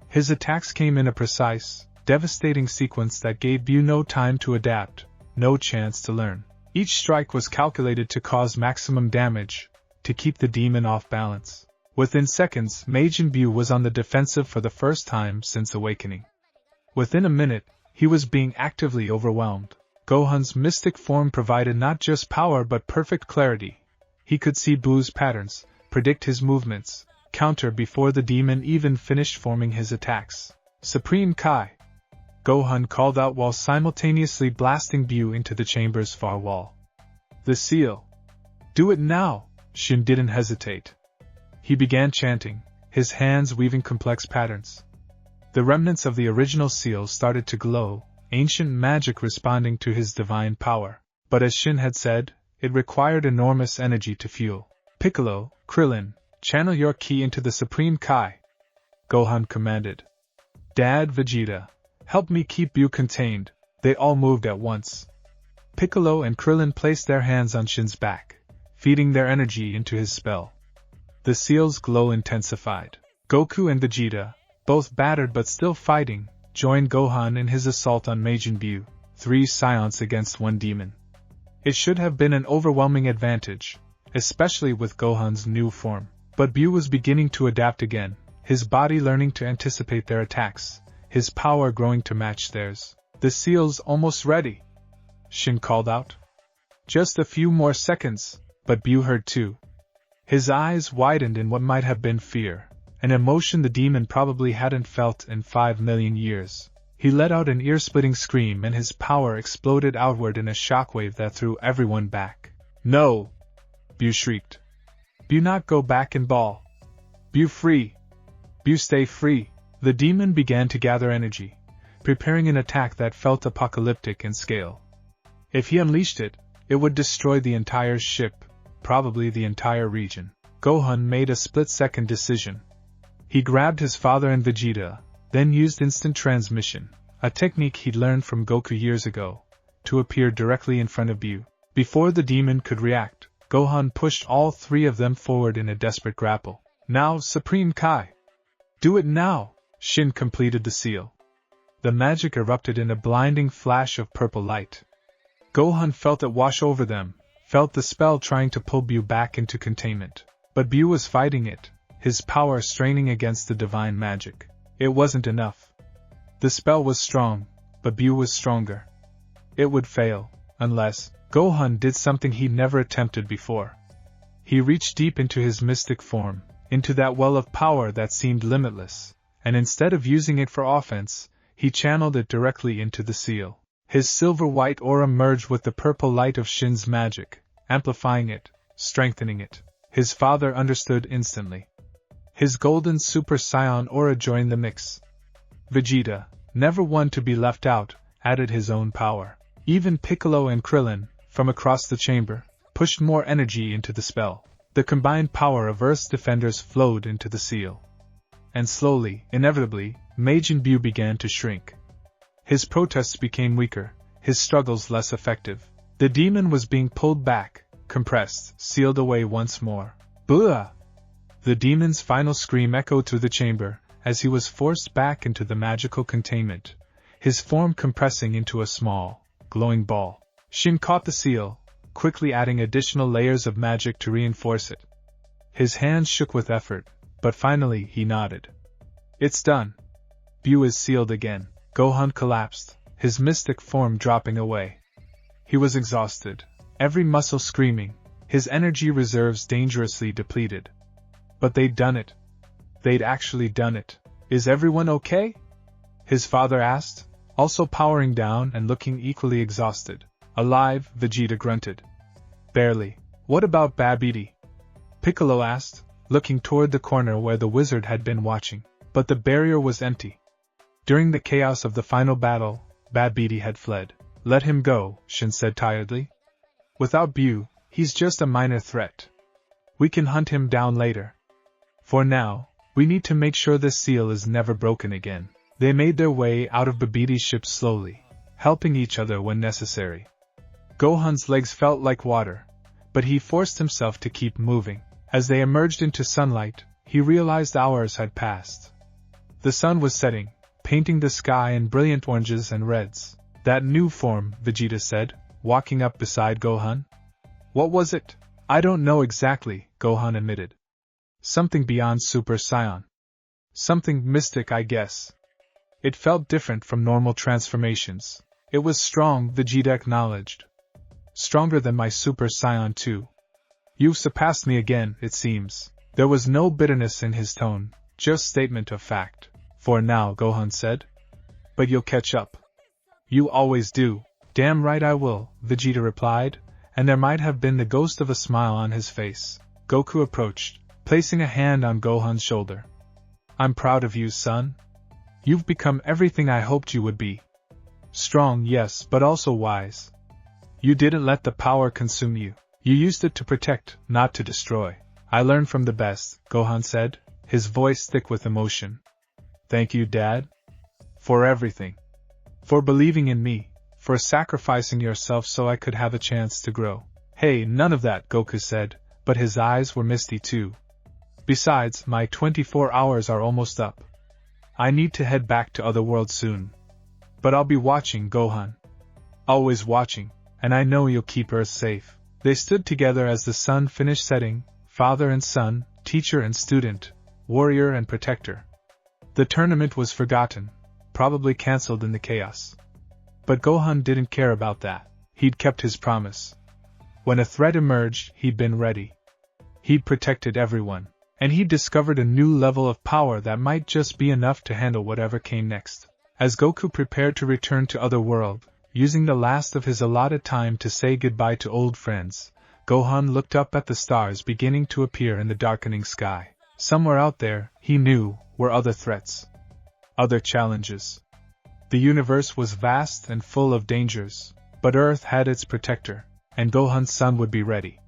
His attacks came in a precise, devastating sequence that gave Buu no time to adapt, no chance to learn. Each strike was calculated to cause maximum damage, to keep the demon off balance. Within seconds, Majin Buu was on the defensive for the first time since awakening. Within a minute, he was being actively overwhelmed. Gohan's mystic form provided not just power but perfect clarity. He could see Buu's patterns, predict his movements, counter before the demon even finished forming his attacks. "Supreme Kai!" Gohan called out while simultaneously blasting Buu into the chamber's far wall. "The seal! Do it now!" Shin didn't hesitate. He began chanting, his hands weaving complex patterns. The remnants of the original seal started to glow, ancient magic responding to his divine power. But as Shin had said, it required enormous energy to fuel. "Piccolo, Krillin, channel your ki into the Supreme Kai," Gohan commanded. "Dad, Vegeta, help me keep Buu contained." They all moved at once. Piccolo and Krillin placed their hands on Shin's back, feeding their energy into his spell. The seal's glow intensified. Goku and Vegeta, both battered but still fighting, joined Gohan in his assault on Majin Buu, 3 Saiyans against 1 demon. It should have been an overwhelming advantage, especially with Gohan's new form. But Buu was beginning to adapt again, his body learning to anticipate their attacks, his power growing to match theirs. "The seal's almost ready," Shin called out. "Just a few more seconds," but Buu heard too. His eyes widened in what might have been fear, an emotion the demon probably hadn't felt in 5 million years. He let out an ear-splitting scream and his power exploded outward in a shockwave that threw everyone back. "No!" Buu shrieked. "Buu not go back and ball. Buu free. Buu stay free." The demon began to gather energy, preparing an attack that felt apocalyptic in scale. If he unleashed it, it would destroy the entire ship, probably the entire region. Gohan made a split-second decision. He grabbed his father and Vegeta, then used instant transmission, a technique he'd learned from Goku years ago, to appear directly in front of Buu. Before the demon could react, Gohan pushed all 3 of them forward in a desperate grapple. "Now, Supreme Kai! Do it now!" Shin completed the seal. The magic erupted in a blinding flash of purple light. Gohan felt it wash over them, felt the spell trying to pull Buu back into containment. But Buu was fighting it, his power straining against the divine magic. It wasn't enough. The spell was strong, but Buu was stronger. It would fail, unless Gohan did something he'd never attempted before. He reached deep into his mystic form, into that well of power that seemed limitless, and instead of using it for offense, he channeled it directly into the seal. His silver-white aura merged with the purple light of Shin's magic, amplifying it, strengthening it. His father understood instantly. His golden Super Saiyan aura joined the mix. Vegeta, never one to be left out, added his own power. Even Piccolo and Krillin, from across the chamber, pushed more energy into the spell. The combined power of Earth's defenders flowed into the seal. And slowly, inevitably, Majin Buu began to shrink. His protests became weaker, his struggles less effective. The demon was being pulled back, compressed, sealed away once more. "Bua!" The demon's final scream echoed through the chamber, as he was forced back into the magical containment, his form compressing into a small, glowing ball. Shin caught the seal, quickly adding additional layers of magic to reinforce it. His hands shook with effort, but finally he nodded. "It's done. Buu is sealed again." Gohan collapsed, his mystic form dropping away. He was exhausted, every muscle screaming, his energy reserves dangerously depleted. But they'd done it. They'd actually done it. Is everyone okay? His father asked, also powering down and looking equally exhausted. Alive, Vegeta grunted. Barely. What about Babidi? Piccolo asked, looking toward the corner where the wizard had been watching. But the barrier was empty. During the chaos of the final battle, Babidi had fled. Let him go, Shin said tiredly. Without Bu, he's just a minor threat. We can hunt him down later. For now, we need to make sure this seal is never broken again. They made their way out of Babidi's ship slowly, helping each other when necessary. Gohan's legs felt like water, but he forced himself to keep moving. As they emerged into sunlight, he realized hours had passed. The sun was setting, painting the sky in brilliant oranges and reds. That new form, Vegeta said, walking up beside Gohan. What was it? I don't know exactly, Gohan admitted. Something beyond Super Saiyan. Something mystic, I guess. It felt different from normal transformations. It was strong, Vegeta acknowledged. Stronger than my Super Saiyan too. You've surpassed me again, it seems. There was no bitterness in his tone, just statement of fact. For now, Gohan said. But you'll catch up. You always do. Damn right I will, Vegeta replied, and there might have been the ghost of a smile on his face. Goku approached, placing a hand on Gohan's shoulder. I'm proud of you, son. You've become everything I hoped you would be. Strong, yes, but also wise. You didn't let the power consume you. You used it to protect, not to destroy. I learned from the best, Gohan said, his voice thick with emotion. Thank you, Dad. For everything. For believing in me, for sacrificing yourself so I could have a chance to grow. Hey, none of that, Goku said, but his eyes were misty too. Besides, my 24 hours are almost up. I need to head back to Otherworld soon. But I'll be watching, Gohan. Always watching, and I know you'll keep Earth safe. They stood together as the sun finished setting, father and son, teacher and student, warrior and protector. The tournament was forgotten, probably cancelled in the chaos. But Gohan didn't care about that. He'd kept his promise. When a threat emerged, he'd been ready. He'd protected everyone. And he discovered a new level of power that might just be enough to handle whatever came next. As Goku prepared to return to Otherworld, using the last of his allotted time to say goodbye to old friends, Gohan looked up at the stars beginning to appear in the darkening sky. Somewhere out there, he knew, were other threats. Other challenges. The universe was vast and full of dangers, but Earth had its protector, and Gohan's son would be ready.